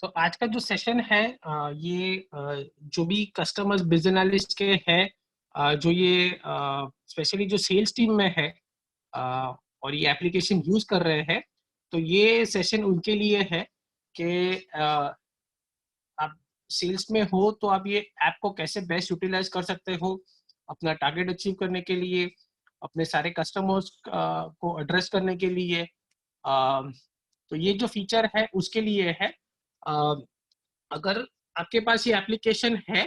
आज का जो सेशन है ये जो भी कस्टमर्स बिजनेस एनालिस्ट के हैं, जो ये स्पेशली जो सेल्स टीम में है और ये एप्लीकेशन यूज कर रहे हैं, तो ये सेशन उनके लिए है कि आप सेल्स में हो तो आप ये ऐप को कैसे बेस्ट यूटिलाइज कर सकते हो अपना टारगेट अचीव करने के लिए, अपने सारे कस्टमर्स को एड्रेस करने के लिए। तो ये जो फीचर है उसके लिए है। अगर आपके पास ये एप्लीकेशन है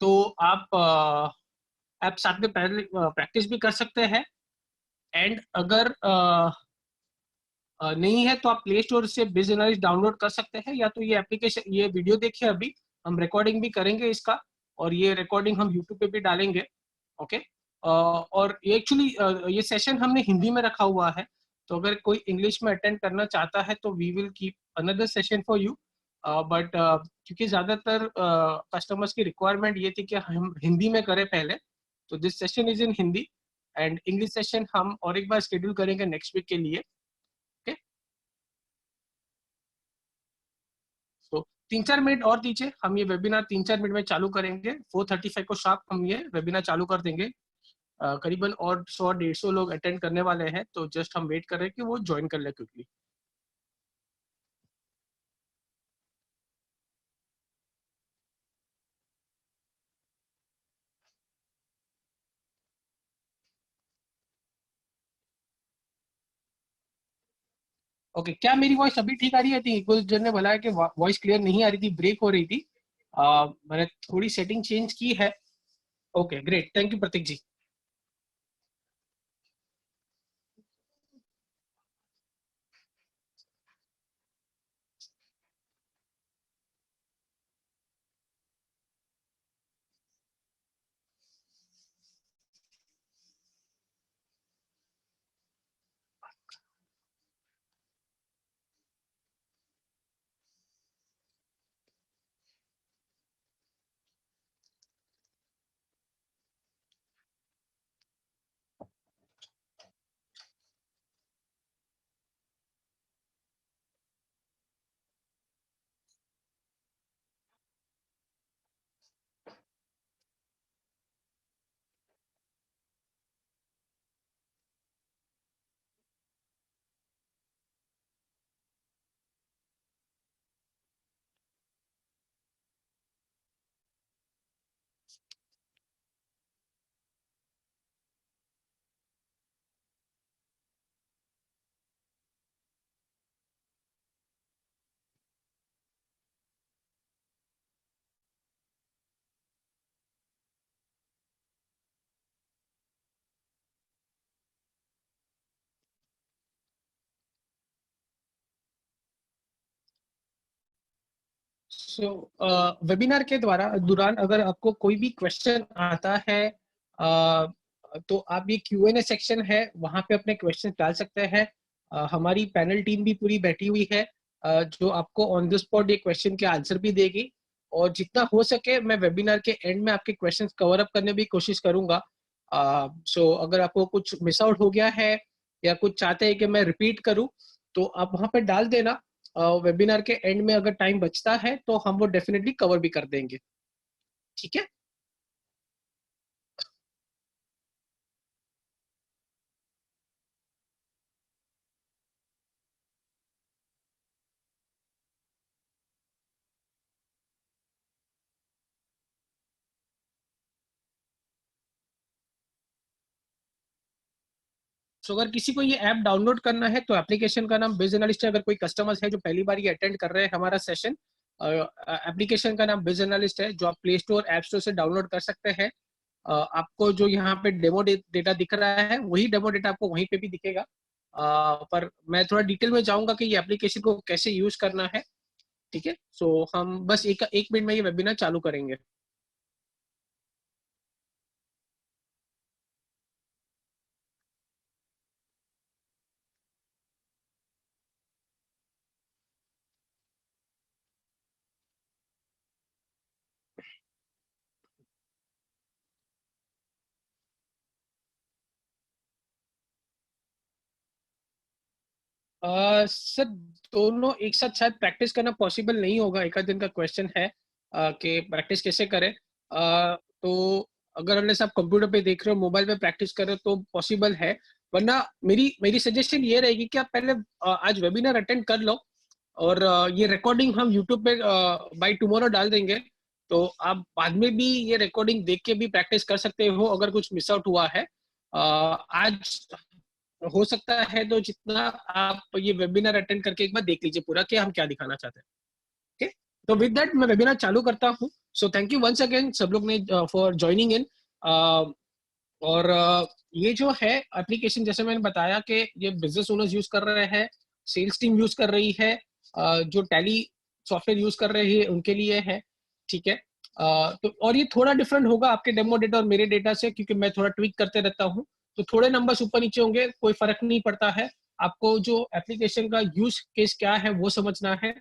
तो आप साथ में पहले प्रैक्टिस भी कर सकते हैं। एंड अगर नहीं है तो आप प्ले स्टोर से बिज एनालिस्ट डाउनलोड कर सकते हैं, या तो ये एप्लीकेशन, ये वीडियो देखिए, अभी हम रिकॉर्डिंग भी करेंगे इसका और ये रिकॉर्डिंग हम यूट्यूब पे भी डालेंगे। ओके। और एक्चुअली ये सेशन हमने हिंदी में रखा हुआ है, तो अगर कोई इंग्लिश में अटेंड करना चाहता है तो we will keep another session for you. But क्योंकि ज्यादातर कस्टमर्स की रिक्वायरमेंट ये थी कि हम हिंदी में करें पहले, तो this session is in Hindi and English session हम और एक बार शेड्यूल करेंगे नेक्स्ट वीक के लिए। ओके। तो 3-4 मिनट और दीजिए, हम ये वेबिनार 3-4 मिनट में चालू करेंगे। 4:35 को शार्प हम ये वेबिनार चालू कर देंगे। करीबन और 100-150 लोग अटेंड करने वाले हैं, तो जस्ट हम वेट कर रहे हैं कि वो ज्वाइन कर ले क्विकली। ओके, क्या मेरी वॉइस अभी ठीक आ रही है? थी कुछ जन ने बोला है कि वॉइस क्लियर नहीं आ रही थी, ब्रेक हो रही थी। मैंने थोड़ी सेटिंग चेंज की है। Okay great, thank you Prateek ji. So webinar के दौरान अगर आपको कोई भी क्वेश्चन आता है, तो आप ये Q&A सेक्शन है, वहां पे अपने क्वेश्चन डाल सकते हैं। हमारी पैनल टीम भी पूरी बैठी हुई है, जो आपको ऑन द स्पॉट ये क्वेश्चन के आंसर भी देगी। और जितना हो सके मैं वेबिनार के एंड में आपके क्वेश्चन कवर अप करने की कोशिश करूंगा। सो अगर आपको कुछ मिस आउट हो गया है या कुछ चाहते हैं कि मैं रिपीट करूं, तो आप वहां पे डाल देना। वेबिनार के एंड में अगर टाइम बचता है तो हम वो डेफिनेटली कवर भी कर देंगे। ठीक है। सो अगर किसी को ये ऐप डाउनलोड करना है तो एप्लीकेशन का नाम बिज एनालिस्ट है। अगर कोई कस्टमर्स है जो पहली बार ये अटेंड कर रहे हैं हमारा सेशन, एप्लीकेशन का नाम बिज एनालिस्ट है, जो आप प्ले स्टोर ऐप स्टोर से डाउनलोड कर सकते हैं। आपको जो यहाँ पे डेमो डेटा दिख रहा है वही डेमो डेटा आपको वहीं पे भी दिखेगा। पर मैं थोड़ा डिटेल में जाऊंगा कि ये एप्लीकेशन को कैसे यूज करना है। ठीक है। सो हम बस एक एक मिनट में ये वेबिनार चालू करेंगे। सर दोनों एक साथ शायद प्रैक्टिस करना पॉसिबल नहीं होगा, एक आध दिन का क्वेश्चन है कि प्रैक्टिस कैसे करें। तो अगर अनलेस आप कंप्यूटर पे देख रहे हो, मोबाइल पे प्रैक्टिस कर रहे हो तो पॉसिबल है, वरना मेरी मेरी सजेशन ये रहेगी कि आप पहले आज वेबिनार अटेंड कर लो, और ये रिकॉर्डिंग हम यूट्यूब पे बाय टुमारो डाल देंगे, तो आप बाद में भी ये रिकॉर्डिंग देख के भी प्रैक्टिस कर सकते हो अगर कुछ मिस आउट हुआ है। आज हो सकता है तो जितना आप ये वेबिनार अटेंड करके एक बार देख लीजिए पूरा कि हम क्या दिखाना चाहते हैं। ओके, तो विद दैट मैं वेबिनार चालू करता हूँ। So thank you once again सब लोग ने फॉर ज्वाइनिंग इन। और ये जो है एप्लीकेशन, जैसे मैंने बताया कि ये बिजनेस ओनर्स यूज कर रहे हैं, सेल्स टीम यूज कर रही है, जो टैली सॉफ्टवेयर यूज कर रहे हैं उनके लिए है। ठीक है, तो और ये थोड़ा डिफरेंट होगा आपके डेमो डेटा और मेरे डेटा से, क्योंकि मैं थोड़ा ट्वीक करते रहता हूँ, तो थोड़े नंबर्स ऊपर नीचे होंगे, कोई फर्क नहीं पड़ता है। आपको जो एप्लीकेशन का यूज केस क्या है वो समझना है।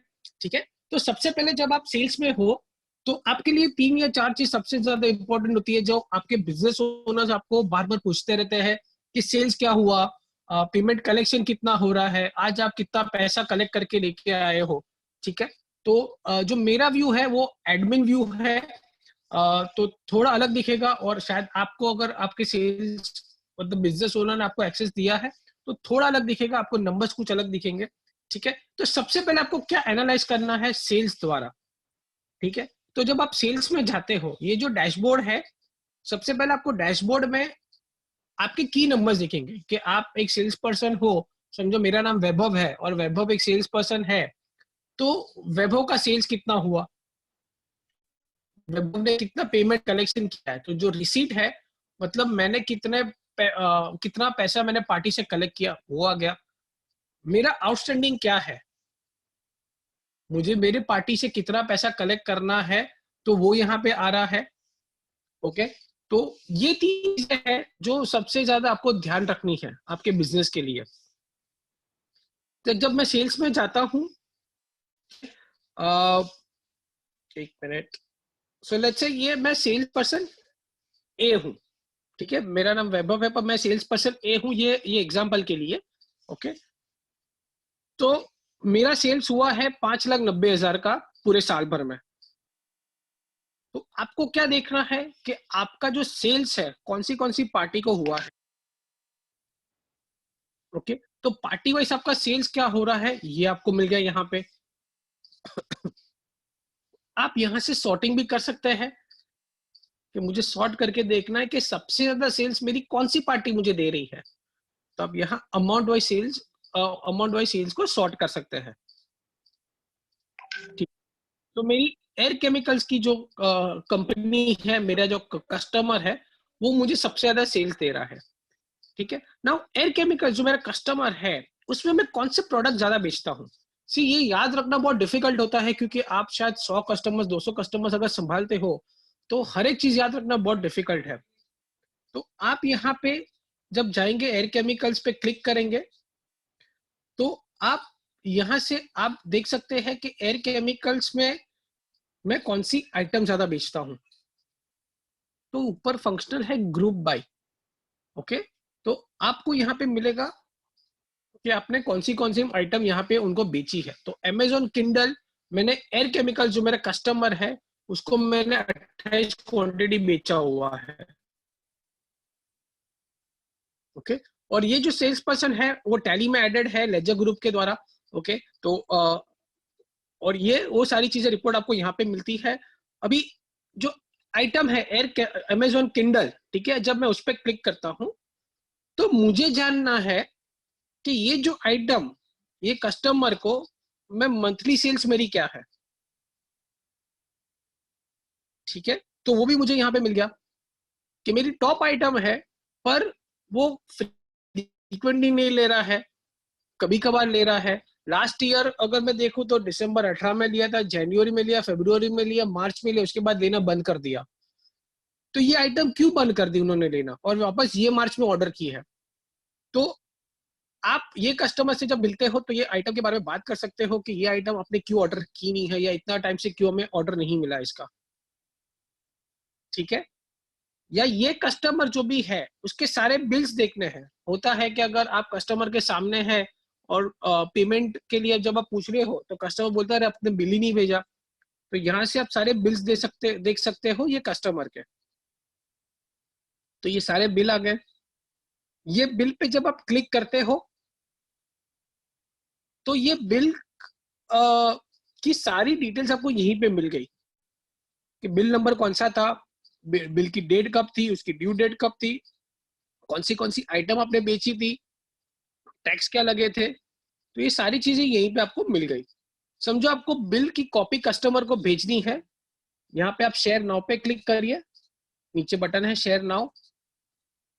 ठीक है, तो सबसे पहले जब आप सेल्स में हो तो आपके लिए 3 या 4 चीज सबसे ज्यादा इंपॉर्टेंट होती है, जो आपके बिजनेस ओनर्स आपको बार बार पूछते रहते हैं कि सेल्स क्या हुआ, पेमेंट कलेक्शन कितना हो रहा है, आज आप कितना पैसा कलेक्ट करके लेके आए हो। ठीक है, तो जो मेरा व्यू है वो एडमिन व्यू है, तो थोड़ा अलग दिखेगा, और शायद आपको अगर आपके सेल्स मतलब बिजनेस ओनर ने आपको एक्सेस दिया है तो थोड़ा अलग दिखेगा, आपको नंबर्स कुछ अलग दिखेंगे। ठीक है, तो सबसे पहले आपको क्या एनालाइज करना है सेल्स द्वारा। ठीक है, तो जब आप सेल्स में जाते हो, ये जो डैशबोर्ड है, सबसे पहले आपको डैशबोर्ड में आपके की नंबर्स दिखेंगे कि आप एक सेल्स पर्सन हो। समझो मेरा नाम वैभव है और वैभव एक सेल्स पर्सन है, तो वैभव का सेल्स कितना हुआ, वैभव ने कितना पेमेंट कलेक्शन किया है, तो जो रिसीट है मतलब मैंने कितना पैसा मैंने पार्टी से कलेक्ट किया वो आ गया। मेरा आउटस्टैंडिंग क्या है, मुझे मेरे पार्टी से कितना पैसा कलेक्ट करना है, तो वो यहाँ पे आ रहा है। ओके, तो ये तीन चीजें हैं जो सबसे ज्यादा आपको ध्यान रखनी है आपके बिजनेस के लिए। तो जब मैं सेल्स में जाता हूँ, एक मिनट, सो लेट्स से ये मैं सेल्स पर्सन ए हूँ। ठीक है, मेरा नाम वैभव है पर मैं सेल्स पर्सन ए हूँ, ये एग्जाम्पल के लिए। ओके, तो मेरा सेल्स हुआ है 5,90,000 का पूरे साल भर में। तो आपको क्या देखना है कि आपका जो सेल्स है कौन सी पार्टी को हुआ है। ओके, तो पार्टी वाइज आपका सेल्स क्या हो रहा है ये आपको मिल गया यहाँ पे। आप यहाँ से सॉर्टिंग भी कर सकते हैं कि मुझे सॉर्ट करके देखना है कि सबसे ज्यादा सेल्स मेरी कौन सी पार्टी मुझे दे रही है, तो आप यहाँ अमाउंट वाइज सेल्स को सॉर्ट कर सकते हैं। ठीक, तो मेरी एयर केमिकल्स की जो कंपनी है, मेरा जो कस्टमर है, वो मुझे सबसे ज्यादा सेल्स दे रहा है। ठीक है, नाउ एयर केमिकल्स जो मेरा कस्टमर है उसमें मैं कौन से प्रोडक्ट ज्यादा बेचता हूँ। सी, ये याद रखना बहुत डिफिकल्ट होता है, क्योंकि आप शायद 100 कस्टमर्स 200 कस्टमर्स अगर संभालते हो तो हर एक चीज याद रखना बहुत डिफिकल्ट है। तो आप यहाँ पे जब जाएंगे एयर केमिकल्स पे क्लिक करेंगे, तो आप यहाँ से आप देख सकते हैं कि एयर केमिकल्स में मैं कौन सी आइटम ज्यादा बेचता हूँ। तो ऊपर फंक्शनल है ग्रुप बाय। ओके, तो आपको यहाँ पे मिलेगा कि आपने कौन सी आइटम यहाँ पे उनको बेची है। तो Amazon किंडल मैंने एयर केमिकल जो मेरा कस्टमर है उसको मैंने 28 क्वांटिटी बेचा हुआ है। ओके, और ये जो सेल्स पर्सन है वो टैली में एडेड है लेजर ग्रुप के द्वारा। ओके, तो और ये वो सारी चीजें रिपोर्ट आपको यहाँ पे मिलती है। अभी जो आइटम है एयर Amazon किंडल, ठीक है, जब मैं उस पर क्लिक करता हूँ तो मुझे जानना है कि ये जो आइटम ये कस्टमर को मैं मंथली सेल्स मेरी क्या है। ठीक है, तो वो भी मुझे यहाँ पे मिल गया कि मेरी टॉप आइटम है, पर वो फ्रीक्वेंटली नहीं ले रहा है, कभी कभार ले रहा है। लास्ट ईयर अगर मैं देखूं तो दिसंबर 18 में लिया था, जनवरी में लिया, फरवरी में लिया, मार्च में लिया, उसके बाद लेना बंद कर दिया। तो ये आइटम क्यों बंद कर दी उन्होंने लेना, और वापस ये मार्च में ऑर्डर की है। तो आप ये कस्टमर से जब मिलते हो तो ये आइटम के बारे में बात कर सकते हो कि ये आइटम आपने क्यों ऑर्डर की नहीं है, या इतना टाइम से क्यों हमें ऑर्डर नहीं मिला इसका। ठीक है, या ये कस्टमर जो भी है उसके सारे बिल्स देखने हैं। होता है कि अगर आप कस्टमर के सामने है और पेमेंट के लिए जब आप पूछ रहे हो तो कस्टमर बोलता है आपने बिल ही नहीं भेजा। तो यहाँ से आप सारे बिल्स देख सकते हो ये कस्टमर के। तो ये सारे बिल आ गए। ये बिल पे जब आप क्लिक करते हो तो ये बिल की सारी डिटेल्स आपको यहीं पे मिल गई कि बिल नंबर कौन सा था, बिल की डेट कब थी, उसकी ड्यू डेट कब थी, कौन सी आइटम आपने बेची थी, टैक्स क्या लगे थे। तो ये सारी चीजें यहीं पे आपको मिल गई। समझो आपको बिल की कॉपी कस्टमर को भेजनी है, यहाँ पे आप शेयर नाउ पे क्लिक करिए, नीचे बटन है शेयर नाउ,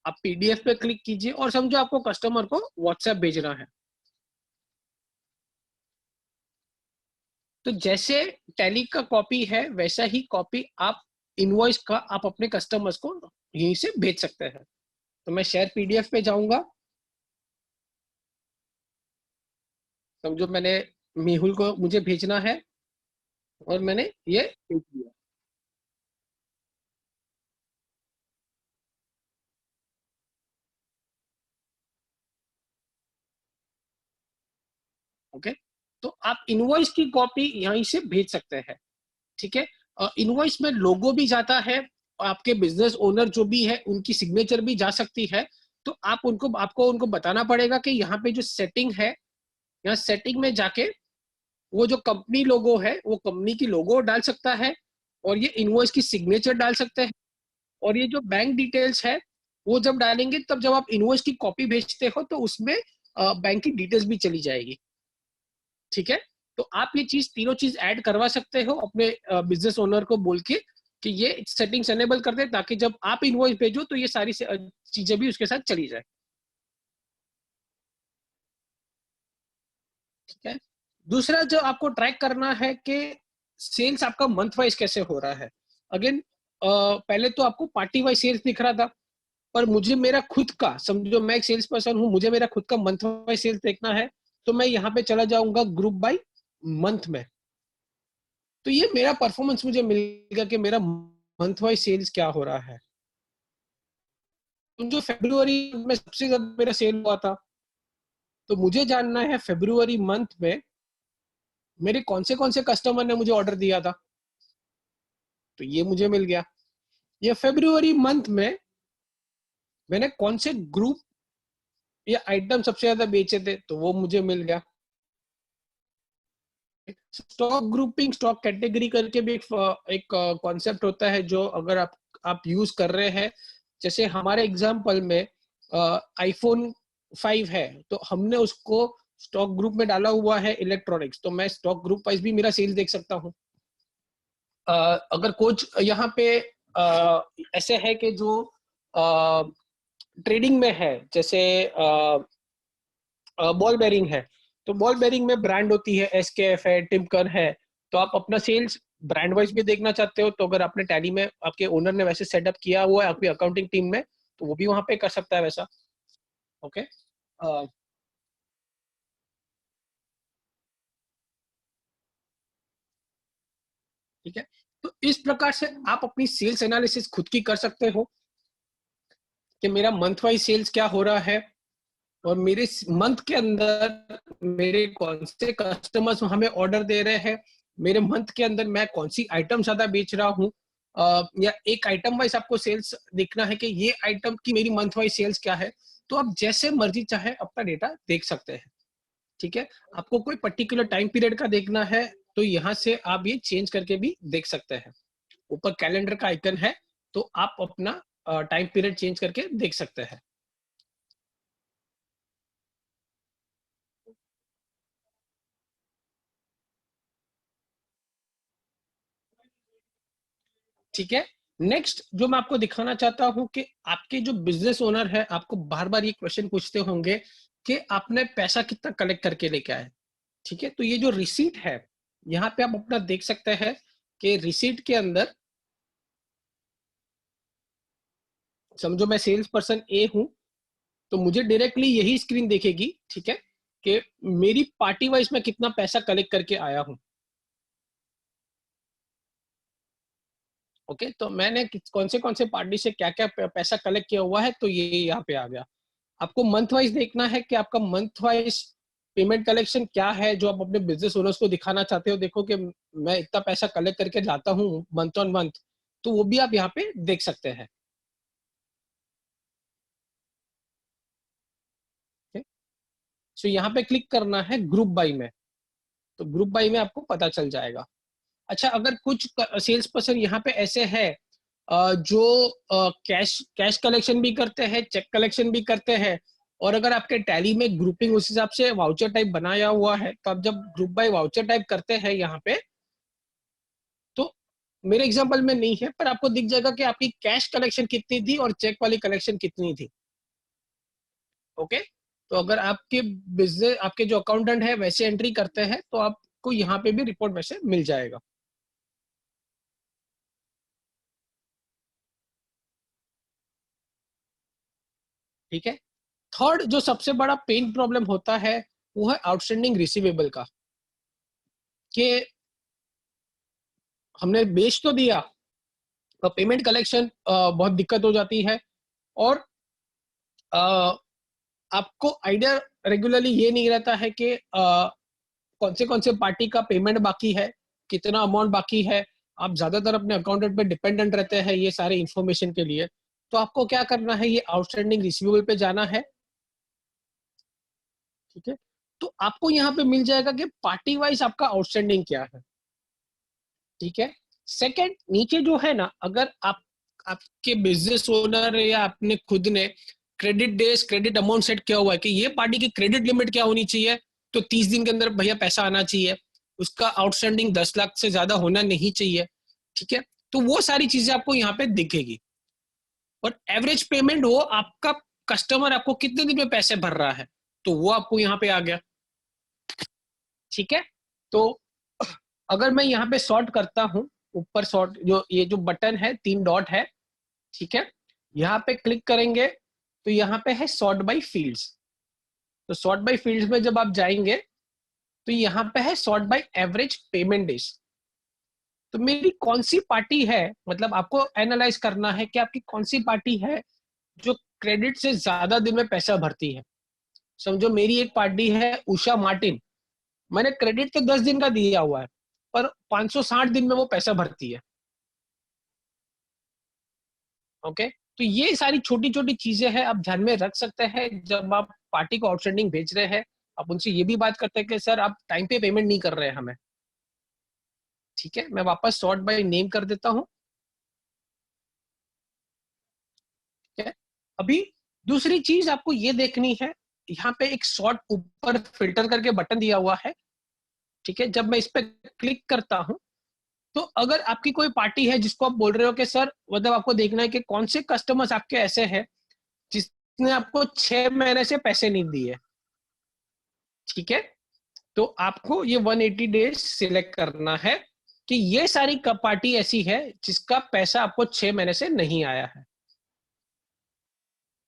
आप पीडीएफ पे क्लिक कीजिए और समझो आपको कस्टमर को व्हाट्सएप भेजना है। तो जैसे टैली का कॉपी है वैसा ही कॉपी आप इनवॉइस का आप अपने कस्टमर्स को यहीं से भेज सकते हैं। तो मैं शेयर पीडीएफ पे जाऊंगा, समझो मैंने मेहुल को मुझे भेजना है और मैंने ये भेज दिया। ओके, तो आप इनवॉइस की कॉपी यहीं से भेज सकते हैं। ठीक है, इनवॉइस में लोगो भी जाता है और आपके बिजनेस ओनर जो भी है उनकी सिग्नेचर भी जा सकती है। तो आपको उनको बताना पड़ेगा कि यहाँ पे जो सेटिंग है, यहाँ सेटिंग में जाके वो जो कंपनी लोगो है वो कंपनी की लोगो डाल सकता है और ये इनवॉइस की सिग्नेचर डाल सकते हैं। और ये जो बैंक डिटेल्स है वो जब डालेंगे तब जब आप इनवॉइस की कॉपी भेजते हो तो उसमें बैंक की डिटेल्स भी चली जाएगी। ठीक है, तो आप ये तीनों चीज ऐड करवा सकते हो अपने बिजनेस ओनर को बोल के कि ये सेटिंग्स एनेबल कर दे, ताकि जब आप इनवॉइस भेजो तो ये सारी चीजें भी उसके साथ चली जाए। ठीक है, दूसरा जो आपको ट्रैक करना है कि सेल्स आपका मंथ वाइज कैसे हो रहा है। अगेन पहले तो आपको पार्टी वाइज सेल्स दिख रहा था, पर मुझे मेरा खुद का, समझो मैं एक सेल्स पर्सन हूँ, मुझे मेरा खुद का मंथ वाइज सेल्स देखना है। तो मैं यहाँ पे चला जाऊंगा ग्रुप बाय मंथ में। तो ये मेरा परफॉर्मेंस मुझे मिलेगा कि मेरा मंथ वाइज सेल्स क्या हो रहा है। तो जो फरवरी में सबसे ज्यादा मेरा सेल हुआ था, तो मुझे जानना है फरवरी मंथ में मेरे कौन से कस्टमर ने मुझे ऑर्डर दिया था। तो ये मुझे मिल गया। ये फरवरी मंथ में मैंने कौन से ग्रुप या आइटम सबसे ज्यादा बेचे थे, तो वो मुझे मिल गया। स्टॉक ग्रुपिंग, स्टॉक कैटेगरी करके भी एक कॉन्सेप्ट होता है जो अगर आप यूज कर रहे हैं। जैसे हमारे एग्जांपल में आईफोन 5 है, तो हमने उसको स्टॉक ग्रुप में डाला हुआ है इलेक्ट्रॉनिक्स, तो मैं स्टॉक ग्रुप वाइज भी मेरा सेल देख सकता हूँ। अगर कुछ यहाँ पे ऐसे है कि जो ट्रेडिंग में है, जैसे बॉल बेरिंग है, तो बॉल बेरिंग में ब्रांड होती है, एसकेएफ है, टिमकन है। तो आप अपना सेल्स ब्रांड वाइज भी देखना चाहते हो, तो अगर आपने टैली में आपके ओनर ने वैसे सेटअप किया हुआ है आपकी अकाउंटिंग टीम में, तो वो भी वहां पे कर सकता है वैसा। ओके, ठीक है। तो इस प्रकार से आप अपनी सेल्स एनालिसिस खुद की कर सकते हो कि मेरा मंथ वाइज सेल्स क्या हो रहा है और मेरे मंथ के अंदर मेरे कौन से कस्टमर्स हमें ऑर्डर दे रहे हैं, मेरे मंथ के अंदर मैं कौन सी आइटम ज्यादा बेच रहा हूँ, या एक आइटम वाइज आपको सेल्स देखना है कि ये आइटम की मेरी मंथ वाइज सेल्स क्या है। तो आप जैसे मर्जी चाहे अपना डेटा देख सकते हैं। ठीक है, आपको कोई पर्टिकुलर टाइम पीरियड का देखना है तो यहाँ से आप ये चेंज करके भी देख सकते हैं। ऊपर कैलेंडर का आइकन है, तो आप अपना टाइम पीरियड चेंज करके देख सकते हैं। ठीक है, नेक्स्ट जो मैं आपको दिखाना चाहता हूं कि आपके जो बिजनेस ओनर है आपको बार बार ये क्वेश्चन पूछते होंगे कि आपने पैसा कितना कलेक्ट करके लेके आए। ठीक है, तो ये जो रिसीट है यहाँ पे आप अपना देख सकते हैं कि रिसीट के अंदर, समझो मैं सेल्स पर्सन ए हूं, तो मुझे डायरेक्टली यही स्क्रीन देखेगी। ठीक है, कि मेरी पार्टी वाइज में कितना पैसा कलेक्ट करके आया हूं। ओके, तो मैंने कौन से पार्टी से क्या क्या पैसा कलेक्ट किया हुआ है, तो ये यहाँ पे आ गया। आपको मंथ वाइज देखना है कि आपका मंथ वाइज पेमेंट कलेक्शन क्या है जो आप अपने बिजनेस ओनर्स को दिखाना चाहते हो, देखो कि मैं इतना पैसा कलेक्ट करके लाता हूँ मंथ ऑन मंथ, तो वो भी आप यहाँ पे देख सकते हैं। सो यहाँ पे क्लिक करना है ग्रुप बाई में, तो ग्रुप बाई में आपको पता चल जाएगा। अच्छा, अगर कुछ सेल्स पर्सन यहाँ पे ऐसे है जो कैश कैश कलेक्शन भी करते हैं, चेक कलेक्शन भी करते हैं, और अगर आपके टैली में ग्रुपिंग उस हिसाब से वाउचर टाइप बनाया हुआ है, तो आप जब ग्रुप बाय वाउचर टाइप करते हैं यहाँ पे, तो मेरे एग्जांपल में नहीं है पर आपको दिख जाएगा कि आपकी कैश कलेक्शन कितनी थी और चेक वाली कलेक्शन कितनी थी। ओके, तो अगर आपके बिजनेस आपके जो अकाउंटेंट है वैसे एंट्री करते हैं तो आपको यहाँ पे भी रिपोर्ट वैसे मिल जाएगा। ठीक है। थर्ड जो सबसे बड़ा पेन प्रॉब्लम होता है वो है आउटस्टैंडिंग रिसीवेबल का, कि हमने बेच तो दिया, तो पेमेंट कलेक्शन बहुत दिक्कत हो जाती है, और आपको आइडिया रेगुलरली ये नहीं रहता है कि कौन से पार्टी का पेमेंट बाकी है, कितना अमाउंट बाकी है। आप ज्यादातर अपने अकाउंटेंट पे डिपेंडेंट रहते हैं ये सारे इंफॉर्मेशन के लिए। तो आपको क्या करना है, ये आउटस्टैंडिंग रिसीवेबल पे जाना है। ठीक है, तो आपको यहाँ पे मिल जाएगा कि पार्टी वाइज आपका आउटस्टैंडिंग क्या है। ठीक है। सेकंड, नीचे जो है ना, अगर आप आपके बिजनेस ओनर या आपने खुद ने credit days credit amount set किया हुआ है कि ये पार्टी की क्रेडिट लिमिट क्या होनी चाहिए, तो 30 दिन के अंदर भैया पैसा आना चाहिए, उसका आउटस्टैंडिंग 10 लाख से ज्यादा होना नहीं चाहिए। ठीक है, तो वो सारी चीजें आपको यहाँ पे दिखेगी। और एवरेज पेमेंट वो आपका कस्टमर आपको कितने दिन में पैसे भर रहा है, तो वो आपको यहाँ पे आ गया। ठीक है, तो अगर मैं यहाँ पे सॉर्ट करता हूँ, ऊपर सॉर्ट जो ये जो बटन है 3 डॉट है, ठीक है, यहाँ पे क्लिक करेंगे तो यहाँ पे है सॉर्ट बाय फील्ड्स। तो सॉर्ट बाय फील्ड्स में जब आप जाएंगे तो यहाँ पे है sort by average payment days. तो मेरी कौन सी पार्टी है, मतलब आपको एनालाइज करना है कि आपकी कौन सी पार्टी है जो क्रेडिट से ज्यादा दिन में पैसा भरती है। समझो मेरी एक पार्टी है उषा मार्टिन, मैंने क्रेडिट तो 10 दिन का दिया हुआ है पर 560 दिन में वो पैसा भरती है। ओके, तो ये सारी छोटी छोटी चीजें हैं, आप ध्यान में रख सकते हैं जब आप पार्टी को आउटस्टैंडिंग भेज रहे हैं। आप उनसे ये भी बात करते हैं कि सर आप टाइम पे पेमेंट नहीं कर रहे हैं हमें। ठीक है, मैं वापस सॉर्ट बाय नेम कर देता हूँ। ठीक है, अभी दूसरी चीज आपको ये देखनी है, यहाँ पे एक सॉर्ट ऊपर फिल्टर करके बटन दिया हुआ है। ठीक है, जब मैं इस पे क्लिक करता हूँ, तो अगर आपकी कोई पार्टी है जिसको आप बोल रहे हो कि सर, मतलब आपको देखना है कि कौन से कस्टमर्स आपके ऐसे हैं जिसने आपको 6 महीने से पैसे नहीं दिए। ठीक है, तो आपको ये 180 डेज सिलेक्ट करना है कि ये सारी पार्टी ऐसी है जिसका पैसा आपको 6 महीने से नहीं आया है।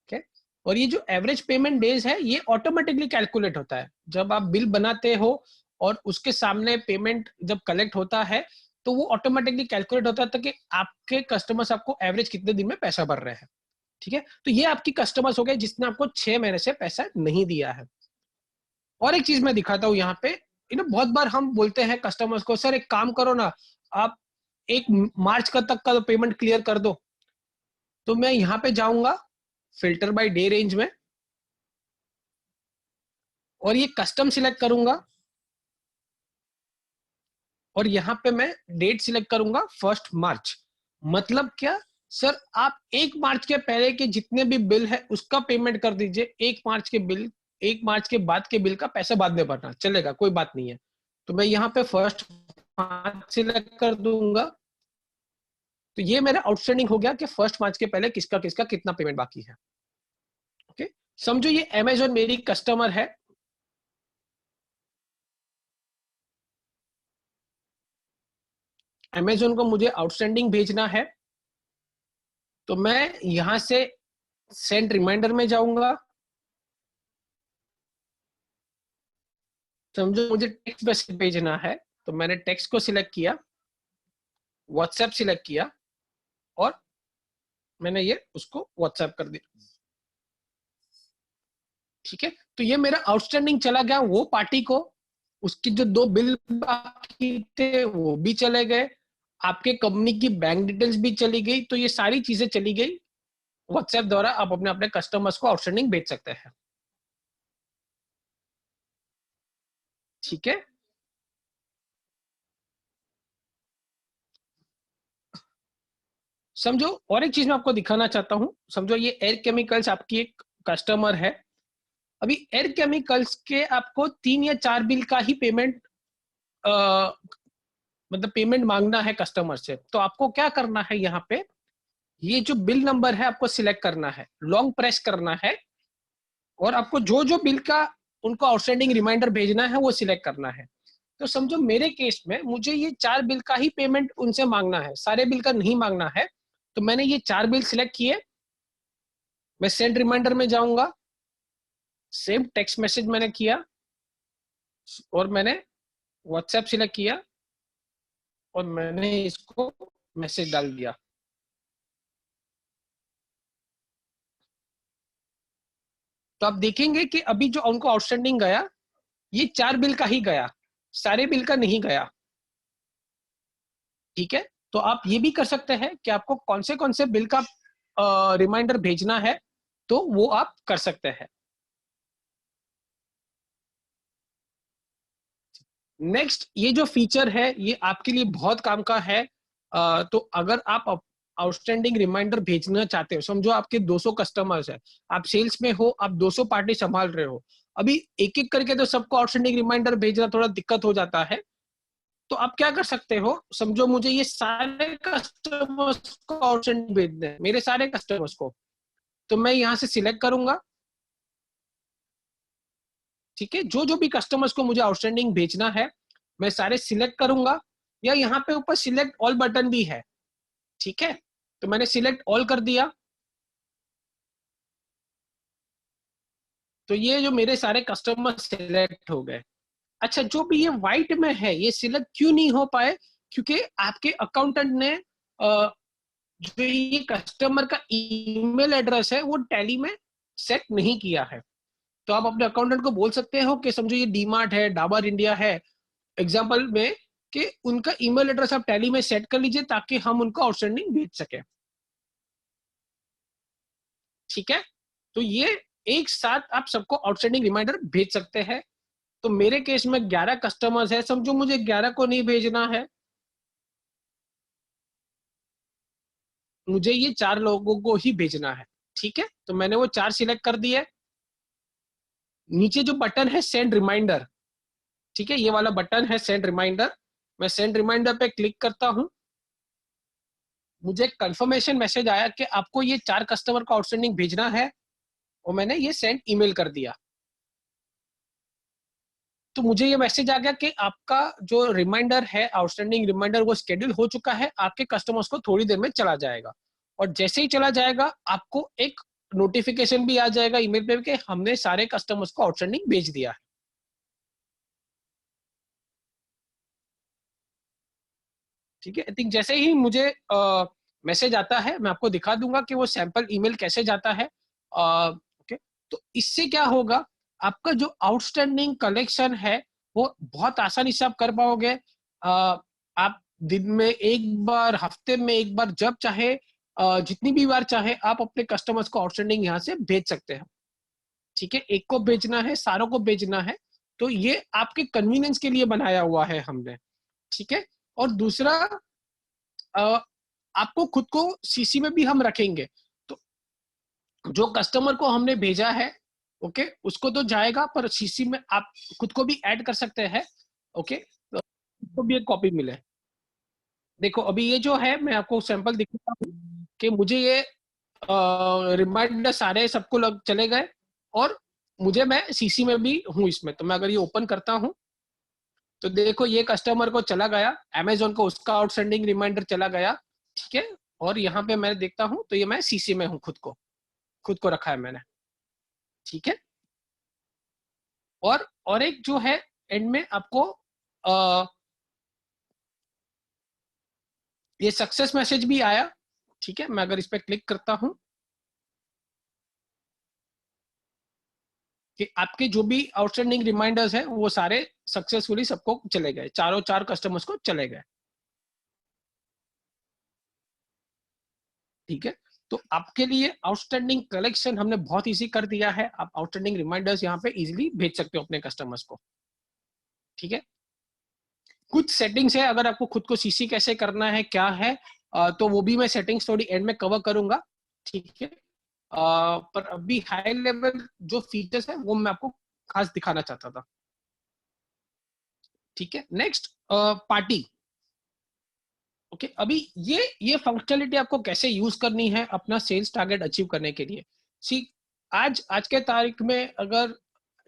ठीक है, और ये जो एवरेज पेमेंट डेज है ये ऑटोमेटिकली कैलकुलेट होता है जब आप बिल बनाते हो, और उसके सामने पेमेंट जब कलेक्ट होता है तो वो ऑटोमेटिकली कैलकुलेट होता है कि आपके कस्टमर्स आपको एवरेज कितने दिन में पैसा भर रहे हैं। ठीक है, तो ये आपकी कस्टमर्स हो गए जिसने आपको 6 महीने से पैसा नहीं दिया है। और एक चीज मैं दिखाता हूँ यहाँ पे, बहुत बार हम बोलते हैं कस्टमर्स को, सर एक काम करो ना, आप 1 मार्च का तक का तो पेमेंट क्लियर कर दो। तो मैं यहाँ पे जाऊंगा फिल्टर बाय डे रेंज में, और ये कस्टम सिलेक्ट करूंगा, और यहाँ पे मैं डेट सिलेक्ट करूंगा 1 मार्च। मतलब क्या, सर आप 1 मार्च के पहले के जितने भी बिल है उसका पेमेंट कर दीजिए, 1 मार्च के बिल 1 मार्च के बाद के बिल का पैसा बाद में भरना चलेगा, कोई बात नहीं है। तो मैं यहाँ पे 1 मार्च सिलेक्ट कर दूंगा, तो ये मेरा आउटस्टैंडिंग हो गया कि 1 मार्च के पहले किसका किसका कितना पेमेंट बाकी है। ओके, समझो ये अमेजोन मेरी कस्टमर है। अमेजोन को मुझे आउटस्टैंडिंग भेजना है, तो मैं यहां से सेंड रिमाइंडर में जाऊंगा। समझो मुझे टेक्स्ट मैसेज भेजना है, तो मैंने टेक्स्ट को सिलेक्ट किया, व्हाट्सएप सिलेक्ट किया, और मैंने ये उसको व्हाट्सएप कर दिया। ठीक है, तो ये मेरा आउटस्टैंडिंग चला गया वो पार्टी को, उसकी जो 2 बिल बाकी थे वो भी चले गए, आपके कंपनी की बैंक डिटेल्स भी चली गई, तो ये सारी चीजें चली गई। व्हाट्सएप द्वारा आप अपने अपने कस्टमर्स को आउटस्टैंडिंग भेज सकते हैं। ठीक है, समझो और एक चीज मैं आपको दिखाना चाहता हूं। समझो ये एयर केमिकल्स आपकी एक कस्टमर है। अभी एयर केमिकल्स के आपको 3 या 4 बिल का ही पेमेंट, मतलब पेमेंट मांगना है कस्टमर से। तो आपको क्या करना है, यहाँ पे ये जो बिल नंबर है आपको सिलेक्ट करना है, लॉन्ग प्रेस करना है, और आपको जो जो बिल का उनको आउटस्टैंडिंग रिमाइंडर भेजना है वो सिलेक्ट करना है। तो समझो मेरे केस में मुझे ये 4 बिल का ही पेमेंट उनसे मांगना है, सारे बिल का नहीं मांगना है। तो मैंने ये 4 बिल सिलेक्ट किए, मैं सेंड रिमाइंडर में जाऊंगा, सेम टेक्स्ट मैसेज मैंने किया, और मैंने व्हाट्सएप सिलेक्ट किया, और मैंने इसको मैसेज डाल दिया। तो आप देखेंगे कि अभी जो उनको आउटस्टैंडिंग गया, ये 4 बिल का ही गया, सारे बिल का नहीं गया। ठीक है, तो आप ये भी कर सकते हैं कि आपको कौन से बिल का रिमाइंडर भेजना है, तो वो आप कर सकते हैं। नेक्स्ट, ये जो फीचर है ये आपके लिए बहुत काम का है। तो अगर आप आउटस्टैंडिंग रिमाइंडर भेजना चाहते हो, समझो आपके 200 कस्टमर्स है, आप सेल्स में हो, आप 200 पार्टी संभाल रहे हो, अभी एक एक करके तो सबको आउटस्टैंडिंग रिमाइंडर भेजना थोड़ा दिक्कत हो जाता है। तो आप क्या कर सकते हो, समझो मुझे ये सारे कस्टमर्स को आउटस्टैंडिंग भेजने हैं, मेरे सारे कस्टमर्स को, तो मैं यहाँ से सिलेक्ट करूंगा। ठीक है, जो जो भी कस्टमर्स को मुझे आउटस्टैंडिंग भेजना है मैं सारे सिलेक्ट करूंगा, या यहाँ पे ऊपर सिलेक्ट ऑल बटन भी है। ठीक है, तो मैंने सिलेक्ट ऑल कर दिया। तो ये जो मेरे सारे कस्टमर सिलेक्ट हो गए। अच्छा, जो भी ये व्हाइट में है ये सिलेक्ट क्यों नहीं हो पाए, क्योंकि आपके अकाउंटेंट ने जो ये कस्टमर का ईमेल एड्रेस है वो टैली में सेट नहीं किया है। तो आप अपने अकाउंटेंट को बोल सकते हो कि समझो ये डीमार्ट है, डाबर इंडिया है, एग्जाम्पल में, कि उनका ईमेल एड्रेस आप टैली में सेट कर लीजिए ताकि हम उनको आउटस्टैंडिंग भेज सके। ठीक है, तो ये एक साथ आप सबको आउटस्टैंडिंग रिमाइंडर भेज सकते हैं। तो मेरे केस में 11 कस्टमर्स है, समझो मुझे 11 को नहीं भेजना है, मुझे ये 4 लोगों को ही भेजना है। ठीक है, तो मैंने वो 4 सिलेक्ट कर दिए। नीचे जो बटन है सेंड रिमाइंडर, ठीक है, ये वाला बटन है सेंड रिमाइंडर, मैं सेंड रिमाइंडर पे क्लिक करता हूं। मुझे कंफर्मेशन मैसेज आया कि आपको ये 4 कस्टमर को आउटस्टैंडिंग भेजना है, और मैंने ये सेंड ईमेल कर दिया। तो मुझे ये मैसेज आ गया कि आपका जो रिमाइंडर है, आउटस्टैंडिंग रिमाइंडर, वो स्केड्यूल हो चुका है, आपके कस्टमर्स को थोड़ी देर में चला जाएगा। और जैसे ही चला जाएगा आपको एक नोटिफिकेशन भी आ जाएगा ईमेल पे कि हमने सारे कस्टमर्स को आउटस्टैंडिंग भेज दिया है। ठीक है, आई थिंक जैसे ही मुझे मैसेज आता है मैं आपको दिखा दूंगा कि वो सैंपल ईमेल कैसे जाता है। ओके, तो इससे क्या होगा, आपका जो आउटस्टैंडिंग कलेक्शन है वो बहुत आसानी से आप कर पाओगे। आप दिन में एक बार, हफ्ते में एक बार, जब चाहे, जितनी भी बार चाहे आप अपने कस्टमर्स को आउटस्टैंडिंग यहाँ से भेज सकते हैं। ठीक है, एक को भेजना है, सारों को भेजना है, तो ये आपके कन्वीनियंस के लिए बनाया हुआ है हमने। ठीक है, और दूसरा, आपको खुद को सीसी में भी हम रखेंगे। तो जो कस्टमर को हमने भेजा है, ओके, उसको तो जाएगा, पर सीसी में आप खुद को भी ऐड कर सकते हैं। ओके, तो उसको भी एक कॉपी मिले। देखो अभी ये जो है मैं आपको सैंपल दिखाता हूँ कि मुझे ये रिमाइंडर सारे सबको लग चले गए, और मुझे, मैं सीसी में भी हूँ इसमें। तो मैं अगर ये ओपन करता हूँ तो देखो ये कस्टमर को चला गया, अमेजोन को उसका आउटस्टैंडिंग रिमाइंडर चला गया। ठीक है, और यहाँ पे मैं देखता हूँ तो ये मैं सीसी में हूँ, खुद को रखा है मैंने। ठीक है, और एक जो है एंड में आपको आ, ये सक्सेस मैसेज भी आया। ठीक है, मैं अगर इस पर क्लिक करता हूँ कि आपके जो भी आउटस्टैंडिंग रिमाइंडर्स है वो सारे सक्सेसफुली सबको चले गए, चारों चार कस्टमर्स को चले गए। ठीक है, तो आपके लिए आउटस्टैंडिंग कलेक्शन हमने बहुत इजी कर दिया है। आप आउटस्टैंडिंग रिमाइंडर्स यहाँ पे इजीली भेज सकते हो अपने कस्टमर्स को। ठीक है, कुछ सेटिंग्स है, अगर आपको खुद को सीसी कैसे करना है क्या है, तो वो भी मैं सेटिंग्स थोड़ी एंड में कवर करूंगा। ठीक है, पर अभी हाई लेवल जो फीचर्स है वो मैं आपको खास दिखाना चाहता था। ठीक है, नेक्स्ट पार्टी। ओके, अभी ये फंक्शनलिटी आपको कैसे यूज करनी है अपना सेल्स टारगेट अचीव करने के लिए। सी, आज के तारीख में अगर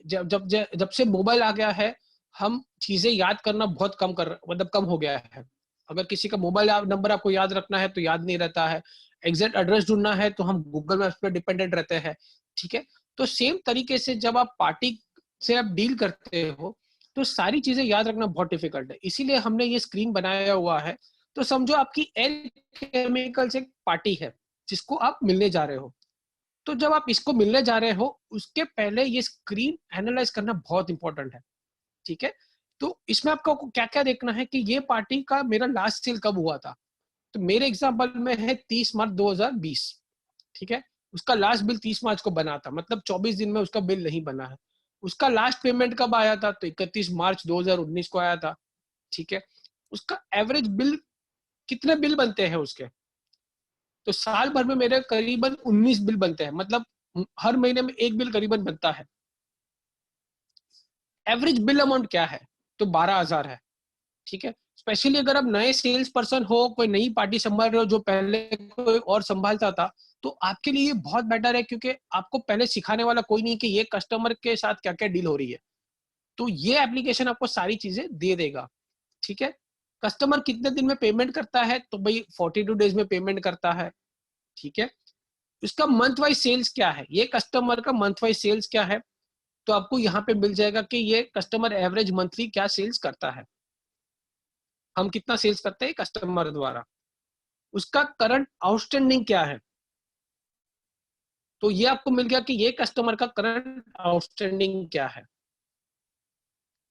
जब जब जब से मोबाइल आ गया है, हम चीजें याद करना बहुत कम मतलब कम हो गया है। अगर किसी का मोबाइल नंबर आपको याद रखना है तो याद नहीं रहता है, एग्जैक्ट एड्रेस ढूंढना है तो हम गूगल मैप्स पे डिपेंडेंट रहते हैं। ठीक है, तो सेम तरीके से जब आप पार्टी से आप डील करते हो तो सारी चीजें याद रखना बहुत डिफिकल्ट है, इसीलिए हमने ये स्क्रीन बनाया हुआ है। तो समझो आपकी एल केमिकल्स एक पार्टी है जिसको आप मिलने जा रहे हो, तो जब आप इसको मिलने जा रहे हो उसके पहले ये स्क्रीन एनालाइज करना बहुत इंपॉर्टेंट है। ठीक है, तो इसमें आपको क्या क्या देखना है कि ये पार्टी का मेरा लास्ट सेल कब हुआ था। तो मेरे एग्जांपल में है 30 मार्च 2020। ठीक है, उसका लास्ट बिल 30 मार्च को बना था, मतलब 24 दिन में उसका बिल नहीं बना है। उसका लास्ट पेमेंट कब आया था, तो 31 मार्च 2019 को आया था। ठीक है, उसका एवरेज बिल, कितने बिल बनते हैं उसके, तो साल भर में मेरे करीबन 19 बिल बनते हैं, मतलब हर महीने में एक बिल करीबन बनता है। एवरेज बिल अमाउंट क्या है, तो 12,000 है। ठीक है, स्पेशली अगर आप नए सेल्स पर्सन हो, कोई नई पार्टी संभाल रहे हो जो पहले कोई और संभालता था, तो आपके लिए बहुत बेटर है, क्योंकि आपको पहले सिखाने वाला कोई नहीं कि ये कस्टमर के साथ क्या क्या डील हो रही है। तो ये एप्लीकेशन आपको सारी चीजें दे देगा। ठीक है, कस्टमर कितने दिन में पेमेंट करता है, तो भाई 42 डेज में पेमेंट करता है। ठीक है, इसका मंथ वाइज सेल्स क्या है, ये कस्टमर का मंथ वाइज सेल्स क्या है, तो आपको यहाँ पे मिल जाएगा कि ये कस्टमर एवरेज मंथली क्या सेल्स करता है, हम कितना सेल्स करते हैं कस्टमर द्वारा। उसका करंट आउटस्टैंडिंग क्या है, तो ये आपको मिल गया कि ये कस्टमर का करंट आउटस्टैंडिंग क्या है।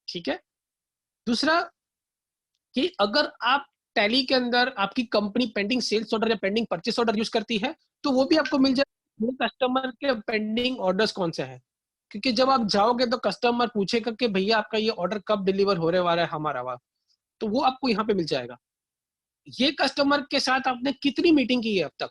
ठीक है, दूसरा कि अगर आप टैली के अंदर आपकी कंपनी पेंडिंग सेल्स ऑर्डर या पेंडिंग परचेस ऑर्डर यूज करती है, तो वो भी आपको मिल जाए कस्टमर के पेंडिंग ऑर्डर्स कौन से हैं। क्योंकि जब आप जाओगे तो कस्टमर पूछेगा कि भैया आपका ये ऑर्डर कब डिलीवर होने वाला है हमारा वाला, तो वो आपको यहाँ पे मिल जाएगा। ये कस्टमर के साथ आपने कितनी मीटिंग की है अब तक,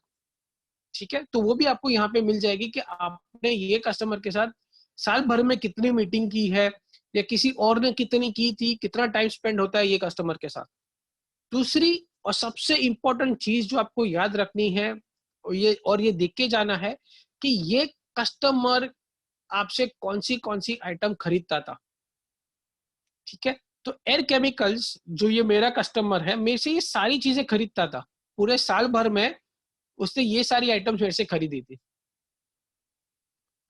ठीक है, तो वो भी आपको यहाँ पे मिल जाएगी कि आपने ये कस्टमर के साथ साल भर में कितनी मीटिंग की है, या किसी और ने कितनी की थी, कितना टाइम स्पेंड होता है ये कस्टमर के साथ। दूसरी और सबसे इंपॉर्टेंट चीज जो आपको याद रखनी है, और ये देख के जाना है कि ये कस्टमर आपसे कौन सी आइटम खरीदता था। ठीक है, तो एयर केमिकल्स जो ये मेरा कस्टमर है, मेरे से ये सारी चीजें खरीदता था पूरे साल भर में, उसने ये सारी आइटम्स मेरे से खरीदी थी।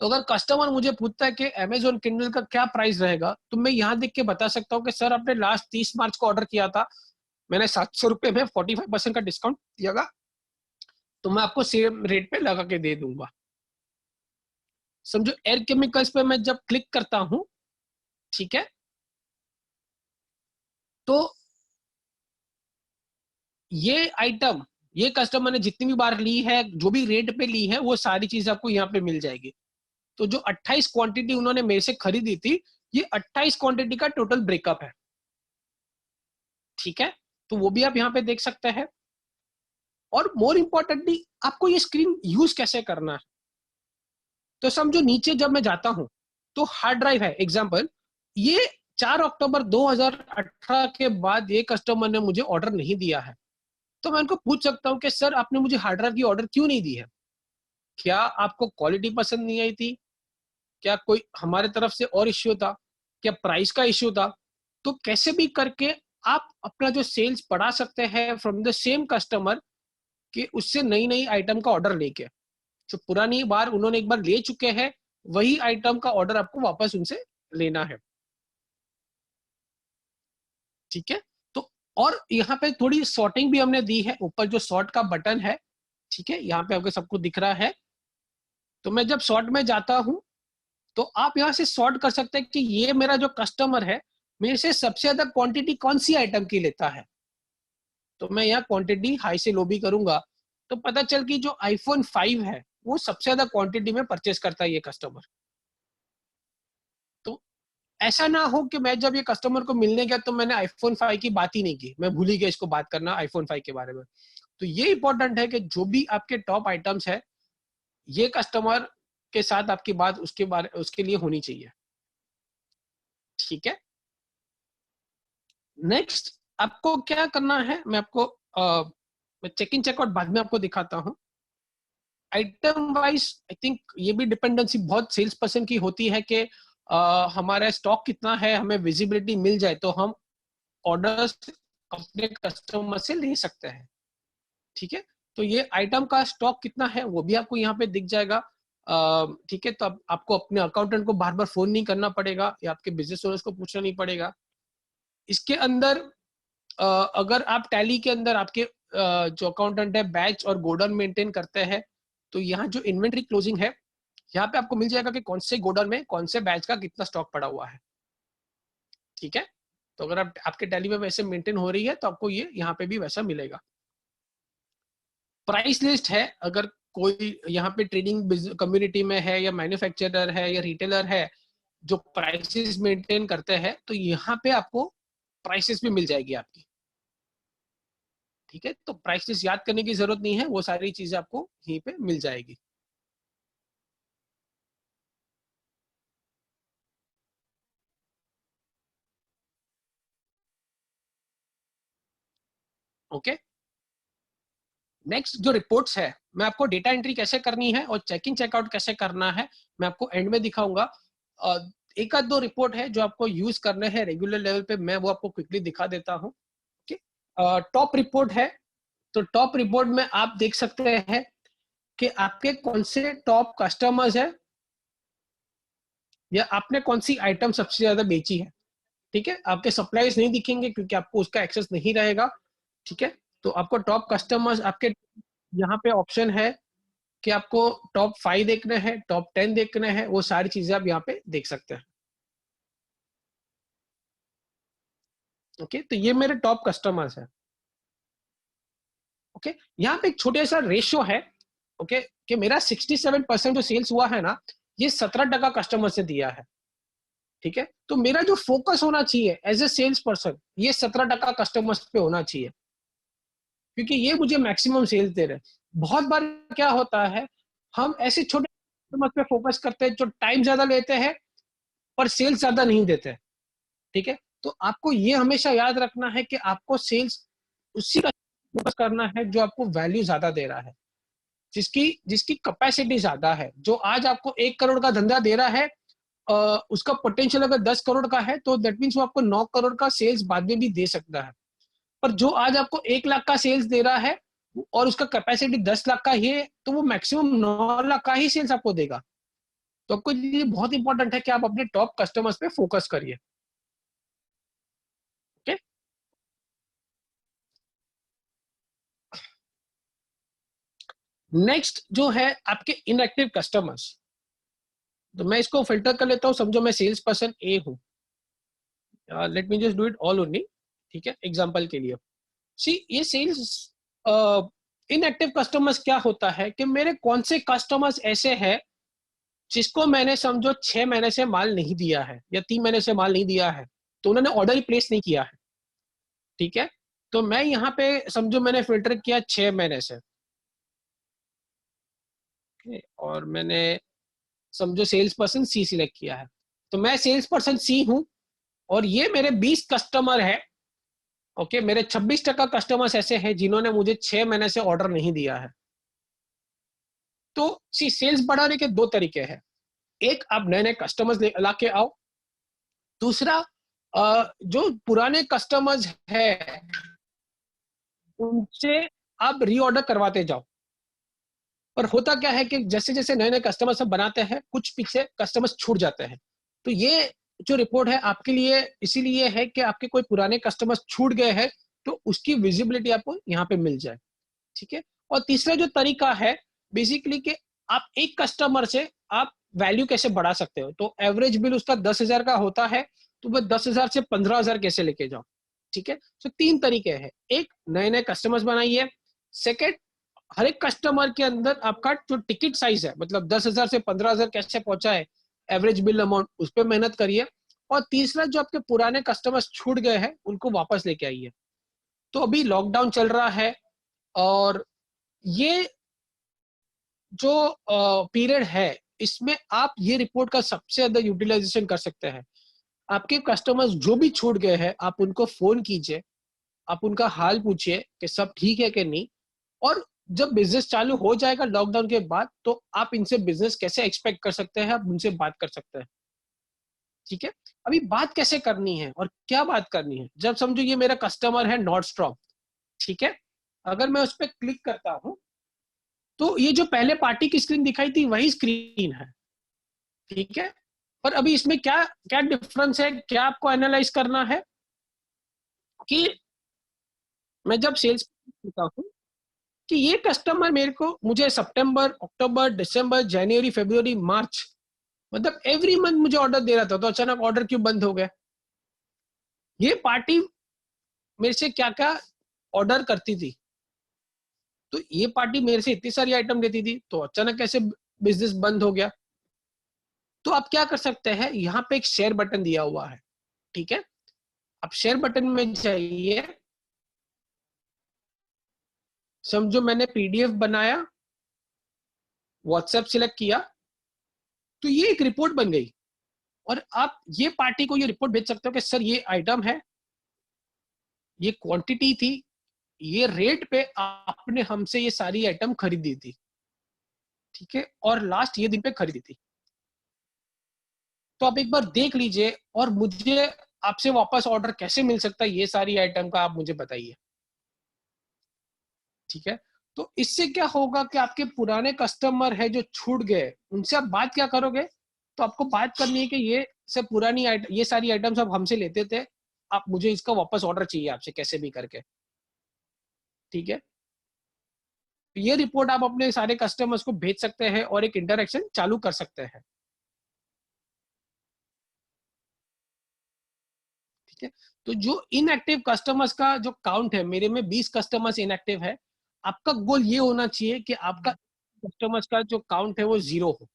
तो अगर कस्टमर मुझे पूछता है कि अमेजोन किंडल का क्या प्राइस रहेगा, तो मैं यहाँ देख के बता सकता हूँ कि सर आपने लास्ट 30 मार्च को ऑर्डर किया था, मैंने 700 रुपए में 45% का डिस्काउंट दिया था, तो मैं आपको सेम रेट पे लगा के दे दूंगा। समझो एयर केमिकल्स पे मैं जब क्लिक करता हूं, ठीक है, तो ये आइटम ये कस्टमर ने जितनी भी बार ली है, जो भी रेट पे ली है, वो सारी चीज आपको यहाँ पे मिल जाएगी। तो जो 28 क्वांटिटी उन्होंने मेरे से खरीदी थी, ये 28 क्वांटिटी का टोटल ब्रेकअप है। ठीक है, तो वो भी आप यहाँ पे देख सकते हैं। और मोर इंपॉर्टेंटली आपको ये स्क्रीन यूज कैसे करना है, तो समझो नीचे जब मैं जाता हूं तो हार्ड ड्राइव है एग्जांपल, ये 4 अक्टूबर 2018 के बाद ये कस्टमर ने मुझे ऑर्डर नहीं दिया है, तो मैं उनको पूछ सकता हूं कि सर आपने मुझे हार्ड ड्राइव की ऑर्डर क्यों नहीं दी है, क्या आपको क्वालिटी पसंद नहीं आई थी, क्या कोई हमारे तरफ से और इश्यू था, क्या प्राइस का इश्यू था। तो कैसे भी करके आप अपना जो सेल्स बढ़ा सकते हैं फ्रॉम द सेम कस्टमर, कि उससे नई नई आइटम का ऑर्डर लेके, जो पुरानी बार उन्होंने एक बार ले चुके हैं, वही आइटम का ऑर्डर आपको वापस उनसे लेना है। ठीक है, तो और यहाँ पे थोड़ी सॉर्टिंग भी हमने दी है, ऊपर जो सॉर्ट का बटन है, ठीक है, यहाँ पे आपको सबको दिख रहा है। तो मैं जब सॉर्ट में जाता हूं तो आप यहाँ से सॉर्ट कर सकते हैं कि ये मेरा जो कस्टमर है मेरे से सबसे ज्यादा क्वांटिटी कौन सी आइटम की लेता है, तो मैं यहाँ क्वांटिटी हाई से लो भी करूंगा तो पता चल कि जो आईफोन 5 है वो सबसे ज्यादा क्वांटिटी में परचेस करता है ये कस्टमर। तो ऐसा ना हो कि मैं जब ये कस्टमर को मिलने गया तो मैंने आईफोन 5 की बात ही नहीं की, मैं भूल ही गया इसको बात करना आईफोन 5 के बारे में। तो ये इंपॉर्टेंट है कि जो भी आपके टॉप आइटम्स है ये कस्टमर के साथ आपकी बात उसके लिए होनी चाहिए। ठीक है, नेक्स्ट आपको क्या करना है, मैं आपको मैं चेक इन चेकआउट बाद में आपको दिखाता हूँ। आइटम वाइज आई थिंक ये भी डिपेंडेंसी बहुत सेल्स पर्सन की होती है कि हमारा स्टॉक कितना है, हमें विजिबिलिटी मिल जाए तो हम ऑर्डर्स अपने कस्टमर से ले सकते हैं। ठीक है, तो ये आइटम का स्टॉक कितना है वो भी आपको यहाँ पे दिख जाएगा। ठीक है, तो अब आपको अपने अकाउंटेंट को बार बार फोन नहीं करना पड़ेगा या आपके बिजनेस ओनर्स को पूछना नहीं पड़ेगा। इसके अंदर अगर आप टैली के अंदर आपके जो अकाउंटेंट है बैच और गोडाउन मेंटेन करते हैं तो यहाँ जो इन्वेंट्री क्लोजिंग है यहाँ पे आपको मिल जाएगा कि कौन से गोडाउन में कौन से बैच का कितना स्टॉक पड़ा हुआ है। ठीक है, तो अगर आप आपके टैली में वैसे मेंटेन हो रही है तो आपको ये यहाँ पे भी वैसा मिलेगा। प्राइस लिस्ट है, अगर कोई यहाँ पे ट्रेडिंग कम्युनिटी में है या मैन्युफैक्चरर है या रिटेलर है जो प्राइसेस मेंटेन करते हैं तो यहाँ पे आपको प्राइसेस भी मिल जाएगी आपकी। ठीक है, तो प्राइस लिस्ट याद करने की जरूरत नहीं है, वो सारी चीजें आपको यहीं पे मिल जाएगी। ओके, नेक्स्ट जो रिपोर्ट्स है मैं आपको डेटा एंट्री कैसे करनी है और चेक इन चेकआउट कैसे करना है मैं आपको एंड में दिखाऊंगा। एक आध दो रिपोर्ट है जो आपको यूज करने हैं रेगुलर लेवल पे, मैं वो आपको क्विकली दिखा देता हूँ। टॉप रिपोर्ट है, तो टॉप रिपोर्ट में आप देख सकते हैं कि आपके कौन से टॉप कस्टमर्स है या आपने कौन सी आइटम सबसे ज्यादा बेची है। ठीक है, आपके सप्लाईज नहीं दिखेंगे क्योंकि आपको उसका एक्सेस नहीं रहेगा। ठीक है, तो आपको टॉप कस्टमर्स आपके यहाँ पे ऑप्शन है कि आपको टॉप 5 देखने हैं, टॉप 10 देखने हैं, वो सारी चीजें आप यहाँ पे देख सकते हैं। ओके, तो ये मेरे टॉप कस्टमर्स है। ओके, यहाँ पे एक छोटे सा रेशियो है। ओके, कि मेरा 67% जो सेल्स हुआ है ना ये 17% कस्टमर से दिया है। ठीक है, तो मेरा जो फोकस होना चाहिए एज ए सेल्स पर्सन ये 17% कस्टमर्स पे होना चाहिए क्योंकि ये मुझे मैक्सिमम सेल्स दे रहे हैं। बहुत बार क्या होता है हम ऐसे छोटे कस्टमर्स पे फोकस करते हैं जो टाइम ज्यादा लेते हैं पर सेल्स ज्यादा नहीं देते। ठीक है, तो आपको ये हमेशा याद रखना है कि आपको सेल्स उसी का फोकस करना है जो आपको वैल्यू ज्यादा दे रहा है, जिसकी जिसकी कैपेसिटी ज्यादा है। जो आज आपको 1 करोड़ का धंधा दे रहा है उसका पोटेंशियल अगर 10 करोड़ का है तो दैट मीन्स वो आपको 9 करोड़ का सेल्स बाद में भी दे सकता है। पर जो आज आपको 1 लाख का सेल्स दे रहा है और उसका कैपेसिटी 10 लाख का ही है तो वो मैक्सिमम 9 लाख का ही सेल्स आपको देगा। तो आपको ये बहुत इंपॉर्टेंट है कि आप अपने टॉप कस्टमर्स पे फोकस करिए। ओके, नेक्स्ट जो है आपके इनएक्टिव कस्टमर्स, तो मैं इसको फिल्टर कर लेता हूँ। समझो मैं सेल्स पर्सन ए हूँ, let me just do it all only. ठीक है, एग्जांपल के लिए सी ये सेल्स इनएक्टिव कस्टमर्स क्या होता है कि मेरे कौन से कस्टमर्स ऐसे हैं जिसको मैंने समझो 6 महीने से माल नहीं दिया है या 3 महीने से माल नहीं दिया है तो उन्होंने ऑर्डर ही प्लेस नहीं किया है। ठीक है, तो मैं यहाँ पे समझो मैंने फिल्टर किया 6 महीने से। और मैंने समझो सेल्स पर्सन सी सिलेक्ट किया है, तो मैं सेल्स पर्सन सी हूं और ये मेरे 20 कस्टमर है। ओके, मेरे 26% कस्टमर्स ऐसे हैं जिन्होंने मुझे 6 महीने से ऑर्डर नहीं दिया है। तो सी सेल्स बढ़ाने के दो तरीके हैं, एक आप नए नए कस्टमर्स ला के आओ, दूसरा जो पुराने कस्टमर्स है उनसे आप रीऑर्डर करवाते जाओ। पर होता क्या है कि जैसे जैसे नए नए कस्टमर्स हम बनाते हैं कुछ पीछे कस्टमर्स छूट जाते हैं। तो ये जो रिपोर्ट है आपके लिए इसीलिए है कि आपके कोई पुराने कस्टमर्स छूट गए हैं तो उसकी विजिबिलिटी आपको यहाँ पे मिल जाए। ठीक है, और तीसरा जो तरीका है बेसिकली कि आप एक कस्टमर से आप वैल्यू कैसे बढ़ा सकते हो। तो एवरेज बिल उसका 10,000 का होता है, तो वह 10,000 से 15,000 कैसे लेके जाओ। ठीक है, तो 3 तरीके हैं। एक, नए नए कस्टमर्स बनाइए। सेकेंड, हर एक कस्टमर के अंदर आपका जो टिकट साइज है, मतलब 10,000 से 15,000 कैसे पहुंचा है, एवरेज बिल अमाउंट, उस पर मेहनत करिए। और तीसरा, जो आपके पुराने कस्टमर्स छूट गए हैं उनको वापस लेके आइए। तो अभी लॉकडाउन चल रहा है, और ये जो पीरियड है, इसमें आप ये रिपोर्ट का सबसे ज्यादा यूटिलाइजेशन कर सकते हैं। आपके कस्टमर्स जो भी छूट गए हैं, आप उनको फोन कीजिए, आप उनका हाल पूछिए कि सब ठीक है कि नहीं। और जब बिजनेस चालू हो जाएगा लॉकडाउन के बाद, तो आप इनसे बिजनेस कैसे एक्सपेक्ट कर सकते हैं, आप उनसे बात कर सकते हैं। ठीक है, अभी बात कैसे करनी है और क्या बात करनी है। जब समझो ये मेरा कस्टमर है नॉर्डस्ट्रॉम, ठीक है, अगर मैं उस पर क्लिक करता हूं, तो ये जो पहले पार्टी की स्क्रीन दिखाई थी वही स्क्रीन है। ठीक है, पर अभी इसमें क्या क्या डिफरेंस है, क्या आपको एनालाइज करना है कि मैं जब सेल्स करता हूँ कि ये कस्टमर मेरे को, मुझे सितंबर, अक्टूबर, दिसंबर, जनवरी, फरवरी, मार्च, मतलब एवरी मंथ मुझे ऑर्डर दे रहा था, तो अचानक ऑर्डर क्यों बंद हो गया। ये पार्टी मेरे से क्या क्या ऑर्डर करती थी, तो ये पार्टी मेरे से इतनी सारी आइटम लेती थी, तो अचानक कैसे बिजनेस बंद हो गया। तो आप क्या कर सकते हैं, यहाँ पे एक शेयर बटन दिया हुआ है। ठीक है, आप शेयर बटन में जाइए, समझो मैंने पीडीएफ बनाया, व्हाट्सएप सिलेक्ट किया, तो ये एक रिपोर्ट बन गई। और आप ये पार्टी को ये रिपोर्ट भेज सकते हो कि सर ये आइटम है, ये क्वांटिटी थी, ये रेट पे आपने हमसे ये सारी आइटम खरीदी थी। ठीक है, और लास्ट ये दिन पे खरीदी थी। तो आप एक बार देख लीजिए, और मुझे आपसे वापस ऑर्डर कैसे मिल सकता है ये सारी आइटम का, आप मुझे बताइए। ठीक है, तो इससे क्या होगा कि आपके पुराने कस्टमर है जो छूट गए, उनसे आप बात क्या करोगे। तो आपको बात करनी है कि ये सब पुरानी आइटम, ये सारी आइटम सब हमसे लेते थे, आप मुझे इसका वापस ऑर्डर चाहिए आपसे कैसे भी करके। ठीक है, ये रिपोर्ट आप अपने सारे कस्टमर्स को भेज सकते हैं और एक इंटरेक्शन चालू कर सकते हैं। ठीक है, तो जो इनएक्टिव कस्टमर्स का जो काउंट है, मेरे में 20 कस्टमर्स इनएक्टिव है। आपका गोल ये होना चाहिए कि आपका कस्टमर्स का जो काउंट है वो 0 हो।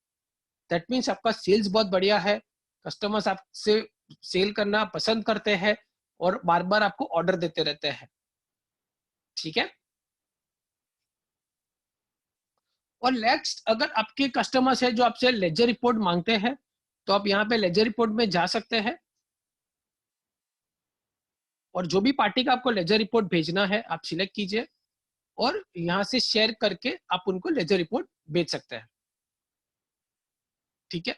दैट मीन्स आपका सेल्स बहुत बढ़िया है, कस्टमर्स आपसे सेल करना पसंद करते हैं और बार बार आपको ऑर्डर देते रहते हैं। ठीक है, और नेक्स्ट, अगर आपके कस्टमर्स है जो आपसे लेजर रिपोर्ट मांगते हैं, तो आप यहाँ पे लेजर रिपोर्ट में जा सकते हैं, और जो भी पार्टी का आपको लेजर रिपोर्ट भेजना है आप सिलेक्ट कीजिए, और यहाँ से शेयर करके आप उनको लेजर रिपोर्ट भेज सकते हैं। ठीक है,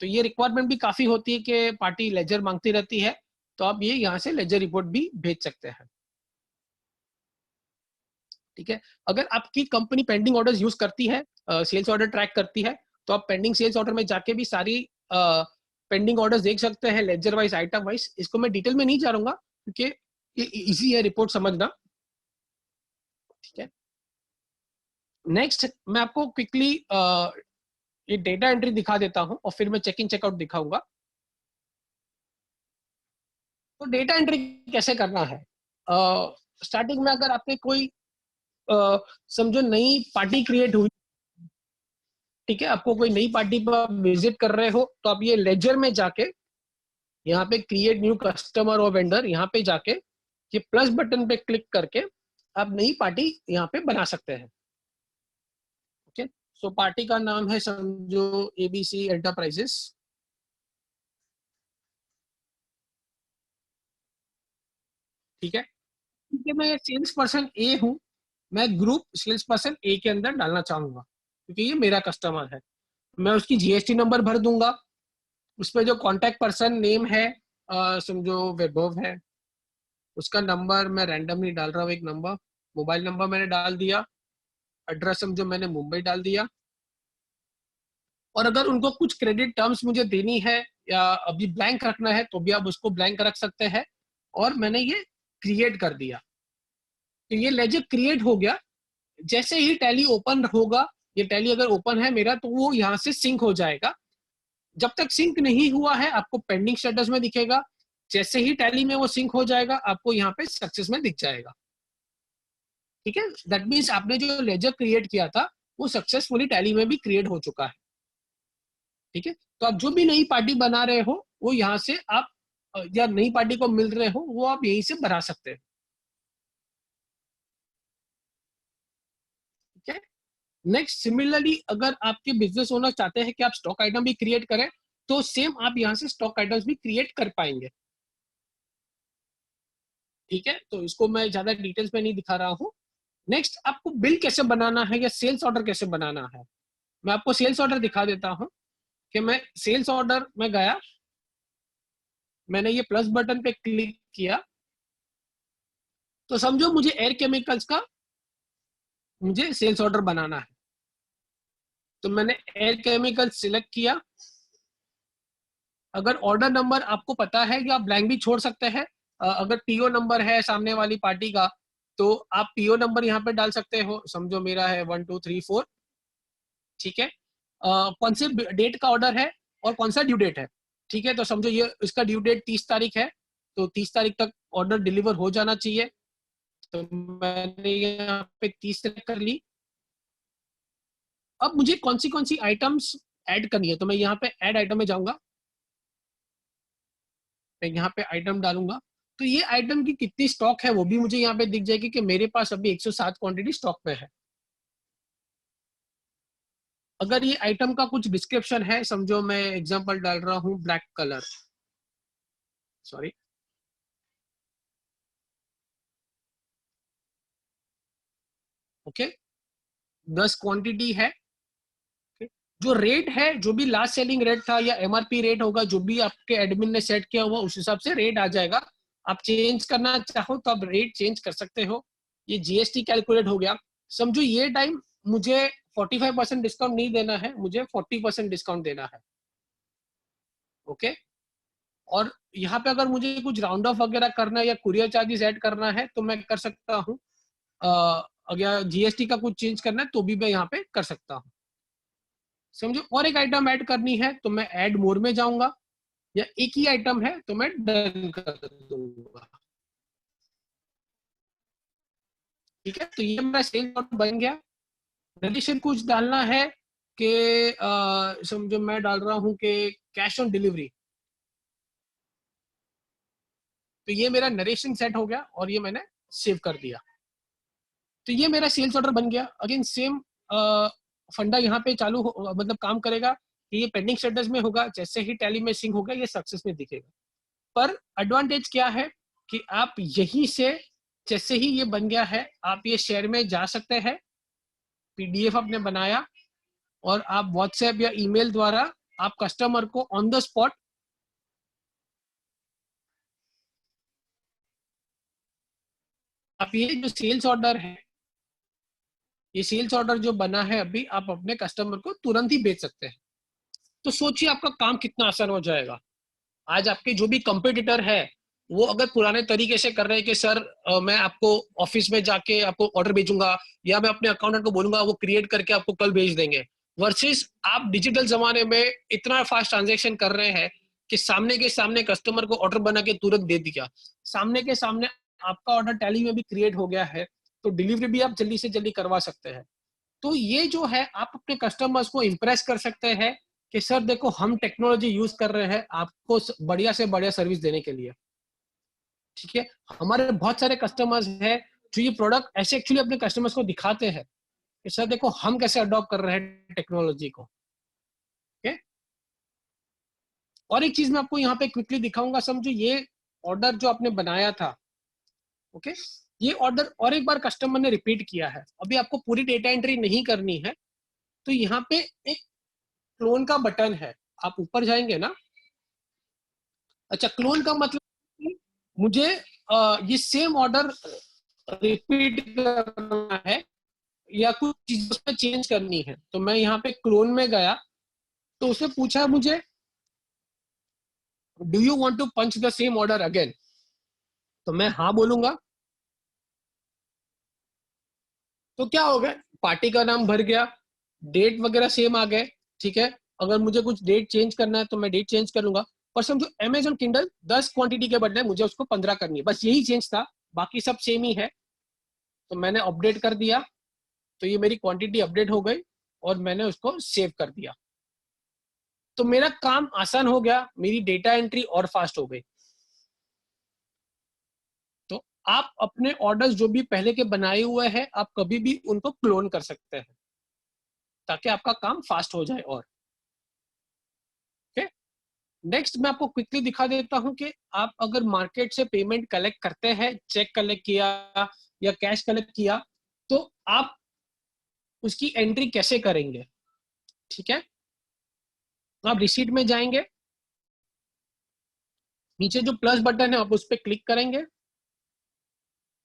तो ये रिक्वायरमेंट भी काफी होती है कि पार्टी लेजर मांगती रहती है, तो आप ये यहाँ से लेजर रिपोर्ट भी भेज सकते हैं। ठीक है, अगर आपकी कंपनी पेंडिंग ऑर्डर्स यूज करती है, सेल्स ऑर्डर ट्रैक करती है, तो आप पेंडिंग सेल्स ऑर्डर में जाके भी सारी पेंडिंग ऑर्डर्स देख सकते हैं, लेजर वाइज, आइटम वाइज। इसको मैं डिटेल में नहीं जा रहा क्योंकि ये इजी है रिपोर्ट समझना। ठीक है, नेक्स्ट मैं आपको क्विकली ये डेटा एंट्री दिखा देता हूं, और फिर मैं चेक इन चेकआउट दिखाऊंगा। तो डेटा एंट्री कैसे करना है, स्टार्टिंग में अगर आपके कोई समझो नई पार्टी क्रिएट हुई, ठीक है, आपको कोई नई पार्टी पर आप विजिट कर रहे हो, तो आप ये लेजर में जाके यहाँ पे क्रिएट न्यू कस्टमर और वेंडर, यहाँ पे जाके ये प्लस बटन पे क्लिक करके आप नई पार्टी यहाँ पे बना सकते हैं। ओके, सो पार्टी का नाम है समझो एबीसी एंटरप्राइजेस। ठीक है, क्योंकि मैं सेल्स पर्सन ए हूँ, मैं ग्रुप सेल्स पर्सन ए के अंदर डालना चाहूंगा क्योंकि ये मेरा कस्टमर है। मैं उसकी जीएसटी नंबर भर दूंगा, उस पर जो कॉन्टेक्ट पर्सन नेम है, समझो वैभव है, उसका नंबर मैं रैंडमली डाल रहा हूँ, एक नंबर, मोबाइल नंबर मैंने डाल दिया, एड्रेस समझो मैंने मुंबई डाल दिया। और अगर उनको कुछ क्रेडिट टर्म्स मुझे देनी है या अभी ब्लैंक रखना है, तो भी आप उसको ब्लैंक रख सकते हैं। और मैंने ये क्रिएट कर दिया, तो ये लेजर क्रिएट हो गया। जैसे ही टैली ओपन होगा ये टैली अगर ओपन है मेरा तो वो यहाँ से सिंक हो जाएगा। जब तक सिंक नहीं हुआ है आपको पेंडिंग स्टेटस में दिखेगा, जैसे ही टैली में वो सिंक हो जाएगा आपको यहाँ पे सक्सेस में दिख जाएगा। ठीक है, दैट मीन्स आपने जो लेजर क्रिएट किया था वो सक्सेसफुली टैली में भी क्रिएट हो चुका है। ठीक है, तो आप जो भी नई पार्टी बना रहे हो वो यहाँ से आप या नई पार्टी को मिल रहे हो वो आप यहीं से बना सकते हैं। ठीक है, नेक्स्ट सिमिलरली अगर आपके बिजनेस ओनर चाहते हैं कि आप स्टॉक आइटम भी क्रिएट करें तो सेम आप यहाँ से स्टॉक आइटम्स भी क्रिएट कर पाएंगे। ठीक है, तो इसको मैं ज्यादा डिटेल्स में नहीं दिखा रहा हूँ। नेक्स्ट आपको बिल कैसे बनाना है या सेल्स ऑर्डर कैसे बनाना है, मैं आपको सेल्स ऑर्डर दिखा देता हूँ। कि मैं सेल्स ऑर्डर में गया, मैंने ये प्लस बटन पे क्लिक किया, तो समझो मुझे एयर केमिकल्स का मुझे सेल्स ऑर्डर बनाना है। तो मैंने एयर केमिकल सिलेक्ट किया। अगर ऑर्डर नंबर आपको पता है या आप ब्लैंक भी छोड़ सकते हैं, अगर पीओ नंबर है सामने वाली पार्टी का तो आप पीओ नंबर यहाँ पे डाल सकते हो। समझो मेरा है 1234। ठीक है, कौन से डेट का ऑर्डर है और कौन सा ड्यू डेट है। ठीक है, तो समझो ये इसका ड्यू डेट 30 तारीख है, तो 30 तारीख तक ऑर्डर डिलीवर हो जाना चाहिए। तो मैंने यहाँ पे 30 सेलेक्ट कर ली। अब मुझे कौन सी आइटम्स ऐड करनी है, तो मैं यहाँ पे ऐड आइटम में जाऊंगा, मैं यहाँ पे आइटम डालूंगा। तो ये आइटम की कितनी स्टॉक है वो भी मुझे यहाँ पे दिख जाएगी कि मेरे पास अभी 107 क्वांटिटी स्टॉक में है। अगर ये आइटम का कुछ डिस्क्रिप्शन है, समझो मैं एग्जांपल डाल रहा हूँ black colour, sorry, okay, 10 quantity है। जो रेट है, जो भी लास्ट सेलिंग रेट था या एमआरपी रेट होगा, जो भी आपके एडमिन ने सेट किया हुआ उस हिसाब से रेट आ जाएगा। आप चेंज करना चाहो तो आप रेट चेंज कर सकते हो। ये जीएसटी कैलकुलेट हो गया। समझो ये टाइम मुझे 45% डिस्काउंट नहीं देना है, मुझे 40% डिस्काउंट देना है। ओके, और यहाँ पे अगर मुझे कुछ राउंड ऑफ वगैरह करना है या कुरियर चार्जेस ऐड करना है तो मैं कर सकता हूँ। अगर जीएसटी का कुछ चेंज करना है तो भी मैं यहाँ पे कर सकता हूँ। समझो और एक आइटम ऐड करनी है तो मैं ऐड मोर में जाऊंगा, या एक ही आइटम है तो मैं डन कर दूंगा। ठीक है, तो ये मेरा सेल ऑर्डर बन गया। नरेशन कुछ डालना है कि समझो मैं डाल रहा हूँ कि कैश ऑन डिलीवरी, तो ये मेरा नरेशन सेट हो गया और ये मैंने सेव कर दिया। तो ये मेरा सेल्स ऑर्डर बन गया। अगेन सेम फंडा यहाँ पे चालू मतलब काम करेगा कि ये पेंडिंग स्टेटस में होगा, जैसे ही टैली में सिंक होगा ये सक्सेस में दिखेगा। पर एडवांटेज क्या है कि आप यहीं से जैसे ही ये बन गया है आप ये शेयर में जा सकते हैं, पीडीएफ आपने बनाया और आप व्हाट्सएप या ईमेल द्वारा आप कस्टमर को ऑन द स्पॉट आप ये जो सेल्स ऑर्डर है, ये सेल्स ऑर्डर जो बना है अभी आप अपने कस्टमर को तुरंत ही बेच सकते हैं। तो सोचिए आपका काम कितना आसान हो जाएगा। आज आपके जो भी कंपटीटर है वो अगर पुराने तरीके से कर रहे हैं कि सर मैं आपको ऑफिस में जाके आपको ऑर्डर भेजूंगा या मैं अपने अकाउंटेंट को बोलूंगा वो क्रिएट करके आपको कल भेज देंगे, वर्सेस आप डिजिटल जमाने में इतना फास्ट ट्रांजेक्शन कर रहे हैं कि सामने के सामने कस्टमर को ऑर्डर बना के तुरंत दे दिया, सामने के सामने आपका ऑर्डर टैली में भी क्रिएट हो गया है, तो डिलीवरी भी आप जल्दी से जल्दी करवा सकते हैं। तो ये जो है आप अपने कस्टमर्स को इम्प्रेस कर सकते हैं कि सर देखो हम टेक्नोलॉजी यूज कर रहे हैं आपको बढ़िया से बढ़िया सर्विस देने के लिए। ठीक है, हमारे बहुत सारे कस्टमर्स हैं जो ये प्रोडक्ट ऐसे एक्चुअली अपने कस्टमर्स को दिखाते हैं कि सर देखो हम कैसे अडॉप्ट कर रहे हैं टेक्नोलॉजी को। ओके, और एक चीज मैं आपको यहाँ पे क्विकली दिखाऊंगा। समझो ये ऑर्डर जो आपने बनाया था, ओके, ये ऑर्डर और एक बार कस्टमर ने रिपीट किया है, अभी आपको पूरी डेटा एंट्री नहीं करनी है। तो यहाँ पे एक क्लोन का बटन है, आप ऊपर जाएंगे ना। अच्छा, क्लोन का मतलब मुझे ये सेम ऑर्डर रिपीट करना है या कुछ चीजों चेंज करनी है, तो मैं यहाँ पे क्लोन में गया तो उसने पूछा मुझे do you want to punch the same order again, तो मैं हाँ बोलूंगा। तो क्या हो गया, पार्टी का नाम भर गया, डेट वगैरह सेम आ गए, ठीक है। अगर मुझे कुछ डेट चेंज करना है तो मैं डेट चेंज कर लूंगा। पर समझो अमेजोन किंडल 10 क्वांटिटी के बदले मुझे उसको 15 करनी है, बस यही चेंज था, बाकी सब सेम ही है। तो मैंने अपडेट कर दिया, तो ये मेरी क्वांटिटी अपडेट हो गई और मैंने उसको सेव कर दिया। तो मेरा काम आसान हो गया, मेरी डेटा एंट्री और फास्ट हो गई। तो आप अपने ऑर्डर्स जो भी पहले के बनाए हुए हैं, आप कभी भी उनको क्लोन कर सकते हैं ताकि आपका काम फास्ट हो जाए। और नेक्स्ट मैं आपको क्विकली दिखा देता हूं कि आप अगर मार्केट से पेमेंट कलेक्ट करते हैं, चेक कलेक्ट किया या कैश कलेक्ट किया, तो आप उसकी एंट्री कैसे करेंगे। ठीक है, आप रिसीट में जाएंगे, नीचे जो प्लस बटन है आप उस पर क्लिक करेंगे।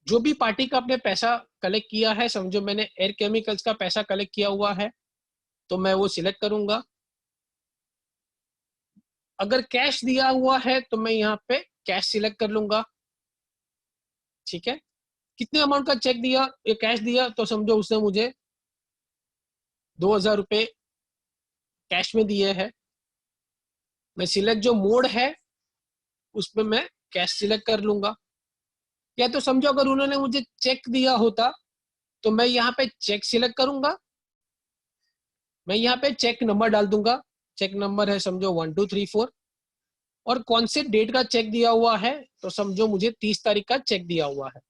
जो भी पार्टी का आपने पैसा कलेक्ट किया है, समझो मैंने एयर केमिकल्स का पैसा कलेक्ट किया हुआ है, तो मैं वो सिलेक्ट करूंगा। अगर कैश दिया हुआ है तो मैं यहाँ पे कैश सिलेक्ट कर लूंगा। ठीक है, कितने अमाउंट का चेक दिया या कैश दिया, तो समझो उसने मुझे 2000 रुपये कैश में दिए हैं। मैं सिलेक्ट जो मोड है उसमें मैं कैश सिलेक्ट कर लूंगा। या तो समझो अगर उन्होंने मुझे चेक दिया होता तो मैं यहाँ पे चेक सिलेक्ट करूंगा, मैं यहाँ पे चेक नंबर डाल दूंगा। चेक नंबर है समझो 1234, और कौन से डेट का चेक दिया हुआ है, तो समझो मुझे 30 तारीख का चेक दिया हुआ है।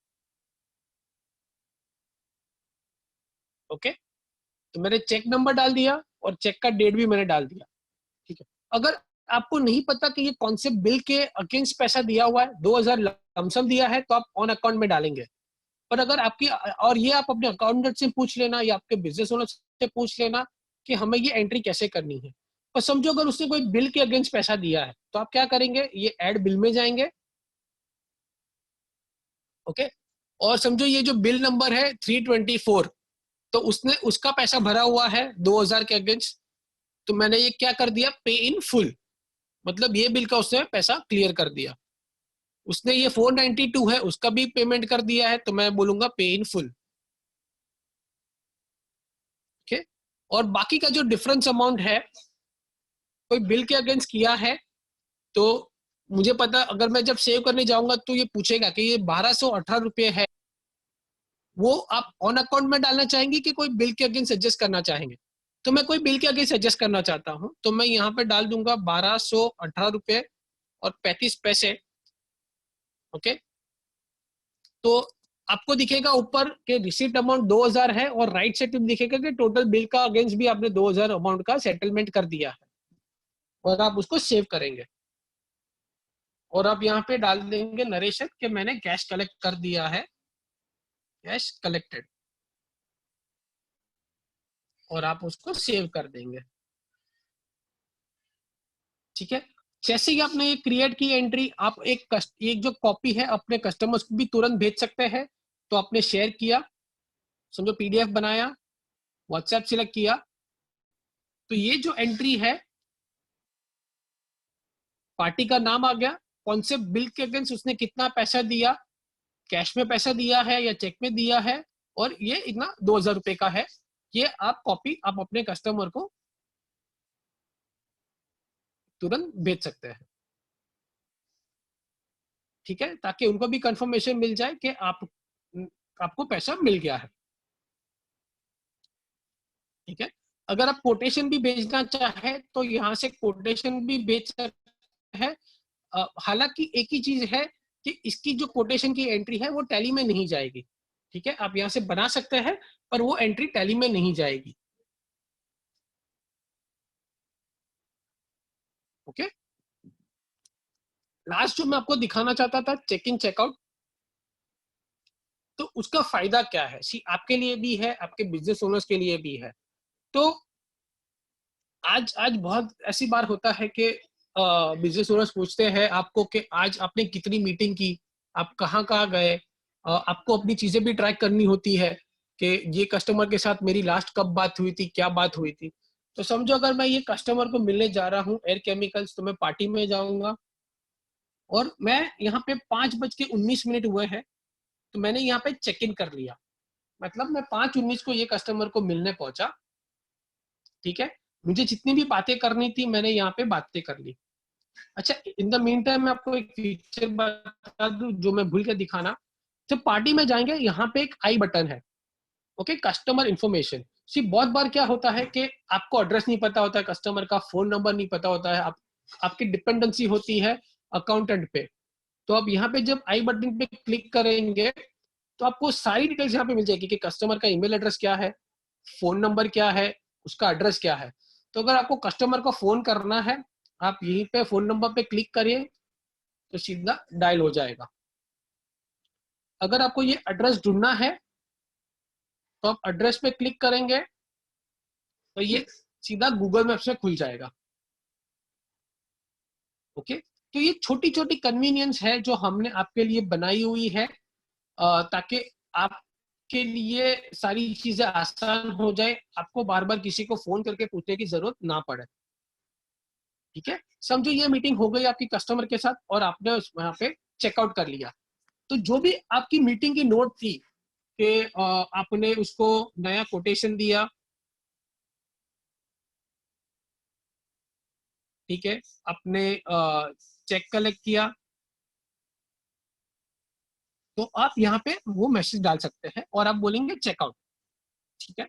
ओके, तो मैंने चेक नंबर डाल दिया और चेक का डेट भी मैंने डाल दिया। ठीक है, अगर आपको नहीं पता कि ये कौन से बिल के अगेंस्ट पैसा दिया हुआ है, 2000 लमसम दिया है, तो आप ऑन अकाउंट में डालेंगे। पर अगर आपकी, और ये आप अपने अकाउंटेंट से पूछ लेना या आपके बिजनेस ओनर से पूछ लेना कि हमें ये एंट्री कैसे करनी है। और समझो अगर उसने कोई बिल के अगेंस्ट पैसा दिया है, तो आप क्या करेंगे, ये ऐड बिल में जाएंगे। ओके, और समझो ये जो बिल नंबर है 324, तो उसने उसका पैसा भरा हुआ है 2000 के अगेंस्ट, तो मैंने ये क्या कर दिया, पे इन फुल, मतलब ये बिल का उसने पैसा क्लियर कर दिया। उसने ये 492 है उसका भी पेमेंट कर दिया है, तो मैं बोलूंगा पे इन फुल। ओके, और बाकी का जो डिफरेंस अमाउंट है, कोई बिल के अगेंस्ट किया है, तो मुझे पता, अगर मैं जब सेव करने जाऊंगा तो ये पूछेगा कि ये 1218 रुपये है, वो आप ऑन अकाउंट में डालना चाहेंगे कि कोई बिल के अगेंस्ट एडजस्ट करना चाहेंगे। तो मैं कोई बिल के अगेंस्ट एडजस्ट करना चाहता हूँ, तो मैं यहाँ पे डाल दूंगा 1218 रुपये और 35 पैसे। ओके, तो आपको दिखेगा ऊपर के रिसीट अमाउंट 2000 है, और राइट साइड में दिखेगा कि टोटल बिल का अगेंस्ट भी आपने 2000 अमाउंट का सेटलमेंट कर दिया है, और आप उसको सेव करेंगे। और आप यहाँ पे डाल देंगे नरेशन कि मैंने कैश कलेक्ट कर दिया है, कैश कलेक्टेड, और आप उसको सेव कर देंगे। ठीक है, जैसे ही आपने ये क्रिएट की एंट्री, आप एक जो कॉपी है अपने कस्टमर्स को भी तुरंत भेज सकते हैं। तो आपने शेयर किया, समझो पीडीएफ बनाया, व्हाट्सएप सिलेक्ट किया, तो ये जो एंट्री है, पार्टी का नाम आ गया, कौन से बिल के अगेंस्ट उसने कितना पैसा दिया, कैश में पैसा दिया है या चेक में दिया है, और ये इतना 2000 रुपए का है। ये आप कॉपी आप अपने कस्टमर को तुरंत भेज सकते हैं। ठीक है, ताकि उनको भी कंफर्मेशन मिल जाए कि आपको पैसा मिल गया है। ठीक है, अगर आप कोटेशन भी भेजना चाहे तो यहाँ से कोटेशन भी भेज सकते हैं। हालांकि एक ही चीज है कि इसकी जो कोटेशन की एंट्री है वो टैली में नहीं जाएगी। ठीक है, आप यहाँ से बना सकते हैं, पर वो एंट्री टैली में नहीं जाएगी। ओके, लास्ट जो मैं आपको दिखाना चाहता था, चेक इन चेकआउट, तो उसका फायदा क्या है, सी आपके लिए भी है, आपके बिजनेस ओनर्स के लिए भी है। तो आज आज बहुत ऐसी बार होता है कि बिजनेस ओनर्स पूछते हैं आपको कि आज आपने कितनी मीटिंग की, आप कहाँ कहाँ गए। आपको अपनी चीजें भी ट्रैक करनी होती है कि ये कस्टमर के साथ मेरी लास्ट कब बात हुई थी, क्या बात हुई थी। तो समझो अगर मैं ये कस्टमर को मिलने जा रहा हूँ एयर केमिकल्स, तो मैं पार्टी में जाऊंगा, और मैं यहाँ पे 5:19 हुए हैं, तो मैंने यहाँ पे चेक इन कर लिया। मतलब मैं 5:19 को ये कस्टमर को मिलने पहुंचा, ठीक है, मुझे जितनी भी बातें करनी थी मैंने यहाँ पे बातें कर ली। अच्छा, इन द मीन टाइम मैं आपको एक फीचर बता दूं जो मैं भूल के दिखाना। जब पार्टी में जाएंगे यहाँ पे एक आई बटन है, ओके, कस्टमर इन्फॉर्मेशन। सी बहुत बार क्या होता है कि आपको एड्रेस नहीं पता होता है, कस्टमर का फोन नंबर नहीं पता होता है, आपकी डिपेंडेंसी होती है अकाउंटेंट पे। तो अब यहाँ पे जब आई बटन पे क्लिक करेंगे तो आपको सारी डिटेल्स यहाँ पे मिल जाएगी कि कस्टमर का ईमेल एड्रेस क्या है, फोन नंबर क्या है, उसका एड्रेस क्या है। तो अगर आपको कस्टमर को फोन करना है, आप यहीं पे फोन नंबर पे क्लिक करिए तो सीधा डायल हो जाएगा। अगर आपको ये एड्रेस ढूंढना है तो आप एड्रेस पे क्लिक करेंगे तो ये सीधा गूगल मैप्स में खुल जाएगा। ओके, तो ये छोटी छोटी कन्वीनियंस है जो हमने आपके लिए बनाई हुई है ताकि आपके लिए सारी चीजें आसान हो जाए, आपको बार बार किसी को फोन करके पूछने की जरूरत ना पड़े। ठीक है, समझो ये मीटिंग हो गई आपकी कस्टमर के साथ और आपने उस वहां पे चेकआउट कर लिया। तो जो भी आपकी मीटिंग की नोट थी कि आपने उसको नया कोटेशन दिया, ठीक है, आपने चेक कलेक्ट किया, तो आप यहाँ पे वो मैसेज डाल सकते हैं और आप बोलेंगे चेकआउट। ठीक है,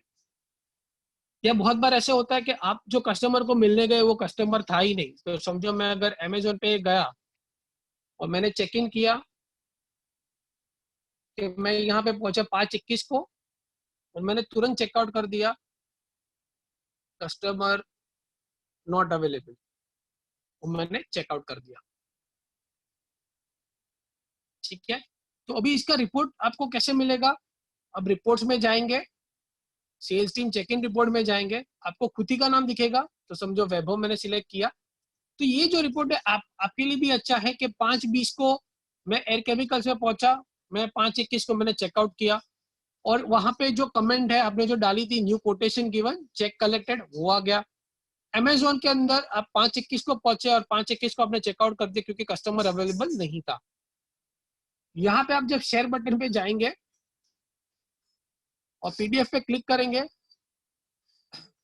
या बहुत बार ऐसे होता है कि आप जो कस्टमर को मिलने गए वो कस्टमर था ही नहीं। तो समझो मैं अगर अमेजोन पे गया और मैंने चेक इन किया कि मैं यहाँ पे पहुंचा 5:21 को और मैंने तुरंत चेकआउट कर दिया, कस्टमर नॉट अवेलेबल, और मैंने चेकआउट कर दिया। ठीक है, तो अभी इसका रिपोर्ट आपको कैसे मिलेगा? अब रिपोर्ट्स में जाएंगे, sales team check in report में जाएंगे, आपको खुद ही का नाम दिखेगा। तो समझो वैभव मैंने सिलेक्ट किया, तो ये जो रिपोर्ट है आपके लिए भी अच्छा है कि 5:20 को मैं एयर केमिकल्स में पहुंचा, मैं 5:21 को मैंने चेकआउट किया, और वहां पे जो कमेंट है आपने जो डाली थी new quotation given cheque collected, वो आ गया। अमेजोन के अंदर आप 5:21 को पहुंचे और 5:21 को आपने चेकआउट कर दिया क्योंकि कस्टमर अवेलेबल नहीं था। यहाँ पे आप जब शेयर बटन पे जाएंगे और पीडीएफ पे क्लिक करेंगे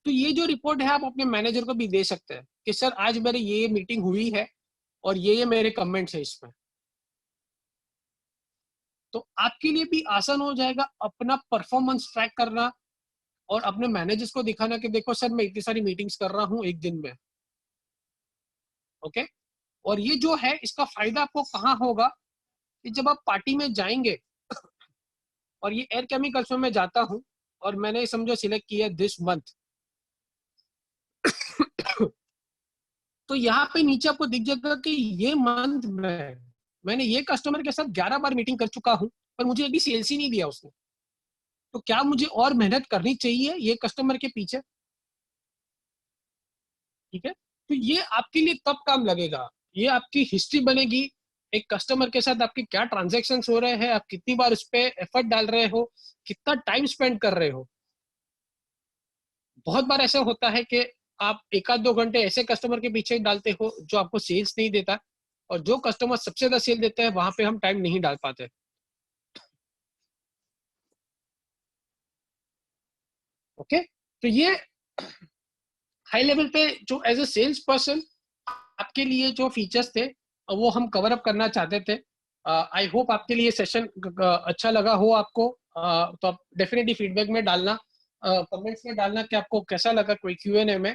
तो ये जो रिपोर्ट है आप अपने मैनेजर को भी दे सकते हैं कि सर आज मेरी ये मीटिंग हुई है और ये मेरे कमेंट्स है इसमें। तो आपके लिए भी आसान हो जाएगा अपना परफॉर्मेंस ट्रैक करना और अपने मैनेजर्स को दिखाना कि देखो सर मैं इतनी सारी मीटिंग्स कर रहा हूँ एक दिन में। ओके, और ये जो है इसका फायदा आपको कहाँ होगा कि जब आप पार्टी में जाएंगे और ये एयर केमिकल्स में मैं जाता हूँ और मैंने समझो सिलेक्ट किया दिस मंथ तो यहाँ पे नीचे आपको दिख जाएगा कि ये मंथ में मैंने ये कस्टमर के साथ 11 बार मीटिंग कर चुका हूँ पर मुझे अभी सेल्स ही नहीं दिया उसने। तो क्या मुझे और मेहनत करनी चाहिए ये कस्टमर के पीछे? ठीक है, तो ये आपके लिए तब काम लगेगा, ये आपकी हिस्ट्री बनेगी। एक कस्टमर के साथ आपके क्या ट्रांजैक्शंस हो रहे हैं, आप कितनी बार उस पर एफर्ट डाल रहे हो, कितना टाइम स्पेंड कर रहे हो। बहुत बार ऐसा होता है कि आप 1-2 घंटे ऐसे कस्टमर के पीछे डालते हो जो आपको सेल्स नहीं देता, और जो कस्टमर सबसे ज्यादा सेल देते हैं वहां पे हम टाइम नहीं डाल पाते। ओके, तो ये हाई लेवल पे जो एज ए सेल्स पर्सन आपके लिए जो फीचर्स थे वो हम कवर अप करना चाहते थे। आई होप आपके लिए सेशन अच्छा लगा हो आपको। तो आप डेफिनेटली फीडबैक में डालना, कमेंट्स में डालना कि आपको कैसा लगा कोई Q&A में।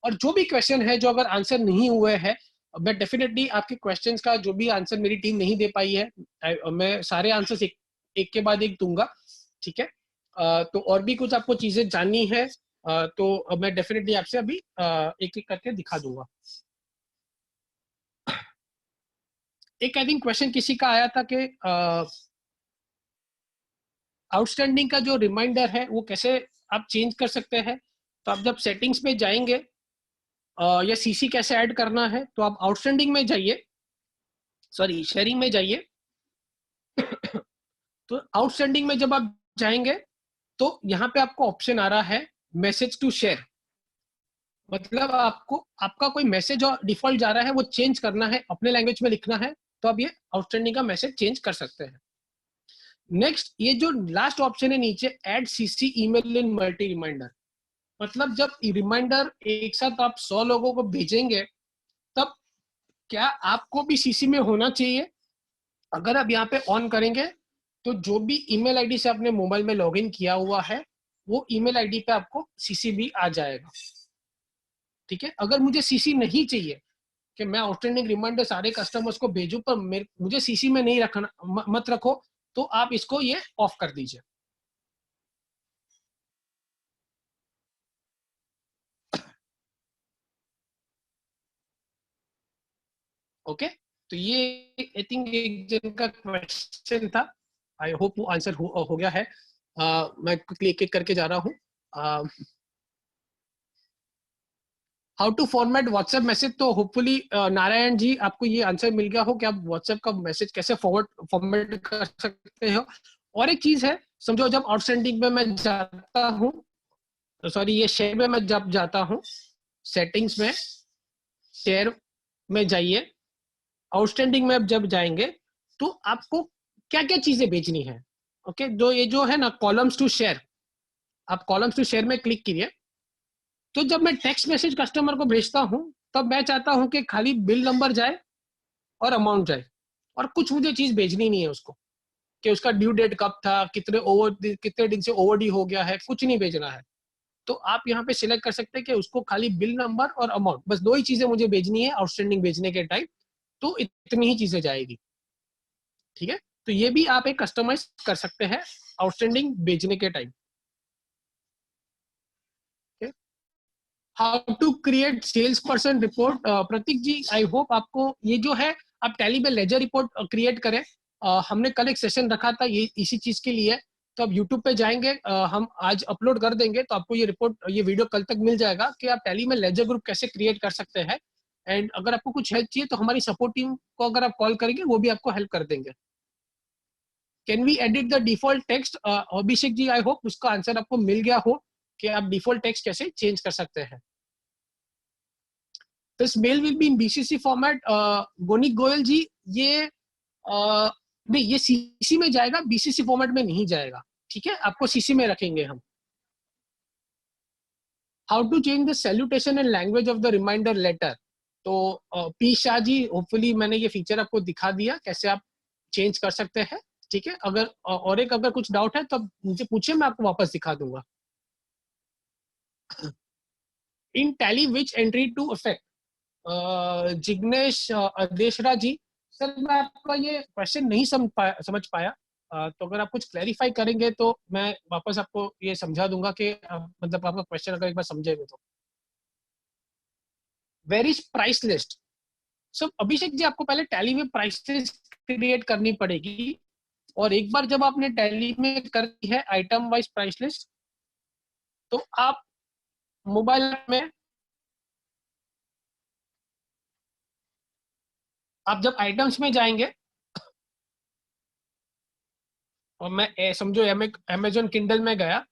और जो भी क्वेश्चन है जो अगर आंसर नहीं हुए हैं, मैं डेफिनेटली आपके क्वेश्चंस का जो भी आंसर मेरी टीम नहीं दे पाई है मैं सारे आंसर्स एक के बाद एक दूंगा। ठीक है, तो और भी कुछ आपको चीजें जाननी है तो मैं डेफिनेटली आपसे अभी एक एक करके दिखा दूंगा। एक आई थिंक क्वेश्चन किसी का आया था कि आउटस्टैंडिंग का जो रिमाइंडर है वो कैसे आप चेंज कर सकते हैं। तो आप जब सेटिंग्स में जाएंगे या सीसी कैसे ऐड करना है, तो आप आउटस्टैंडिंग में जाइए, सॉरी शेयरिंग में जाइए। तो आउटस्टैंडिंग में जब आप जाएंगे तो यहाँ पे आपको ऑप्शन आ रहा है मैसेज टू शेयर। मतलब आपको आपका कोई मैसेज जो डिफॉल्ट जा रहा है वो चेंज करना है, अपने लैंग्वेज में लिखना है, तो आप ये आउटस्टैंडिंग का मैसेज चेंज कर सकते हैं। नेक्स्ट, ये जो लास्ट ऑप्शन है नीचे add CC email in multi reminder, मतलब जब रिमाइंडर एक साथ आप 100 लोगों को भेजेंगे, तब क्या आपको भी सीसी में होना चाहिए? अगर आप यहाँ पे ऑन करेंगे तो जो भी ईमेल आईडी से आपने मोबाइल में लॉगिन किया हुआ है, वो ईमेल आईडी पे आपको सीसी भी आ जाएगा। ठीक है, अगर मुझे सीसी नहीं चाहिए कि मैं आउटस्टैंडिंग रिमाइंडर सारे कस्टमर्स को भेजूं, पर मुझे सीसी में नहीं रखना, मत रखो, तो आप इसको ये ऑफ कर दीजिए। ओके, तो ये आई थिंक एक जन का क्वेश्चन था। आई होप वो आंसर हो गया है। मैं क्विकली एक एक करके जा रहा हूँ। How to format WhatsApp message, तो होपफुली नारायण जी आपको ये आंसर मिल गया हो कि आप व्हाट्सएप का मैसेज कैसे फॉर्मेट कर सकते हो। और एक चीज है, समझो जब आउटस्टैंडिंग में मैं जाता हूँ, सॉरी ये शेयर में मैं जब जाता हूँ, सेटिंग्स में शेयर में जाइए, आउटस्टैंडिंग में जब जाएंगे तो आपको क्या क्या चीजें भेजनी है। ओके, जो ये जो है ना कॉलम्स टू शेयर, आप कॉलम्स टू शेयर में क्लिक कीजिए। तो जब मैं टेक्स्ट मैसेज कस्टमर को भेजता हूँ, तब मैं चाहता हूँ कि खाली बिल नंबर जाए और अमाउंट जाए, और कुछ मुझे चीज भेजनी नहीं है उसको, कि उसका ड्यू डेट कब था, कितने दिन से ओवरड्यू हो गया है, कुछ नहीं भेजना है। तो आप यहाँ पे सिलेक्ट कर सकते हैं कि उसको खाली बिल नंबर और अमाउंट, बस दो ही चीजें मुझे भेजनी है आउटस्टैंडिंग भेजने के टाइम, तो इतनी ही चीजें जाएगी। ठीक है, तो ये भी आप एक कस्टमाइज कर सकते हैं आउटस्टैंडिंग भेजने के time. How to create sales person report, Prateek ji I hope आपको ये जो है, आप टैली में लेजर रिपोर्ट क्रिएट करें। हमने कल एक सेशन रखा था ये इसी चीज के लिए, तो आप यूट्यूब पे जाएंगे, हम आज अपलोड कर देंगे, तो आपको ये रिपोर्ट, ये वीडियो कल तक मिल जाएगा कि आप टैली में लेजर ग्रुप कैसे क्रिएट कर सकते हैं। एंड अगर आपको कुछ हेल्प चाहिए तो हमारी सपोर्ट टीम को अगर आप कॉल करेंगे, वो भी आपको हेल्प कर देंगे। Can we edit the default text, Abhishek ji I hope उसका आंसर आपको मिल गया हो कि आप डिफॉल्ट टेक्स्ट कैसे चेंज कर सकते हैं। This mail will be in BCC format, Gonik Goyal ji, ये नहीं, ये सीसी में जाएगा, बीसीसी फॉर्मेट में नहीं जाएगा। ठीक है, आपको सीसी में रखेंगे हम। How to change the salutation and language of the reminder letter, तो पी शाह जी होपफुली मैंने ये फीचर आपको दिखा दिया कैसे आप चेंज कर सकते हैं। ठीक है, अगर और एक अगर कुछ डाउट है तो मुझे पूछिए, मैं आपको वापस दिखा दूंगा। In Tally which entry to effect, Jignesh Deshra ji, sir मैं आपका ये क्वेश्चन नहीं समझ पाया। तो अगर आप कुछ क्लैरिफाई करेंगे तो मैं वापस आपको ये समझा दूंगा कि मतलब आपका क्वेश्चन अगर एक बार समझेंगे तो। वेर इज प्राइस लिस्ट, सो अभिषेक जी आपको पहले टैली में प्राइस लिस्ट क्रिएट करनी पड़ेगी, और एक बार जब आपने टैली में कर दी है आइटम वाइज प्राइस लिस्ट, तो आप मोबाइल में, आप जब आइटम्स में जाएंगे, और मैं समझो अमेजोन किंडल में गया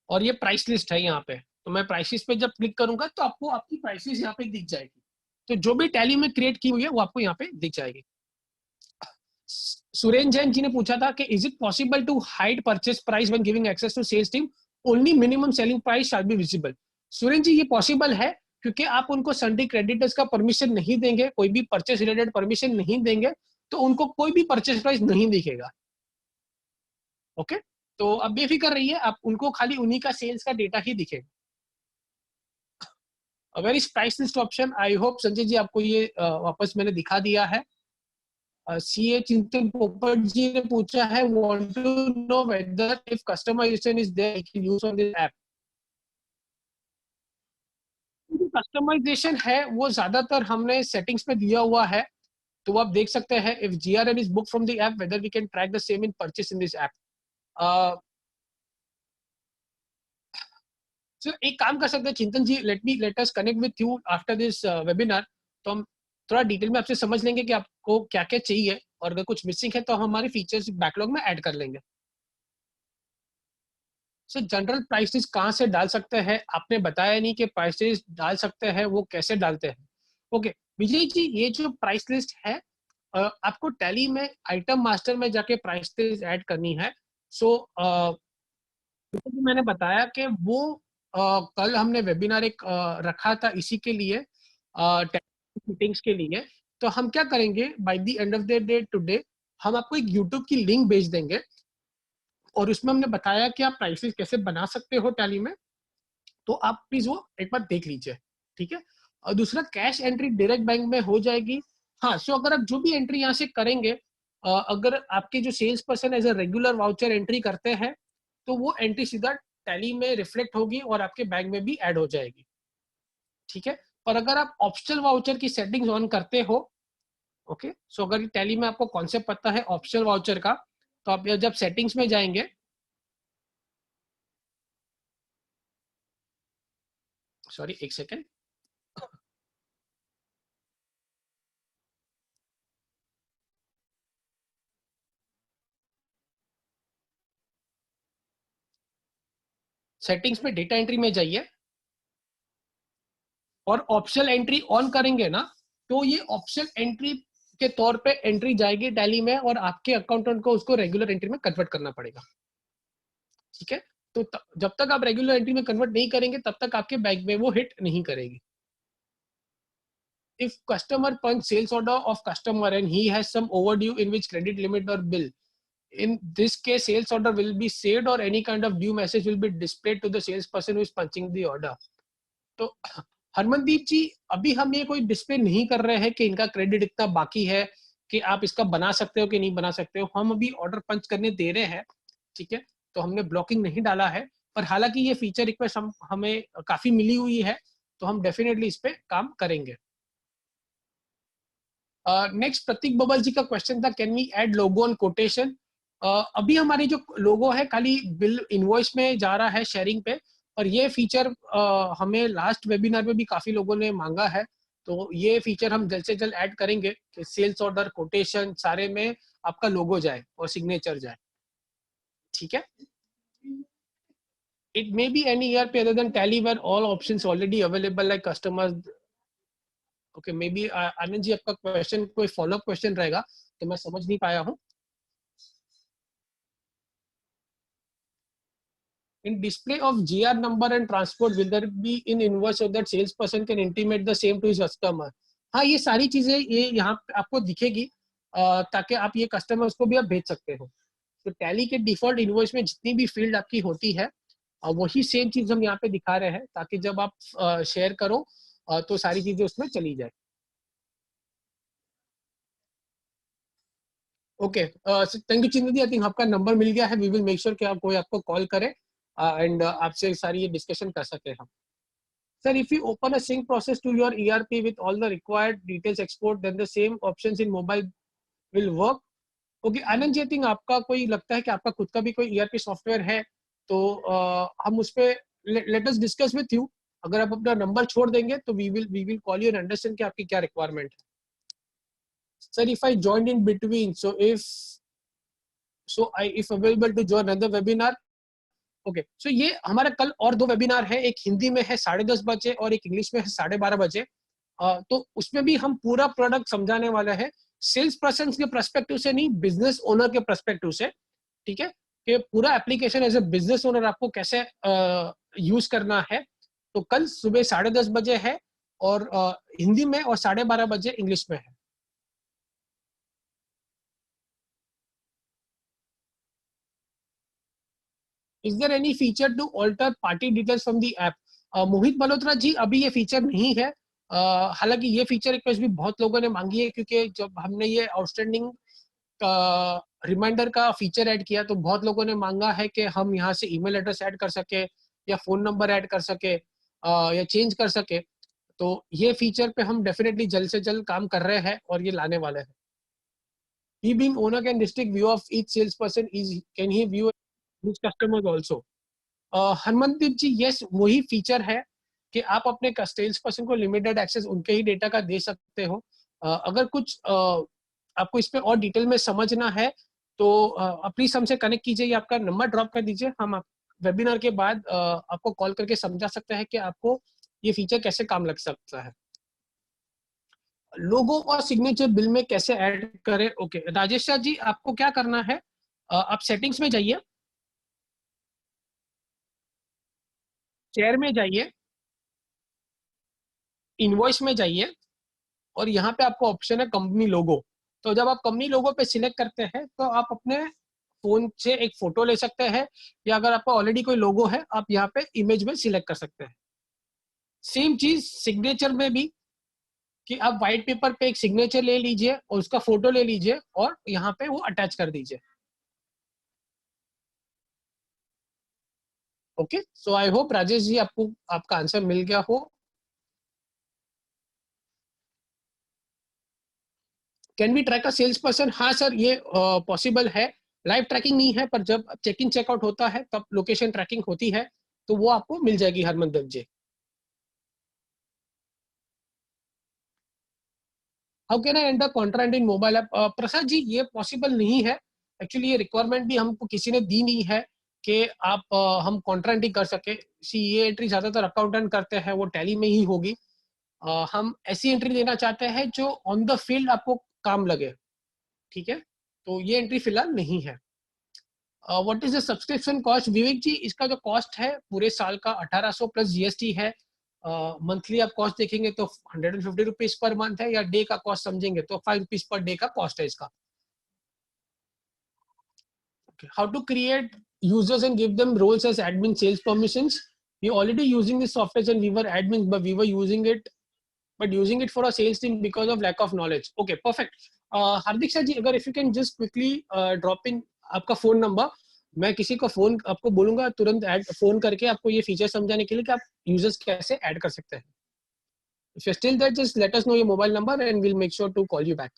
और ये प्राइस लिस्ट है यहाँ पे, तो मैं प्राइसेस पे जब क्लिक करूंगा तो आपको आपकी प्राइसेस यहाँ पे दिख जाएगी। तो जो भी टैली में क्रिएट की हुई है वो आपको यहाँ पे दिख जाएगी। सुरेन जैन जी ने पूछा था कि is it possible to hide purchase price when giving access to sales team, only minimum selling price shall be visible. Suren ji ये पॉसिबल है, क्योंकि आप उनको सन्डे क्रेडिटर्स का परमिशन नहीं देंगे, कोई भी परचेस रिलेटेड परमिशन नहीं देंगे, तो उनको कोई भी परचेस प्राइस नहीं दिखेगा। ओके, तो अब बेफिक्र रहिए, आप उनको खाली उन्हीं का सेल्स का डेटा ही दिखेगा। Where is price list option, I hope Sanjay ji आपको ये वापस मैंने दिखा दिया है। सीए चिंतन पोपट जी ने पूछा है, want to know whether if customisation is there you can use on this app. Customisation है वो ज्यादातर हमने सेटिंग्स में दिया हुआ है, तो आप देख सकते हैं if GRN is book from the app whether we can track the same in purchase in this app. Sir एक काम कर सकते हैं Chintan ji, let us connect with you after this webinar, तो हम थोड़ा डिटेल में आपसे समझ लेंगे कि आपको क्या क्या चाहिए, और अगर कुछ मिसिंग है तो हम हमारे फीचर्स बैकलॉग में ऐड कर लेंगे। सर जनरल प्राइसेस कहाँ से डाल सकते हैं, आपने बताया नहीं कि प्राइसेस डाल सकते हैं, वो कैसे डालते हैं। ओके विजय जी, ये जो प्राइस लिस्ट है, आपको टैली में आइटम मास्टर में जाके प्राइस लिस्ट ऐड करनी है। सो मैंने बताया कि वो कल हमने वेबिनार एक रखा था इसी के लिए, मीटिंग्स के लिए। तो हम क्या करेंगे, by the end of the day today हम आपको एक यूट्यूब की लिंक भेज देंगे और उसमें हमने बताया कि आप प्राइसेस कैसे बना सकते हो टैली में, तो आप प्लीज वो एक बार देख लीजिए, ठीक है। और दूसरा, कैश एंट्री डायरेक्ट बैंक में हो जाएगी। हाँ, सो अगर आप जो भी एंट्री यहाँ से करेंगे, अगर आपके जो sales person as a regular voucher entry करते हैं तो वो एंट्री सीधा टैली में रिफ्लेक्ट होगी और आपके बैंक में भी ऐड हो जाएगी, ठीक है। पर अगर आप ऑप्शनल वाउचर की सेटिंग्स ऑन करते हो, ओके, सो अगर टैली में आपको कॉन्सेप्ट पता है ऑप्शनल वाउचर का, तो आप जब सेटिंग्स में जाएंगे, सॉरी एक सेकेंड, सेटिंग्स में डेटा एंट्री में जाइए और ऑप्शनल एंट्री ऑन करेंगे ना, तो ये ऑप्शनल एंट्री के तौर पे एंट्री जाएगी टैली में और आपके अकाउंटेंट को उसको रेगुलर एंट्री में कन्वर्ट करना पड़ेगा, ठीक है। तो जब तक आप रेगुलर एंट्री में कन्वर्ट नहीं करेंगे तब तक आपके बैंक में वो हिट नहीं करेगी। If customer punch sales order of customer and he has some overdue in which credit limit or bill, in this case sales order will be saved or any kind of due message will be displayed to the salesperson who is punching the order. तो हरमनदीप जी, अभी हम ये कोई display नहीं कर रहे हैं कि इनका क्रेडिट इतना बाकी है कि आप इसका बना सकते हो कि नहीं बना सकते हो, हम अभी ऑर्डर पंच करने दे रहे हैं, ठीक है। तो हमने ब्लॉकिंग नहीं डाला है, पर हालांकि ये फीचर रिक्वेस्ट हमें काफी मिली हुई है, तो हम डेफिनेटली इस पे काम करेंगे। नेक्स्ट प्रतीक बबल जी का क्वेश्चन था, can we add logo on quotation. अभी हमारी जो लोगो है खाली बिल इनवॉइस में जा रहा है शेयरिंग पे, और ये फीचर हमें लास्ट वेबिनार में भी काफी लोगों ने मांगा है, तो ये फीचर हम जल्द से जल्द ऐड करेंगे कि सेल्स ऑर्डर कोटेशन सारे में आपका लोगो जाए और सिग्नेचर जाए, ठीक है। It may be any ERP other than Tally where all options already available like customers. Okay, may be Anand ji आपका क्वेश्चन कोई फॉलो अप क्वेश्चन रहेगा तो मैं समझ नहीं पाया हूँ। In display of GR number and transport, will there be in invoice so that salesperson can intimate the same to his customer? हाँ, ये सारी चीजें ये यहाँ पे आपको दिखेगी, ताकि आप ये कस्टमर्स को भी आप भेज सकते हो। तो टैली के डिफॉल्ट इनवॉइस में जितनी भी फील्ड आपकी होती है, वही सेम चीज हम यहाँ पे दिखा रहे हैं, ताकि जब आप शेयर करो तो सारी चीजें उसमें चली जाए। ओके, थैंक यू चिन्ह दी, आई थिंक आपका नंबर मिल गया है, वी विल मेक श्योर कि आप कोई आपको कॉल करे एंड आपसे सारी ये डिस्कशन कर सके हम। Sir, if you open a sync process to your ERP with all the required details export, then the same options in mobile will work. Okay Anand ji, I think आपका कोई लगता है कि आपका खुद का भी कोई ERP सॉफ्टवेयर है, तो हम उस पे let us discuss with you. अगर आप अपना नंबर छोड़ देंगे तो we will call you and understand कि आपकी क्या रिक्वायरमेंट है। Sir, if I join in between, so I if available to join another webinar. Okay, so ये हमारा कल और दो वेबिनार है, एक हिंदी में है 10:30 बजे और एक इंग्लिश में है 12:30 बजे। तो उसमें भी हम पूरा प्रोडक्ट समझाने वाले हैं, सेल्स पर्सन के पर्सपेक्टिव से नहीं, बिजनेस ओनर के पर्सपेक्टिव से, ठीक है, कि पूरा application as a business owner आपको कैसे यूज करना है। तो कल सुबह 10:30 बजे है और हिंदी में, और 12:30 बजे इंग्लिश में है। Is there any feature to alter party details from the app. Mohit Malhotra ji, अभी ये फीचर नहीं है। हालांकि ये फीचर रिक्वेस्ट भी बहुत लोगों ने मांगी है, क्योंकि जब हमने ये आउटस्टैंडिंग रिमाइंडर का फीचर ऐड किया तो बहुत लोगों ने मांगा है कि हम यहाँ से ईमेल एड्रेस ऐड कर सके या फोन नंबर ऐड कर सके या चेंज कर सके। तो ये फीचर पे हम डेफिनेटली जल्द से जल्द काम कर रहे हैं और ये लाने वाले हैं। He being owner can distinct view of each salesperson, is can he view his customers also? हनुमनदीप ji, yes, वही फीचर है कि आप अपने सेल्स पर्सन को लिमिटेड एक्सेस उनके ही डेटा का दे सकते हो। अगर कुछ आपको इस पे और डिटेल में समझना है तो प्लीज हमसे कनेक्ट कीजिए या आपका नंबर ड्रॉप कर दीजिए, हम वेबिनार के बाद आपको कॉल करके समझा सकते हैं कि आपको ये फीचर कैसे काम लग सकता है। लोगो और सिग्नेचर बिल में कैसे ऐड करें। ओके, राजेश शाह जी, आपको क्या करना है, आप सेटिंग्स में जाइए, शेयर में जाइए, इनवॉइस में जाइए, और यहाँ पे आपको ऑप्शन है कंपनी लोगो। तो जब आप कंपनी लोगो पे सिलेक्ट करते हैं तो आप अपने फोन से एक फोटो ले सकते हैं, या अगर आपका ऑलरेडी कोई लोगो है आप यहाँ पे इमेज में सिलेक्ट कर सकते हैं। सेम चीज सिग्नेचर में भी, कि आप व्हाइट पेपर पे एक सिग्नेचर ले लीजिए और उसका फोटो ले लीजिए और यहाँ पे वो अटैच कर दीजिए। Okay, so I hope Rajesh ji आपको आपका आंसर मिल गया हो। Can be track a sales person? हाँ सर, ये पॉसिबल है। लाइव ट्रैकिंग नहीं है, पर जब चेक इन चेकआउट होता है तब लोकेशन ट्रैकिंग होती है, तो वो आपको मिल जाएगी Harmandeep ji. How can I enter contract in mobile app? Prasad ji, ये पॉसिबल नहीं है। एक्चुअली ये रिक्वायरमेंट भी हमको किसी ने दी नहीं है कि आप हम कॉन्ट्रैक्ट ही कर सके। सी ये एंट्री ज्यादातर अकाउंटेंट करते हैं, वो टैली में ही होगी। हम ऐसी एंट्री लेना चाहते हैं जो ऑन द फील्ड आपको काम लगे। ठीक है, तो ये एंट्री फिलहाल नहीं है। What is the subscription cost? Vivek ji, इसका जो कॉस्ट है पूरे साल का 1800 प्लस जीएसटी है। मंथली आप कॉस्ट देखेंगे तो 150 रुपीज पर मंथ है, या डे का कॉस्ट समझेंगे तो 5 रुपीज पर डे का कॉस्ट है इसका। How to create users and give them roles as admin sales permissions? We already using this software and we were admins, but we were using it for a sales team because of lack of knowledge. Okay, perfect. Hardik sir ji, अगर if you can just quickly drop in आपका phone number, मैं किसी को phone आपको बोलूंगा तुरंत add phone करके आपको ये फीचर समझाने के लिए कि आप यूजर्स कैसे ऐड कर सकते हैं। If you're still there, just let us know your mobile number and we'll make sure to call you back.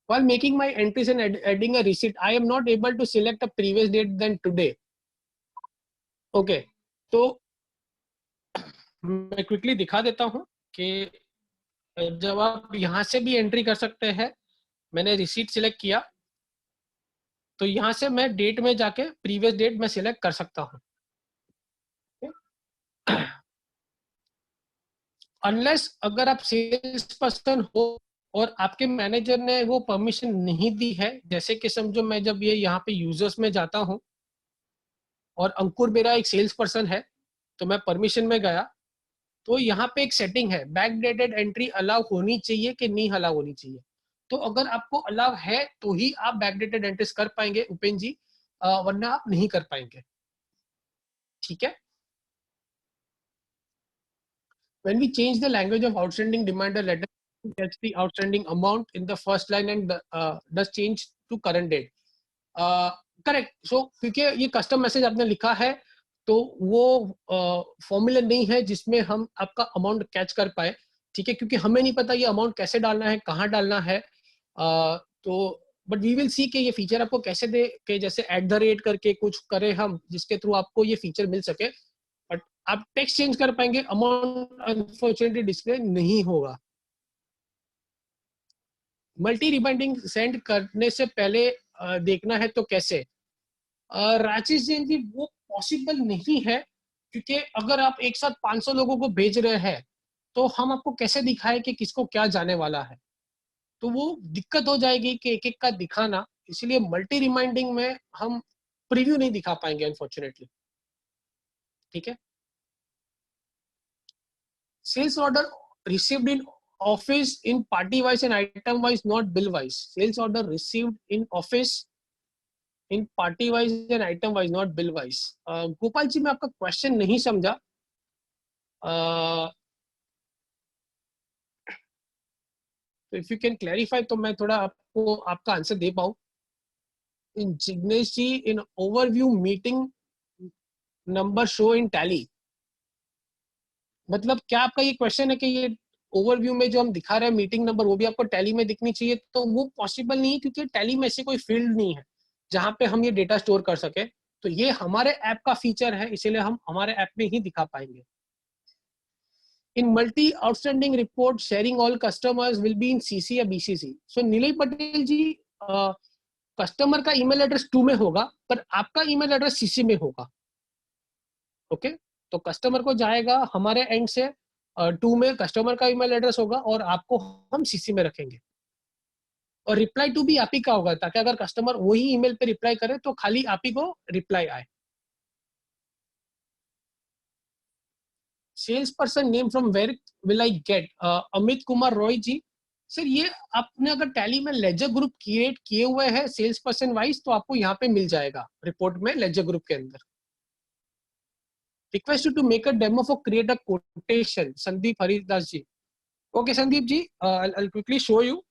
While making my entries and adding a receipt, I am not able to select a previous date than today. Okay, तो मैं quickly दिखा देता हूँ कि जब आप यहाँ से भी एंट्री कर सकते हैं। मैंने रिसीट सिलेक्ट किया, तो यहाँ से मैं डेट में जाके प्रीवियस डेट में सिलेक्ट कर सकता हूँ। अनलेस अगर आप सेल्स पर्सन हो और आपके मैनेजर ने वो परमिशन नहीं दी है, जैसे कि समझो मैं जब ये यहाँ पे यूजर्स में जाता हूँ और अंकुर मेरा एक सेल्स पर्सन है, तो मैं परमिशन में गया, तो यहाँ पे एक सेटिंग है, बैकडेटेड एंट्री अलाउ होनी चाहिए कि नहीं अलाउ होनी चाहिए। तो अगर आपको अलाउ है तो ही आप बैकडेटेड एंट्रीज कर पाएंगे उपेन जी, वरना आप नहीं कर पाएंगे। ठीक है। When we change the language of outstanding demand letter, gets the outstanding amount in the first line and does change to current date. Correct. So क्योंकि ये कस्टम मैसेज आपने लिखा है, तो वो फॉर्मूला नहीं है जिसमें हम आपका अमाउंट कैच कर पाए। ठीक है, क्योंकि हमें नहीं पता ये अमाउंट कैसे डालना है, कहाँ डालना है। तो बट वी विल सी कि ये फीचर आपको कैसे दे, कि जैसे एट द रेट करके कुछ करें हम, जिसके थ्रू आपको ये फीचर मिल सके। बट आप टेक्स्ट चेंज कर पाएंगे, अमाउंट अनफॉर्चुनेटली डिस्प्ले नहीं होगा। मल्टी रिबाइंडिंग सेंड करने से पहले देखना है तो कैसे? राजेश जैन जी, वो पॉसिबल नहीं है, क्योंकि अगर आप एक साथ 500 लोगों को भेज रहे हैं तो हम आपको कैसे दिखाएं कि किसको क्या जाने वाला है? तो वो दिक्कत हो जाएगी कि एक एक का दिखाना, इसलिए मल्टी रिमाइंडिंग में हम प्रीव्यू नहीं दिखा पाएंगे अनफॉर्चुनेटली। ठीक है। Sales order received in office in party wise and item wise, not bill wise. Sales order received in office in party wise and item wise, not bill wise. Gopal ji, मैं आपका question नहीं समझा। तो इफ यू कैन क्लैरिफाई तो मैं थोड़ा आपको आपका आंसर दे पाऊं। In Jignesh ji, in overview meeting number show in Tally, मतलब क्या आपका ये क्वेश्चन है कि ये ओवरव्यू में जो हम दिखा रहे हैं मीटिंग नंबर, वो भी आपको टैली में दिखनी चाहिए? तो वो पॉसिबल नहीं है, क्योंकि टैली में ऐसी कोई फील्ड नहीं है जहां पे हम ये डेटा स्टोर कर सके। तो ये हमारे ऐप का फीचर है, इसीलिए हम हमारे ऐप में ही दिखा पाएंगे। In multi outstanding report sharing all customers will be in CC या BCC? So Nilay Patel ji, customer का ईमेल एड्रेस 2 में होगा, पर आपका ईमेल एड्रेस सीसी में होगा। ओके, तो कस्टमर को जाएगा हमारे एंड से 2 में कस्टमर का ईमेल एड्रेस होगा और आपको हम सीसी में रखेंगे। और रिप्लाई टू भी आप ही का होगा, ताकि अगर कस्टमर वही ईमेल पे रिप्लाई करे तो खाली आप ही को रिप्लाई आए। Sales person name from where will I get? Amit Kumar Roy ji. Sir ये आपने अगर टैली में लेजर ग्रुप क्रिएट किए हुए हैं सेल्स पर्सन वाइज, तो आपको यहाँ पे मिल जाएगा रिपोर्ट में लेजर ग्रुप के अंदर। Request you to make a demo for create a quotation, Sandeep Haridas ji. Okay Sandeep ji, I quickly show you.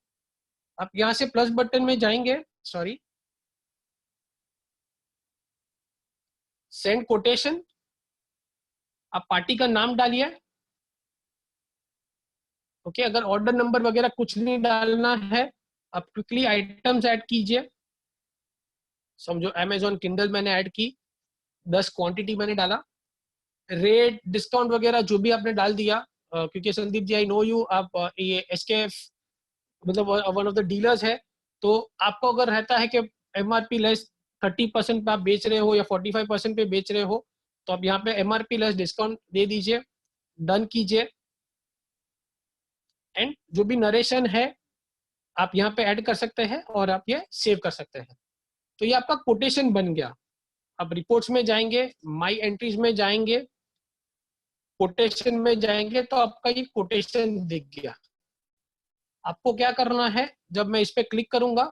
आप यहाँ से प्लस बटन में जाएंगे, सॉरी, सेंड कोटेशन, आप पार्टी का नाम डालिए। ओके, अगर ऑर्डर नंबर वगैरह कुछ नहीं डालना है, आप क्विकली आइटम्स ऐड कीजिए। समझो अमेजोन किंडल मैंने ऐड की, 10 क्वांटिटी मैंने डाला, रेट डिस्काउंट वगैरह जो भी आपने डाल दिया। क्योंकि Sandeep ji I know you, आप ये एसकेएफ मतलब वन ऑफ द डीलर्स है, तो आपको अगर रहता है कि एमआरपी लेस 30% पे आप बेच रहे हो या 45% पे बेच रहे हो, तो आप यहाँ पे एमआरपी लेस डिस्काउंट दे दीजिए, डन कीजिए। एंड जो भी नरेशन है आप यहाँ पे ऐड कर सकते हैं और आप ये सेव कर सकते हैं। तो ये आपका कोटेशन बन गया। अब रिपोर्ट्स में जाएंगे, माई एंट्रीज में जाएंगे, कोटेशन में जाएंगे, तो आपका ये कोटेशन दिख गया। आपको क्या करना है, जब मैं इस पे क्लिक करूंगा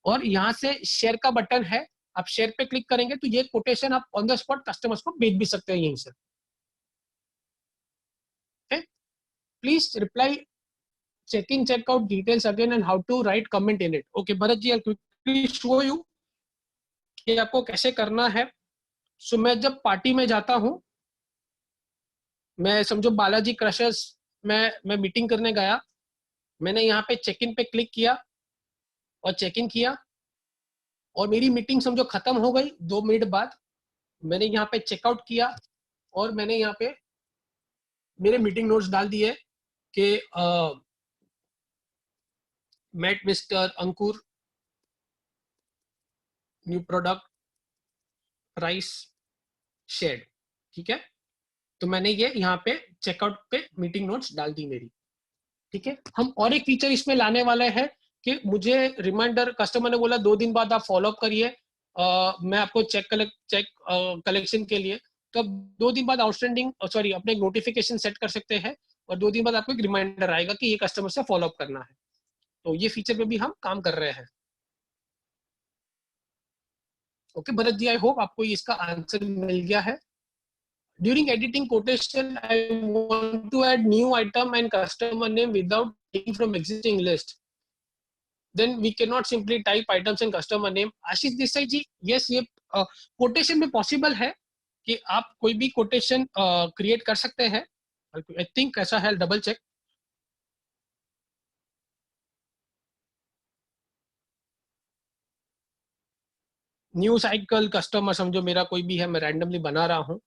और यहाँ से शेयर का बटन है, आप शेयर पे क्लिक करेंगे तो ये कोटेशन आप ऑन द स्पॉट कस्टमर्स को भेज भी सकते हैं यहीं से। Please reply checking checkout details again and how to write comment in it. Okay Bharat ji, I'll quickly show you कि आपको कैसे करना है। सो मैं जब पार्टी में जाता हूँ, मैं समझो बालाजी क्रशर्स में मैं मीटिंग करने गया, मैंने यहाँ पे चेक इन पे क्लिक किया और चेक इन किया और मेरी मीटिंग समझो खत्म हो गई 2 मिनट बाद, मैंने यहाँ पे चेकआउट किया और मैंने यहाँ पे मेरे मीटिंग नोट्स डाल दिए कि मेट मिस्टर अंकुर, न्यू प्रोडक्ट, प्राइस शेयर्ड। ठीक है, तो मैंने ये यहाँ पे चेकआउट पे मीटिंग नोट्स डाल दी मेरी। ठीक है, हम और एक फीचर इसमें लाने वाले हैं कि मुझे रिमाइंडर, कस्टमर ने बोला 2 दिन बाद आप फॉलोअप करिए, मैं आपको चेक कलेक्शन के लिए, तो अब 2 दिन बाद आउटस्टैंडिंग सॉरी अपने एक नोटिफिकेशन सेट कर सकते हैं और 2 दिन बाद आपको एक रिमाइंडर आएगा कि ये कस्टमर से फॉलोअप करना है। तो ये फीचर पे भी हम काम कर रहे हैं। Okay Bharat ji, I hope आपको इसका आंसर मिल गया है। During editing quotation, I want to add new item and customer name without taking from existing list. Then we cannot simply type items and customer name. Ashish Desai ji, yes, ये quotation में possible है कि आप कोई भी quotation create कर सकते हैं। I think ऐसा है, double check. New cycle customer समझो मेरा कोई भी है, मैं रैंडमली बना रहा हूँ,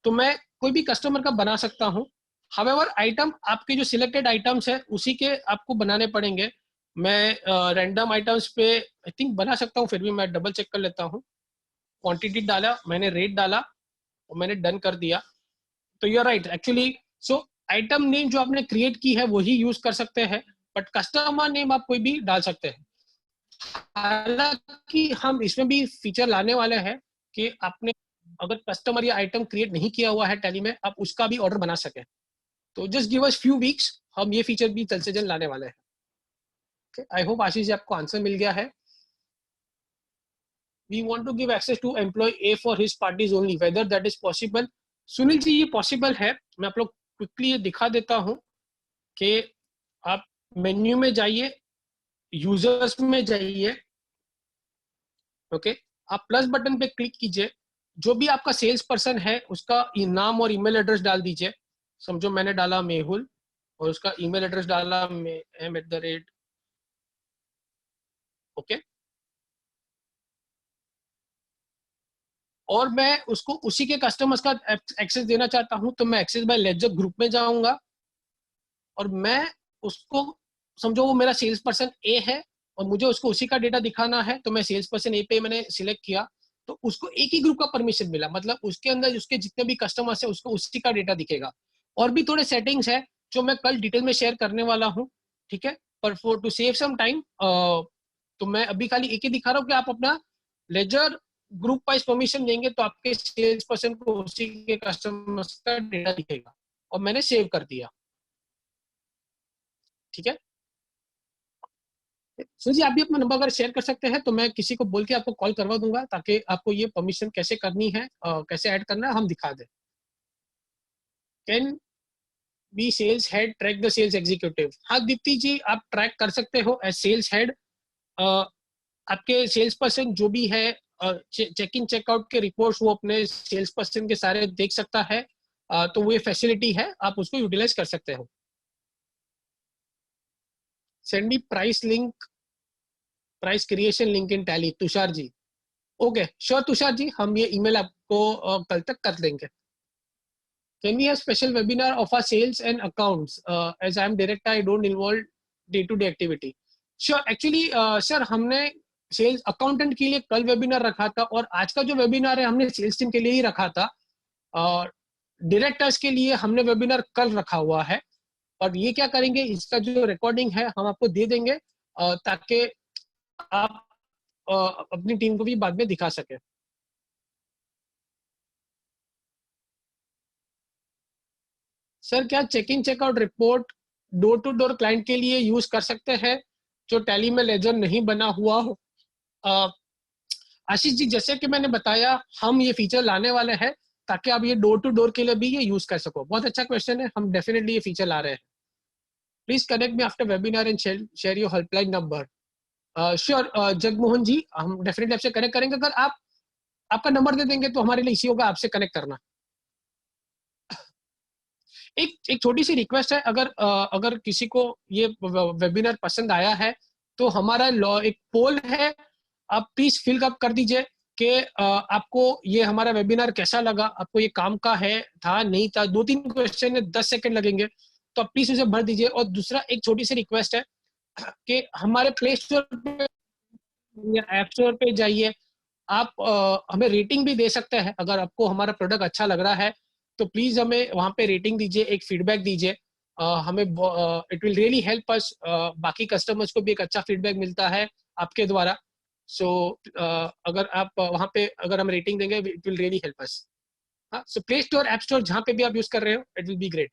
तो मैं कोई भी कस्टमर का बना सकता हूँ। हावेवर आइटम आपके जो सिलेक्टेड आइटम्स है उसी के आपको बनाने पड़ेंगे। मैं रैंडम आइटम्स पे आई थिंक बना सकता हूँ, फिर भी मैं डबल चेक कर लेता हूँ। क्वांटिटी डाला, मैंने रेट डाला और मैंने डन कर दिया। तो you are right actually. So item name जो आपने क्रिएट की है वही यूज कर सकते हैं, बट कस्टमर नेम आप कोई भी डाल सकते हैं। हालांकि हम इसमें भी फीचर लाने वाले हैं कि आपने अगर कस्टमर या आइटम क्रिएट नहीं किया हुआ है टैली में, आप उसका भी ऑर्डर बना सके। तो just give us few weeks, हम ये फीचर भी जल्द से जल्द लाने वाले हैं। आई होप आशीष जी आपको आंसर मिल गया है। We want to give access to employee for his parties only, whether that is possible. Sunil ji, ये पॉसिबल है। मैं आप लोग क्विकली ये दिखा देता हूँ कि आप मेन्यू में जाइए, यूजर्स में जाइए, ओके, आप प्लस बटन पे क्लिक कीजिए, जो भी आपका सेल्स पर्सन है उसका नाम और ईमेल एड्रेस डाल दीजिए। समझो मैंने डाला मेहुल और उसका ईमेल एड्रेस डाला m@, ओके, और मैं उसको उसी के कस्टमर्स का एक्सेस देना चाहता हूं, तो मैं एक्सेस बाय लेजर ग्रुप में जाऊंगा और मैं उसको, समझो वो मेरा सेल्स पर्सन ए है और मुझे उसको उसी का डेटा दिखाना है, तो मैं सेल्स पर्सन ए पे मैंने सिलेक्ट किया, तो उसको एक ही ग्रुप का परमिशन मिला, मतलब उसके अंदर उसके जितने भी कस्टमर्स है उसको उसी का डेटा दिखेगा। और भी थोड़े सेटिंग्स है जो मैं कल डिटेल में शेयर करने वाला हूँ। ठीक है, पर for to save some time तो मैं अभी खाली एक ही दिखा रहा हूँ कि आप अपना लेजर ग्रुप वाइज परमिशन देंगे तो आपके सेल्स पर्सन को उसी के कस्टमर्स का डेटा दिखेगा, और मैंने सेव कर दिया। ठीक है सर जी, आप भी अपना नंबर अगर शेयर कर सकते हैं तो मैं किसी को बोल के आपको कॉल करवा दूंगा, ताकि आपको ये परमिशन कैसे करनी है, कैसे ऐड करना है हम दिखा दें। Can be sales head track the sales executive? हाँ दीप्ति जी, आप ट्रैक कर सकते हो एज सेल्स हेड। आपके सेल्स पर्सन जो भी है, चेक इन चेकआउट के रिपोर्ट्स वो अपने सेल्स पर्सन के सारे देख सकता है, तो वो ये फैसिलिटी है, आप उसको यूटिलाइज कर सकते हो। Send me price link, price creation link in Tally, Tushar ji. Okay sure Tushar ji, हम ये ईमेल आपको कल तक कर देंगे। Can we have special webinar of our sales and accounts? As I am director, I don't involve day-to-day activity. Sure, actually, sir, हमने sales accountant के लिए कल वेबिनार रखा था, और आज का जो वेबिनार है हमने सेल्स टीम के लिए ही रखा था, और डायरेक्टर्स के लिए हमने वेबिनार कल रखा हुआ है। और ये क्या करेंगे, इसका जो रिकॉर्डिंग है हम आपको दे देंगे, ताकि आप अपनी टीम को भी बाद में दिखा सके। सर क्या check in checkout report door to door client के लिए यूज कर सकते हैं जो टैली में लेजर नहीं बना हुआ हो? आशीष जी, जैसे कि मैंने बताया, हम ये फीचर लाने वाले हैं ताकि आप ये डोर टू डोर के लिए भी ये यूज कर सको। बहुत अच्छा क्वेश्चन है, हम डेफिनेटली ये फीचर ला रहे हैं। Please connect me after webinar and share your helpline number. Sure Jagmohan ji, हम डेफिनेटली आपसे कनेक्ट करेंगे। अगर आप आपका नंबर दे देंगे तो हमारे लिए इसी होगा आपसे कनेक्ट करना। एक छोटी सी रिक्वेस्ट है, अगर किसी को ये वेबिनार पसंद आया है तो हमारा एक पोल है, आप प्लीज फिल अप कर दीजिए कि आपको ये हमारा वेबिनार कैसा लगा, आपको ये काम का है, था नहीं था। 2-3 क्वेश्चन है, 10 सेकंड लगेंगे, तो आप प्लीज उसे भर दीजिए। और दूसरा एक छोटी सी रिक्वेस्ट है कि हमारे प्ले स्टोर पे या ऐप स्टोर पे जाइए, आप हमें रेटिंग भी दे सकते हैं। अगर आपको हमारा प्रोडक्ट अच्छा लग रहा है तो प्लीज हमें वहां पे रेटिंग दीजिए, एक फीडबैक दीजिए। हमें इट विल रियली हेल्प अस, बाकी कस्टमर्स को भी एक अच्छा फीडबैक मिलता है आपके द्वारा। सो अगर आप वहां पे अगर हम रेटिंग देंगे, it will really help us. So play store, app store, जहां पे भी आप यूज कर रहे हो, it will be great.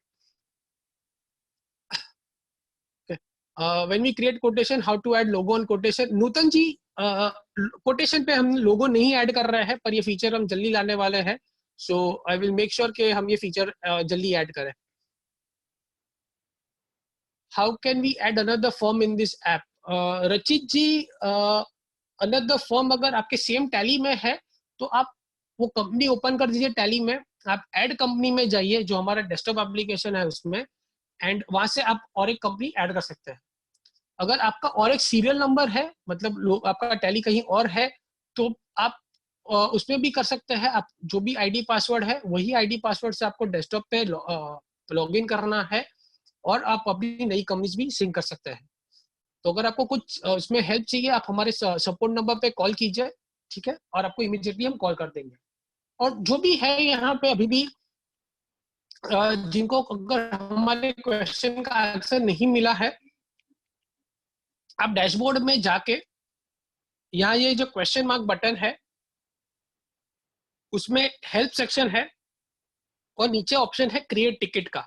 When we create quotation, how to add logo on quotation? Nutan ji, quotation पे हम लोगो नहीं ऐड कर रहे हैं, पर ये फीचर हम जल्दी लाने वाले हैं। So I will make sure कि हम ये फीचर जल्दी ऐड करें। How can we add another form in this app? Rachit ji, another form अगर आपके सेम टैली में है तो आप वो कंपनी ओपन कर दीजिए टैली में, आप ऐड कंपनी में जाइए जो हमारा डेस्कटॉप एप्लीकेशन है उसमें, एंड वहां से आप और एक कंपनी ऐड कर सकते हैं। अगर आपका और एक सीरियल नंबर है, मतलब आपका टैली कहीं और है, तो आप उसमें भी कर सकते हैं। आप जो भी आईडी पासवर्ड है वही आईडी पासवर्ड से आपको डेस्कटॉप पे लॉग इन करना है, और आप अपनी नई कंपनीज भी सिंक कर सकते हैं। तो अगर आपको कुछ उसमें हेल्प चाहिए, आप हमारे सपोर्ट नंबर पे कॉल कीजिए, ठीक है, और आपको इमीडिएटली हम कॉल कर देंगे। और जो भी है यहाँ पे अभी भी जिनको अगर हमारे क्वेश्चन का आंसर नहीं मिला है, आप डैशबोर्ड में जाके यहाँ ये जो क्वेश्चन मार्क बटन है उसमें हेल्प सेक्शन है, और नीचे ऑप्शन है क्रिएट टिकट का।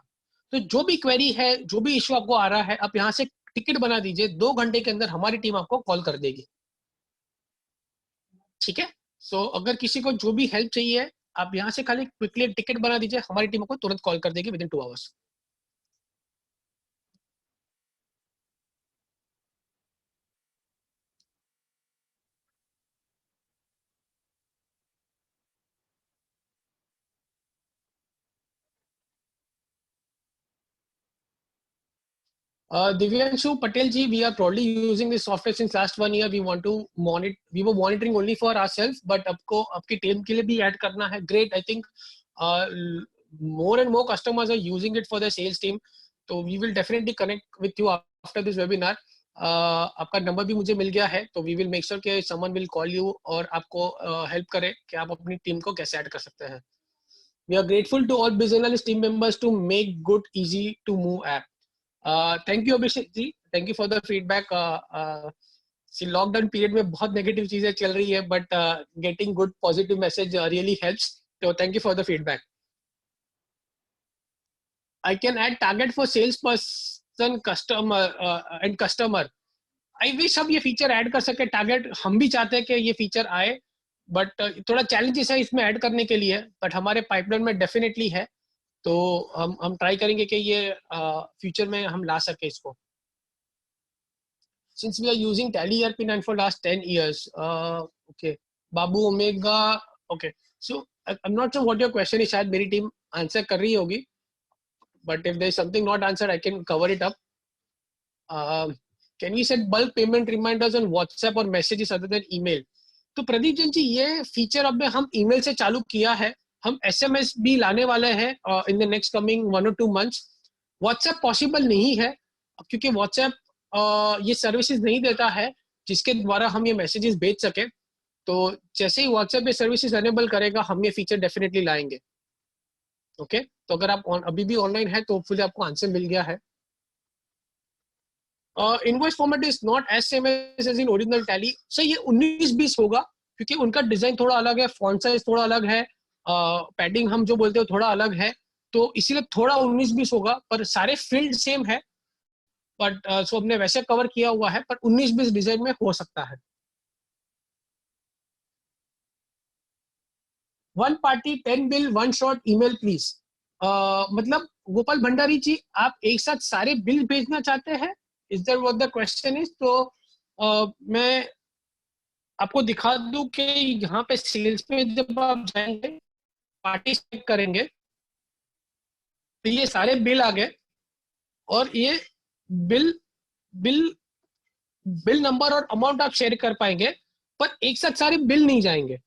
तो जो भी क्वेरी है, जो भी इश्यू आपको आ रहा है, आप यहाँ से टिकट बना दीजिए, 2 घंटे के अंदर हमारी टीम आपको कॉल कर देगी। ठीक है, सो अगर किसी को जो भी हेल्प चाहिए, आप यहाँ से खाली क्विकली टिकट बना दीजिए, हमारी टीम को तुरंत कॉल कर देगी with in 2 hours. Divyanshu Patel ji, we are proudly using this software since last 1 year. We want to monitor. We were monitoring only for ourselves, but आपको आपकी टीम के लिए भी ऐड करना है. Great, I think more and more customers are using it for their sales team. So we will definitely connect with you after this webinar. आपका number भी मुझे मिल गया है, तो we will make sure कि someone will call you और आपको help करे कि आप अपनी टीम को कैसे ऐड कर सकते हैं. We are grateful to all business analyst team members to make good, easy to move app. Thank you, Abhishek ji. Thank you for the feedback. Lockdown period में बहुत नेगेटिव चीजें चल रही है, but getting good positive message really helps, तो thank you for the feedback. I can add target for salesperson, customer and customer. I wish हम ये feature add कर सके, टारगेट हम भी चाहते हैं कि ये फीचर आए, बट थोड़ा चैलेंजेस है इसमें ऐड करने के लिए, बट हमारे पाइपलाइन में डेफिनेटली है, तो हम ट्राई करेंगे कि ये फ्यूचर में हम ला सके इसको। Since we are using Tally ERP9 for last 10 years, okay, Babu Omega, okay. So I'm not sure what your question is. शायद मेरी टीम आंसर कर रही होगी, but if there is something not answered, I can cover it up. Can we set bulk payment reminders on WhatsApp or messages other than email? तो प्रदीप जैन जी, ये feature अब हम email से चालू किया है, हम SMS भी लाने वाले हैं in the next coming 1 or 2 months। WhatsApp possible नहीं है क्योंकि व्हाट्सएप ये सर्विसेज नहीं देता है जिसके द्वारा हम ये मैसेजेस भेज सके। तो जैसे ही व्हाट्सएप ये सर्विसेज अनेबल करेगा, हम ये फीचर डेफिनेटली लाएंगे। ओके, तो अगर आप अभी भी ऑनलाइन है तो होपफुली आपको आंसर मिल गया है। Invoice format is not as same as in original Tally. Sir ये 19-20 होगा क्योंकि उनका डिजाइन थोड़ा अलग है, फॉन्ट साइज थोड़ा अलग है, पैडिंग हम जो बोलते हैं थोड़ा अलग है, तो इसीलिए थोड़ा 19-20 होगा, पर सारे फील्ड सेम है। बट सो हमने वैसे कवर किया हुआ है, पर 19-20 डिजाइन में हो सकता है। One party 10 bill 1 shot email please. मतलब गोपाल भंडारी जी, आप एक साथ सारे बिल भेजना चाहते हैं? Is that what the question is? तो मैं आपको दिखा दूं कि यहाँ पे सेल्स में जब आप जाएंगे, पार्टी चेक करेंगे, तो ये सारे बिल आ गए, और ये बिल बिल बिल नंबर और अमाउंट आप शेयर कर पाएंगे, पर एक साथ सारे बिल नहीं जाएंगे।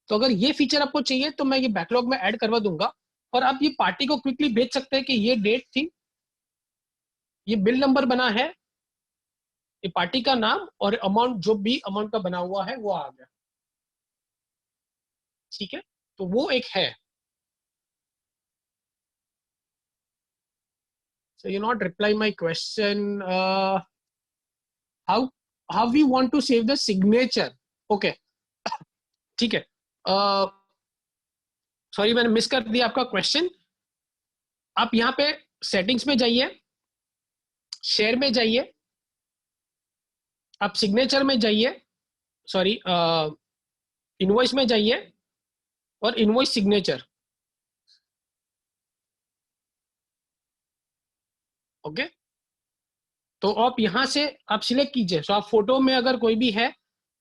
तो अगर ये फीचर आपको चाहिए तो मैं ये बैकलॉग में ऐड करवा दूंगा, और आप ये पार्टी को क्विकली भेज सकते हैं कि ये डेट थी, ये बिल नंबर बना है, ये पार्टी का नाम और अमाउंट, जो भी अमाउंट का बना हुआ है वो आ गया। ठीक है, तो वो एक है। So you not reply my question. How we want to save the signature? Okay, ठीक है। सॉरी मैंने मिस कर दिया आपका क्वेश्चन। आप यहाँ पे सेटिंग्स में जाइए, शेयर में जाइए, आप सिग्नेचर में जाइए, सॉरी इनवॉइस में जाइए, और इनवॉइस सिग्नेचर। ओके, तो आप यहाँ से आप सिलेक्ट कीजिए। सो आप फोटो में अगर कोई भी है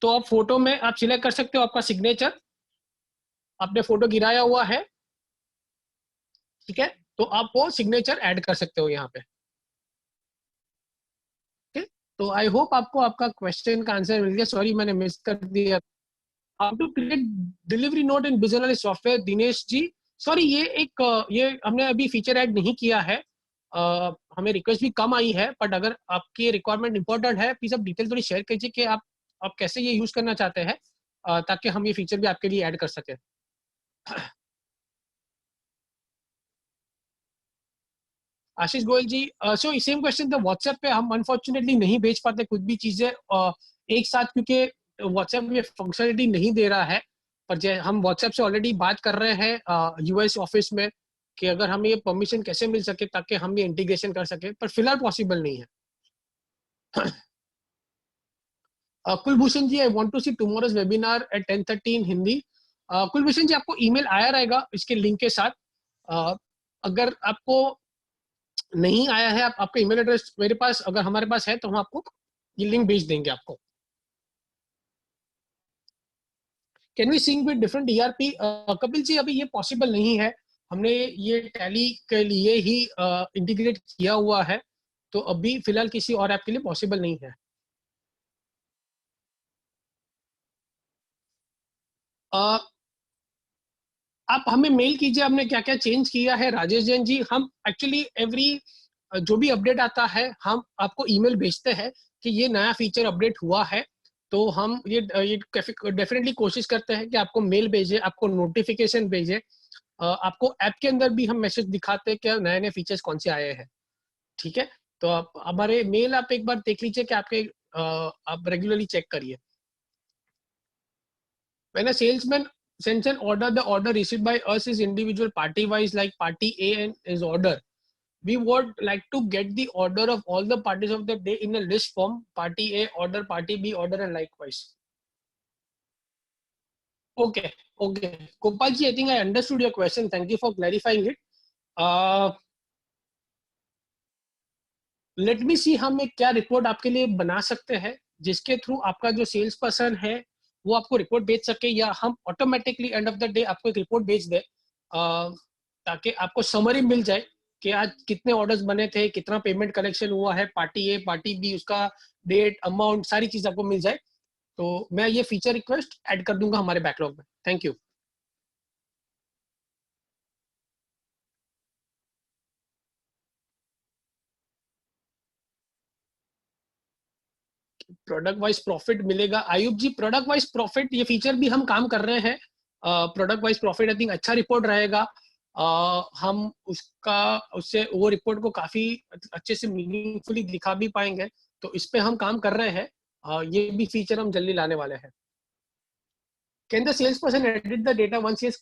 तो आप फोटो में आप सिलेक्ट कर सकते हो आपका सिग्नेचर, आपने फोटो गिराया हुआ है, ठीक है, तो आप वो सिग्नेचर ऐड कर सकते हो यहाँ पे। ठीक, तो आई होप आपको आपका क्वेश्चन का आंसर मिल गया। सॉरी मैंने मिस कर दिया। How to create delivery note in business analyst software, Dinesh ji. Sorry ये हमने अभी फीचर ऐड नहीं किया है, हमें रिक्वेस्ट भी कम आई है, बट अगर आपकी रिक्वायरमेंट इंपॉर्टेंट है, प्लीज आप डिटेल थोड़ी शेयर कीजिए कि आप कैसे ये यूज करना चाहते हैं, ताकि हम ये फीचर भी आपके लिए ऐड कर सके। आशीष गोयल जी, सो सेम क्वेश्चन था। व्हाट्सएप पे हम अनफॉर्चुनेटली नहीं भेज पाते कुछ भी चीजें एक साथ, क्योंकि व्हाट्सएप ये फंक्शनलिटी नहीं दे रहा है। पर हम व्हाट्सएप से ऑलरेडी बात कर रहे हैं यूएस ऑफिस में कि अगर हमें ये परमिशन कैसे मिल सके ताकि हम ये इंटीग्रेशन कर सके, पर फिलहाल पॉसिबल नहीं है। Kulbhushan ji, I want to see tomorrow's webinar at 10:30 in Hindi. Kulbhushan ji, आपको ईमेल आया रहेगा इसके लिंक के साथ। अगर आपको नहीं आया है, आपका ईमेल एड्रेस मेरे पास, अगर हमारे पास है, तो हम आपको ये लिंक भेज देंगे आपको। Can we sync with different ERP? Kapil ji, अभी ये पॉसिबल नहीं है, हमने ये टैली के लिए ही इंटीग्रेट किया हुआ है, तो अभी फिलहाल किसी और ऐप के लिए पॉसिबल नहीं है। आप हमें मेल कीजिए हमने क्या क्या चेंज किया है। राजेश जैन जी, हम एक्चुअली एवरी जो भी अपडेट आता है हम आपको ईमेल भेजते हैं कि ये नया फीचर अपडेट हुआ है, तो हम ये डेफिनेटली कोशिश करते हैं कि आपको मेल भेजे, आपको नोटिफिकेशन भेजे, आपको ऐप के अंदर भी हम मैसेज दिखाते हैं कि नए नए फीचर्स कौन से आए हैं। ठीक है, तो आप हमारे मेल आप एक बार देख लीजिए कि आपके आप रेगुलरली चेक करिए. When a salesman sends an order, the order received by us is individual party wise, like party A and his order. We would like to get the order of all the parties of the day in a list form. Party A order, party B order, and likewise. Okay, okay. Gopalji, I think I understood your question. Thank you for clarifying it. Let me see हम एक क्या report आपके लिए बना सकते हैं जिसके through आपका जो सेल्स पर्सन है वो आपको रिपोर्ट भेज सके, या हम automatically end of the day आपको एक रिपोर्ट भेज दे, ताकि आपको समरी मिल जाए कि आज कितने ऑर्डर्स बने थे, कितना पेमेंट कलेक्शन हुआ है, पार्टी ए पार्टी बी, उसका डेट अमाउंट सारी चीज आपको मिल जाए. तो मैं ये फीचर रिक्वेस्ट ऐड कर दूंगा हमारे बैकलॉग में. Thank you. Product wise profit मिलेगा आयुब जी. प्रोडक्ट वाइज प्रॉफिट ये फीचर भी हम काम कर रहे हैं. Product wise profit I think अच्छा रिपोर्ट रहेगा. हम उसका उससे वो रिपोर्ट को काफी अच्छे से मीनिंगफुली दिखा भी पाएंगे. तो इस पे हम काम कर रहे हैं. ये भी फीचर हम जल्दी लाने वाले हैं. Can the sales person edit the data once he has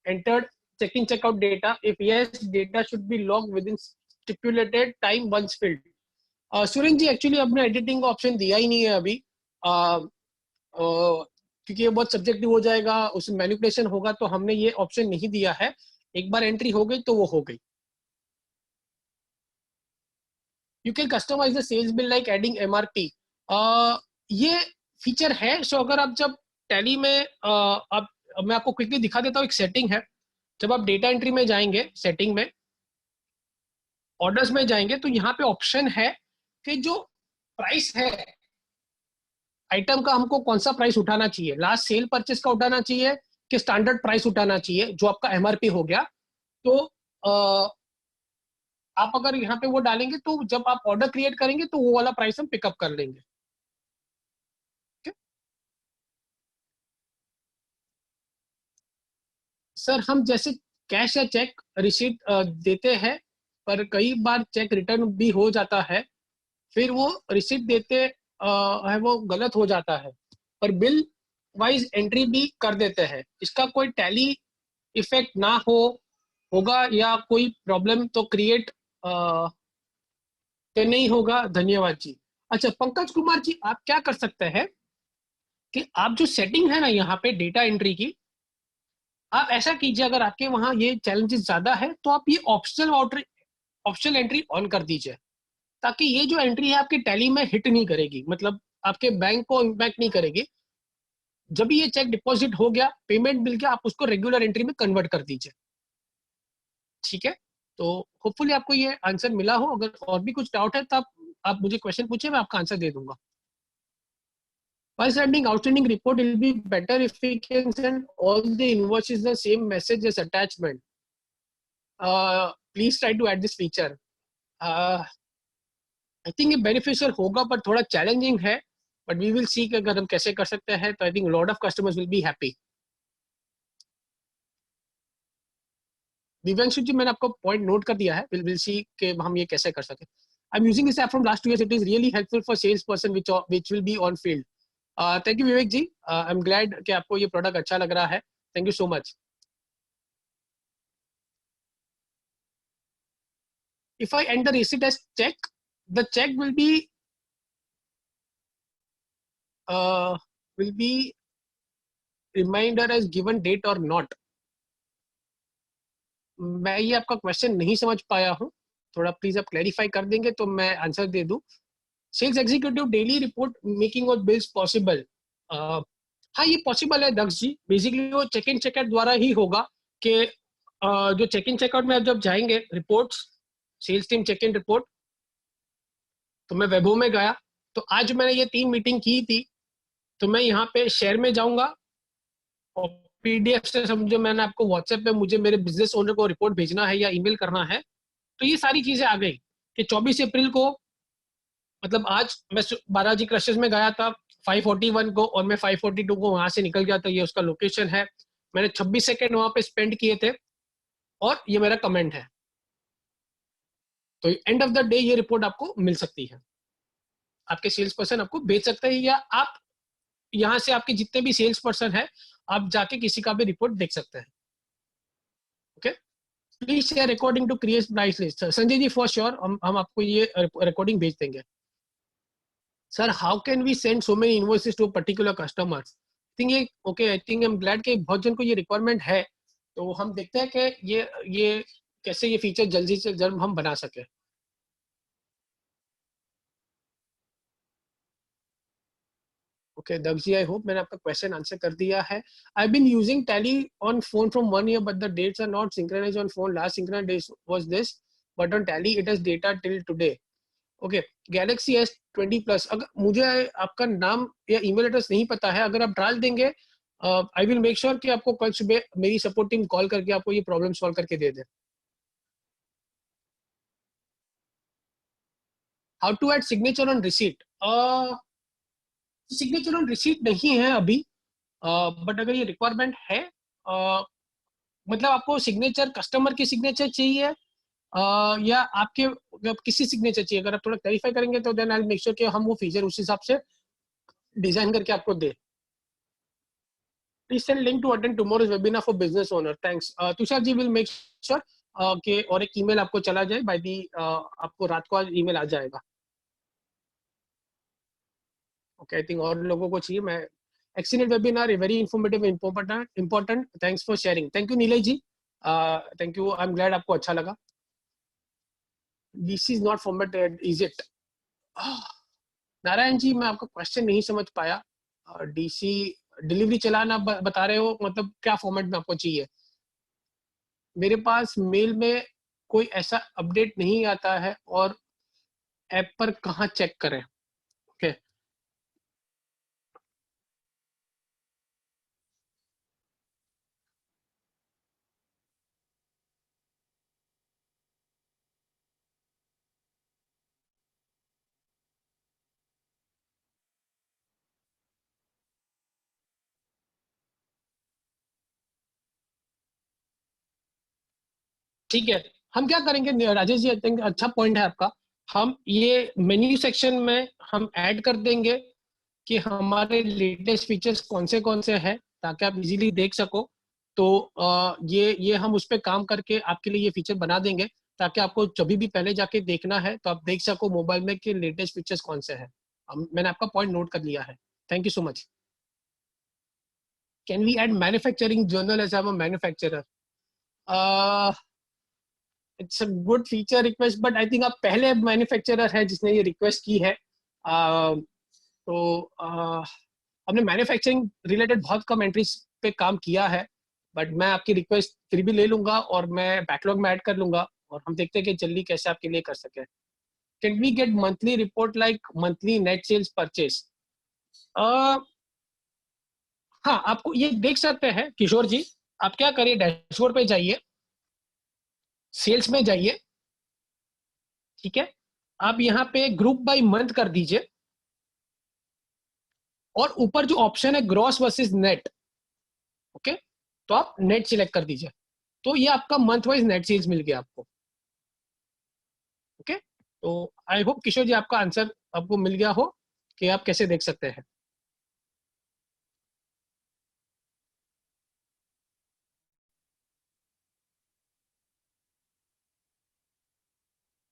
entered check in checkout data? If yes, data should be logged within stipulated time once filled. Surendra ji, actually अपने एडिटिंग का ऑप्शन दिया ही नहीं है अभी, क्योंकि ये बहुत सब्जेक्टिव हो जाएगा, उसमें मैनिपुलेशन होगा, तो हमने ये ऑप्शन नहीं दिया है. एक बार एंट्री हो गई तो वो हो गई. You can customise the sales bill like adding MRP. ये फीचर है. सो अगर आप जब टैली में आप, मैं आपको क्विकली दिखा देता हूँ. एक सेटिंग है. जब आप डेटा एंट्री में जाएंगे, सेटिंग में ऑर्डर्स में जाएंगे, तो यहाँ पे ऑप्शन है कि जो प्राइस है आइटम का, हमको कौन सा प्राइस उठाना चाहिए, लास्ट सेल परचेस का उठाना चाहिए कि स्टैंडर्ड प्राइस उठाना चाहिए जो आपका एमआरपी हो गया. तो आप अगर यहाँ पे वो डालेंगे तो जब आप ऑर्डर क्रिएट करेंगे तो वो वाला प्राइस हम पिकअप कर लेंगे. सर, हम जैसे कैश या चेक रिसीट देते हैं, पर कई बार चेक रिटर्न भी हो जाता है, फिर वो रिसीट देते है वो गलत हो जाता है, पर बिल वाइज एंट्री भी कर देते हैं. इसका कोई टैली इफेक्ट ना होगा या कोई प्रॉब्लम तो क्रिएट तो नहीं होगा? धन्यवाद जी. अच्छा पंकज कुमार जी, आप क्या कर सकते हैं कि आप जो सेटिंग है ना यहाँ पे डेटा एंट्री की, आप ऐसा कीजिए, अगर आपके वहां ये चैलेंजेस ज्यादा है तो आप ये ऑप्शनल एंट्री ऑन कर दीजिए, ताकि ये जो एंट्री है आपके टैली में हिट नहीं करेगी, मतलब आपके बैंक को इम्पैक्ट नहीं करेगी. जब भी ये चेक डिपॉजिट हो गया, पेमेंट मिल गया, आप उसको रेगुलर एंट्री में कन्वर्ट कर दीजिए. ठीक है. तो होपफुली आपको ये आंसर मिला हो. अगर और भी कुछ डाउट है तो आप मुझे क्वेश्चन पूछिए, मैं आपका आंसर दे दूंगा. While sending outstanding report, it will be better if we can send all the invoices the same message as attachment. Please try to add this feature. I think ये beneficial होगा, पर थोड़ा challenging है. But we will see कि अगर हम कैसे कर सकते हैं, तो I think lot of customers will be happy. Divyanshu ji, मैंने आपको पॉइंट नोट कर दिया है. विल सी कि हम ये कैसे कर सके. I am using this app from last 2 years. It is really helpful for sales person which will be on field. Thank you Vivek ji. I am glad कि आपको ये प्रोडक्ट अच्छा लग रहा है. Thank you so much. If I enter receipt as check, the check will be reminder as given date or not. मैं ये आपका क्वेश्चन नहीं समझ पाया हूँ. थोड़ा प्लीज आप क्लैरिफाई कर देंगे तो मैं आंसर दे दूं. Sales executive daily report making और बिल्स पॉसिबल. हाँ, ये पॉसिबल है दक्ष जी. बेसिकली वो चेक इन चेकआउट द्वारा ही होगा कि जो चेक इन चेकआउट में आप जब जाएंगे, reports, sales team check in report, तो मैं वेबो में गया, तो आज मैंने ये 3 मीटिंग की थी, तो मैं यहाँ पे शेयर में जाऊंगा और पीडीएफ से समझो मैंने आपको व्हाट्सएप पे मुझे मेरे बिजनेस ओनर को रिपोर्ट भेजना है या ईमेल करना है, तो ये सारी चीजें आ गई कि 24 अप्रैल को, मतलब आज मैं बालाजी क्रशर्स में गया था 541 को, और मैं 542 को वहां से निकल गया था. ये उसका लोकेशन है. मैंने 26 सेकेंड वहां पे स्पेंड किए थे, और ये मेरा कमेंट है. तो एंड ऑफ द डे ये रिपोर्ट आपको मिल सकती है, आपके सेल्स पर्सन आपको भेज सकते हैं, या आप यहाँ से आपके जितने भी सेल्स पर्सन है आप जाके किसी का भी रिपोर्ट देख सकते हैं। Okay, please share according to create price list. Sanjay ji for sure हम आपको ये रिकॉर्डिंग भेज देंगे। Sir how can we send so many invoices to particular customers? Think ये okay, I think I am glad कि बहुत जन को ये रिक्वायरमेंट है, तो हम देखते हैं कि ये कैसे ये फीचर जल्दी से जल्द हम बना सके। ओके दक्षी, आई होप मैंने आपका क्वेश्चन आंसर कर दिया है। I been using Tally on phone from 1 year but the dates are not synchronised on phone. Last synchronised date was this but on Tally it has data till today. Okay, Galaxy S20 plus. अगर मुझे आपका नाम या email address नहीं पता है, अगर आप डाल देंगे आई विल मेक श्योर कि आपको कल सुबह मेरी सपोर्ट टीम कॉल करके आपको ये प्रॉब्लम सॉल्व करके दे दे। How to add signature on receipt? Signature on receipt नहीं है अभी, बट अगर ये रिक्वायरमेंट है, मतलब आपको सिग्नेचर कस्टमर की सिग्नेचर चाहिए या आपके किसी सिग्नेचर चाहिए? अगर आप थोड़ा क्लैरिफाई करेंगे तो then I will make sure कि हम वो फीचर उस हिसाब से डिजाइन करके आपको दे। Please send link to attend tomorrow's webinar for business owner. Thanks. Tushar ji will make sure कि और एक ईमेल आपको चला जाए by the आपको रात को आज ईमेल आ जाएगा। Okay, I think और लोगों को चाहिए। मैं excellent webinar, very informative, important. Thanks for sharing. Thank you Nilay ji. Thank you. I'm glad आपको अच्छा लगा। DC is not formatted, is it? Narayan ji, मैं आपका क्वेश्चन नहीं समझ पाया। DC डिलीवरी चलाना बता रहे हो, मतलब क्या फॉर्मेट में आपको चाहिए? मेरे पास मेल में कोई ऐसा अपडेट नहीं आता है और ऐप पर कहाँ चेक करें? ओके, ठीक है। हम क्या करेंगे राजेश जी, आई थिंक अच्छा पॉइंट है आपका। हम ये मेन्यू सेक्शन में हम ऐड कर देंगे कि हमारे लेटेस्ट फीचर्स कौन से हैं, ताकि आप इजीली देख सको। तो ये हम उस पर काम करके आपके लिए ये फीचर बना देंगे, ताकि आपको जब भी पहले जाके देखना है तो आप देख सको मोबाइल में कि लेटेस्ट फीचर्स कौन से हैं। मैंने आपका पॉइंट नोट कर लिया है। Thank you so much. Can we add manufacturing journal as I am a manufacturer? It's a good feature request, but I think आप पहले मैन्युफैक्चरर है जिसने ये रिक्वेस्ट की है। तो हमने मैन्युफैक्चरिंग रिलेटेड बहुत कम एंट्रीज पे काम किया है, बट मैं आपकी रिक्वेस्ट फिर भी ले लूंगा और मैं बैकलॉग में ऐड कर लूंगा, और हम देखते हैं कि जल्दी कैसे आपके लिए कर सके। Can we get monthly report like monthly net sales purchase? हाँ, आपको ये देख सकते हैं किशोर जी। आप क्या करिए, डैशबोर्ड पे जाइए, सेल्स में जाइए, ठीक है। आप यहाँ पे ग्रुप बाय मंथ कर दीजिए, और ऊपर जो ऑप्शन है ग्रॉस वर्सेस नेट, ओके, तो आप नेट सिलेक्ट कर दीजिए। तो ये आपका मंथ वाइज नेट सेल्स मिल गया आपको। ओके, तो आई होप किशोर जी आपका आंसर आपको मिल गया हो कि आप कैसे देख सकते हैं।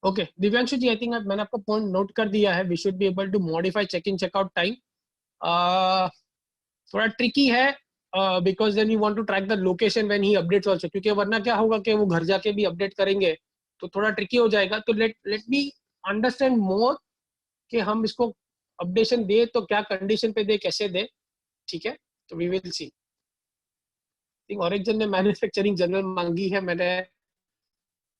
Okay Divyanshu ji, I think मैंने आपका पॉइंट नोट कर दिया है। We should be able to modify check in checkout time. थोड़ा ट्रिकी है, because then you want to track the location when he updates also, क्योंकि वरना क्या होगा कि वो घर जाके भी अपडेट करेंगे, तो थोड़ा ट्रिकी हो जाएगा। तो लेट मी अंडरस्टैंड मोर कि हम इसको अपडेशन दे तो क्या कंडीशन पे दे, कैसे दे, ठीक है। तो वी विल सी। थिंक और एक जन ने मैन्युफैक्चरिंग जनरल मांगी है,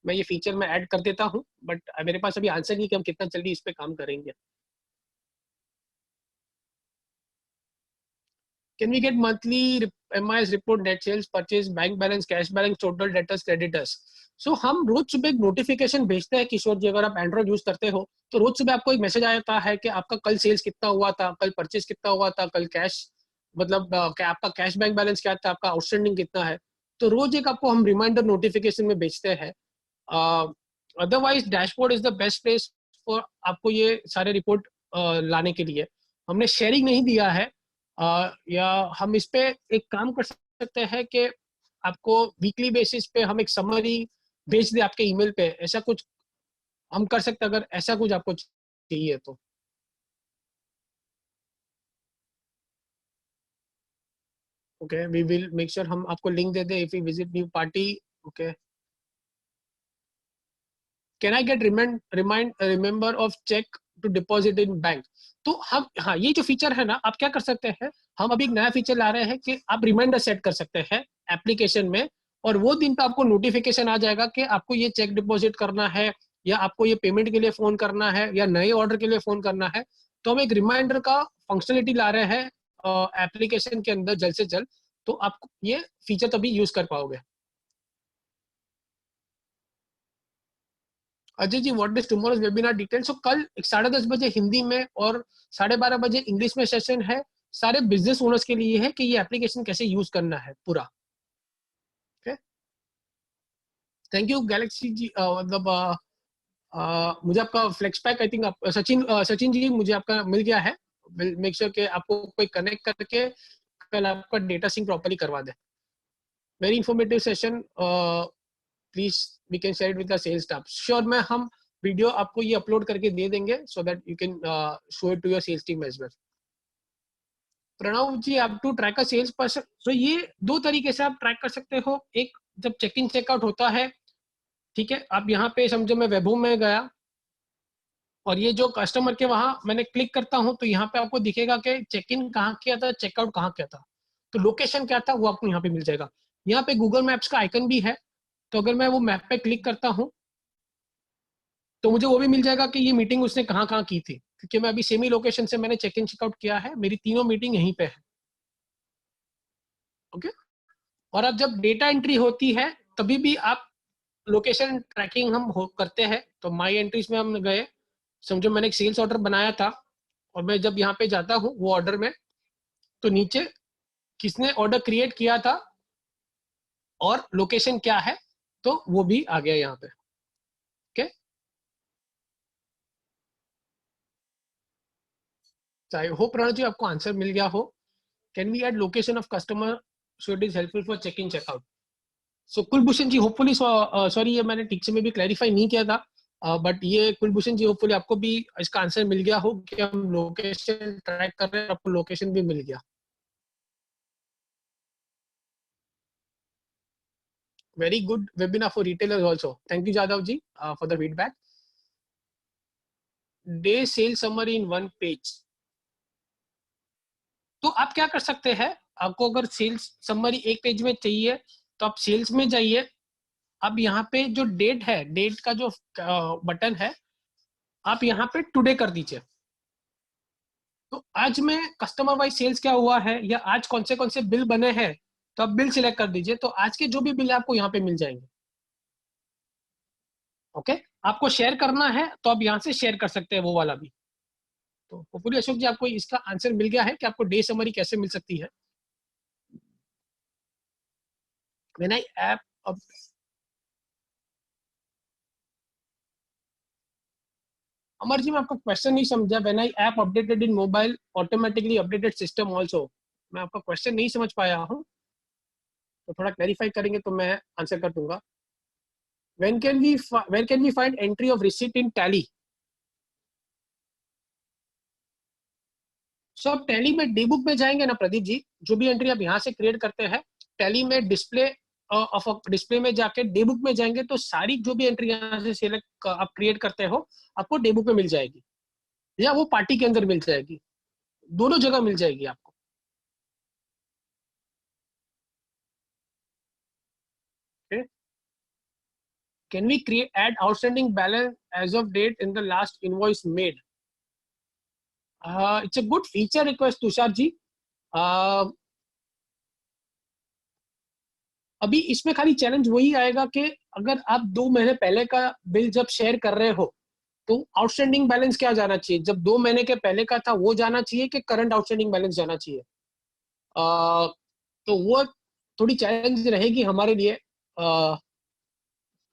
मैं ये फीचर में ऐड कर देता हूँ, बट मेरे पास अभी आंसर नहीं कि हम कितना जल्दी इस पे काम करेंगे। Can we get monthly MIS report, net sales, purchase, bank balance, cash balance, total debtors, creditors? So हम रोज सुबह एक नोटिफिकेशन भेजते हैं किशोर जी। अगर आप एंड्रॉइड यूज करते हो तो रोज सुबह आपको एक मैसेज आता है कि आपका कल सेल्स कितना हुआ था, कल परचेज कितना हुआ था, कल कैश, मतलब क्या आपका कैश बैंक बैलेंस क्या था, आपका आउटस्टैंडिंग कितना है। तो रोज एक आपको हम रिमाइंडर नोटिफिकेशन में भेजते हैं। Otherwise dashboard is the best place for आपको ये सारे रिपोर्ट लाने के लिए। हमने शेयरिंग नहीं दिया है, या हम इस पे एक काम कर सकते हैं कि आपको वीकली बेसिस पे हम एक समरी भेज दे आपके ईमेल पे, ऐसा कुछ हम कर सकते हैं अगर ऐसा कुछ आपको चाहिए तो। Okay, we will make sure हम आपको लिंक दे दे if you visit new party. Okay, can I get remember of cheque to deposit in bank. तो हम, हाँ, ये जो फीचर है ना, आप क्या कर सकते हैं, हम अभी एक नया फीचर ला रहे हैं कि आप रिमाइंडर सेट कर सकते हैं एप्लीकेशन में, और वो दिन पे आपको नोटिफिकेशन आ जाएगा कि आपको ये चेक डिपॉजिट करना है, या आपको ये पेमेंट के लिए फोन करना है, या नए ऑर्डर के लिए फोन करना है। तो हम एक रिमाइंडर का फंक्शनलिटी ला रहे हैं एप्लीकेशन के अंदर जल्द से जल्द, तो आप ये फीचर तभी यूज कर पाओगे। Ajay ji, what is tomorrow's webinar detail. So कल 10:30 बजे हिंदी में और 12:30 बजे इंग्लिश में सेशन है, सारे बिजनेस ओनर्स के लिए है कि ये एप्लीकेशन कैसे यूज करना है पूरा। थैंक यू गैलेक्सी जी, मतलब मुझे आपका flex pack, I think Sachin ji मुझे आपका मिल गया है। विल मेक श्योर कि आपको कोई कनेक्ट करके कल आपका डेटा सिंक प्रॉपर्ली करवा दे। Very informative session, please we can share it with the sales staff. Sure, मैं हम वीडियो आपको ये अपलोड करके दे देंगे so that you can show it to your sales team as well. Pranav ji, आप to track a sales person, तो ये दो तरीके से आप ट्रैक कर सकते हो। एक, जब चेक इन चेकआउट होता है, ठीक है, आप यहाँ पे समझो मैं वेबहोम में गया और ये जो कस्टमर के वहां मैंने क्लिक करता हूं, तो यहाँ पे आपको दिखेगा कि चेक इन कहाँ किया था, चेकआउट कहाँ किया था, तो लोकेशन क्या था वो आपको यहाँ पे मिल जाएगा। यहाँ पे गूगल मैप्स का आइकन भी है, तो अगर मैं वो मैप पे क्लिक करता हूँ तो मुझे वो भी मिल जाएगा कि ये मीटिंग उसने कहाँ कहाँ की थी, क्योंकि मैं अभी सेम ही लोकेशन से मैंने चेक इन चेकआउट किया है, मेरी तीनों मीटिंग यहीं पे है। ओके, और अब जब डेटा एंट्री होती है तभी भी आप लोकेशन ट्रैकिंग हम करते हैं। तो माई एंट्रीज में हम गए, समझो मैंने एक सेल्स ऑर्डर बनाया था, और मैं जब यहाँ पे जाता हूँ वो ऑर्डर में, तो नीचे किसने ऑर्डर क्रिएट किया था और लोकेशन क्या है, तो वो भी आ गया यहाँ पे। Okay, I hope Pranav ji आपको आंसर मिल गया हो। Can we add location of customer so it is helpful for check in checkout. So Kulbhushan ji, hopefully, sorry ये मैंने ठीक से में भी क्लैरिफाई नहीं किया था, बट ये कुलभूषण जी होपफुली आपको भी इसका आंसर मिल गया हो कि हम लोकेशन ट्रैक कर रहे हैं, आपको लोकेशन भी मिल गया। Very good webinar for retailers also, thank you Jadhav ji for the feedback. Day sale summary in one page. तो आप क्या कर सकते हैं, आपको अगर सेल्स समरी एक पेज में चाहिए तो आप सेल्स में जाइए। अब यहाँ पे जो डेट है, डेट का जो बटन है, आप यहाँ पे टुडे कर दीजिए। तो आज में कस्टमर वाइज सेल्स क्या हुआ है, या आज कौन से बिल बने हैं, तो आप बिल सिलेक्ट कर दीजिए, तो आज के जो भी बिल है आपको यहाँ पे मिल जाएंगे। ओके, आपको शेयर करना है तो आप यहाँ से शेयर कर सकते हैं वो वाला भी। तो होपफुली अशोक जी आपको इसका आंसर मिल गया है कि आपको डे समरी कैसे मिल सकती है। When I app, Amar ji मैं आपका क्वेश्चन नहीं समझा। When I app updated in mobile automatically updated system also, मैं आपका क्वेश्चन नहीं समझ पाया हूँ, तो थोड़ा क्लैरिफाई करेंगे तो मैं आंसर कर दूंगा। When can we find entry of receipt in tally? सो आप टैली में डे बुक में जाएंगे ना प्रदीप जी, जो भी एंट्री आप यहाँ से क्रिएट करते हैं, टैली में डिस्प्ले ऑफ डिस्प्ले में जाके डे बुक में जाएंगे, तो सारी जो भी एंट्री यहाँ से सिलेक्ट आप क्रिएट करते हो आपको डे बुक में मिल जाएगी, या वो पार्टी के अंदर मिल जाएगी, दोनों जगह मिल जाएगी आपको। Can we create add outstanding balance as of date in the last invoice made. It's a good feature request Tushar ji. uh, अभी इसमें खाली चैलेंज वही आएगा कि अगर आप 2 महीने पहले का बिल जब शेयर कर रहे हो, तो आउटस्टैंडिंग बैलेंस क्या जाना चाहिए, जब 2 महीने के पहले का था वो जाना चाहिए कि करंट आउटस्टैंडिंग बैलेंस जाना चाहिए। तो वो थोड़ी चैलेंज रहेगी हमारे लिए।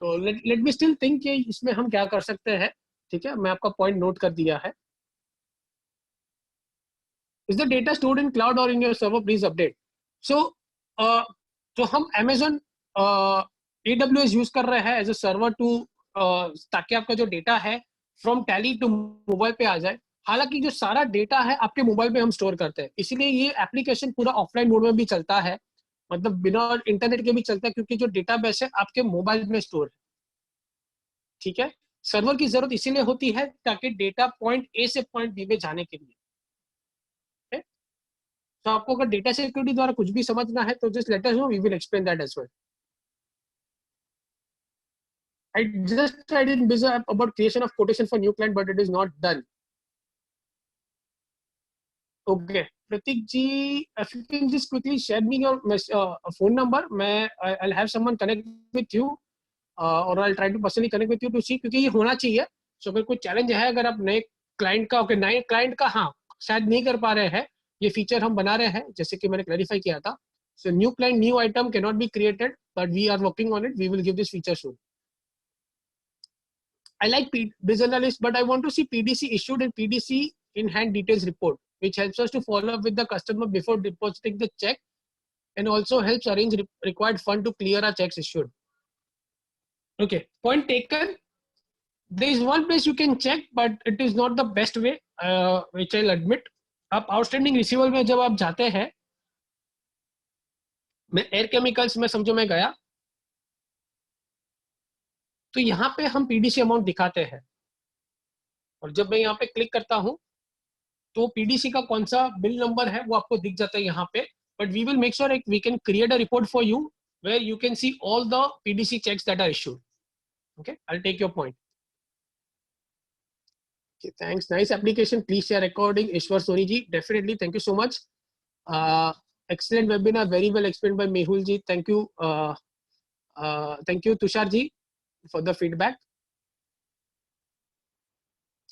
तो लेट मी स्टिल थिंक कि इसमें हम क्या कर सकते हैं। ठीक है, मैं आपका पॉइंट नोट कर दिया है। Is the data stored in cloud और in your server, please update. So जो हम Amazon AWS यूज कर रहे हैं एज अ सर्वर टू, ताकि आपका जो डेटा है फ्रॉम टैली टू मोबाइल पे आ जाए। हालांकि जो सारा डेटा है आपके मोबाइल पे हम स्टोर करते हैं, इसीलिए ये एप्लीकेशन पूरा ऑफलाइन मोड में भी चलता है, मतलब बिना इंटरनेट के भी चलता है, क्योंकि जो डेटाबेस है आपके मोबाइल में स्टोर है। ठीक है, सर्वर की जरूरत इसीलिए होती है ताकि डेटा पॉइंट ए से पॉइंट बी में जाने के लिए है। तो आपको अगर डेटा सिक्योरिटी द्वारा कुछ भी समझना है तो just let us know, we will explain that as well. I just tried in Biz app about creation of quotation for new client, but it is not done. Okay, Pratik ji, if you can just quickly share me your phone number, I'll have someone connect with you, or I'll try to personally connect with you to see, क्योंकि ये होना चाहिए। So अगर कोई challenge है, अगर आप नए क्लाइंट का, ओके नए क्लाइंट का हाँ शायद नहीं कर पा रहे हैं, ये फीचर हम बना रहे हैं जैसे कि मैंने क्लैरिफाई किया था। So new client, new item cannot be created, but we are working on it. We will give this feature soon. I like Biz Analyst, but I want to see PDC issued and PDC in hand details report, which helps us to follow up with the customer before depositing the check, and also helps arrange required fund to clear our checks issued. Okay, point taken. There is one place you can check, but it is not the best way, which I'll admit. आप outstanding रिसीवल में जब आप जाते हैं, मैं air chemicals में समझो मैं गया, तो यहाँ पे हम पीडीसी अमाउंट दिखाते हैं, और जब मैं यहाँ पे क्लिक करता हूँ तो पीडीसी का कौन सा बिल नंबर है वो आपको दिख जाता है यहाँ पे। But we will make sure we can create a report for you where you can see all the PDC cheques that are issued. Okay, I take your point. Thanks, nice application, please share recording. Ishwar Soni ji, definitely, thank you so much. excellent webinar, very well explained by Mehul ji, thank you. Thank you Tushar ji for the feedback.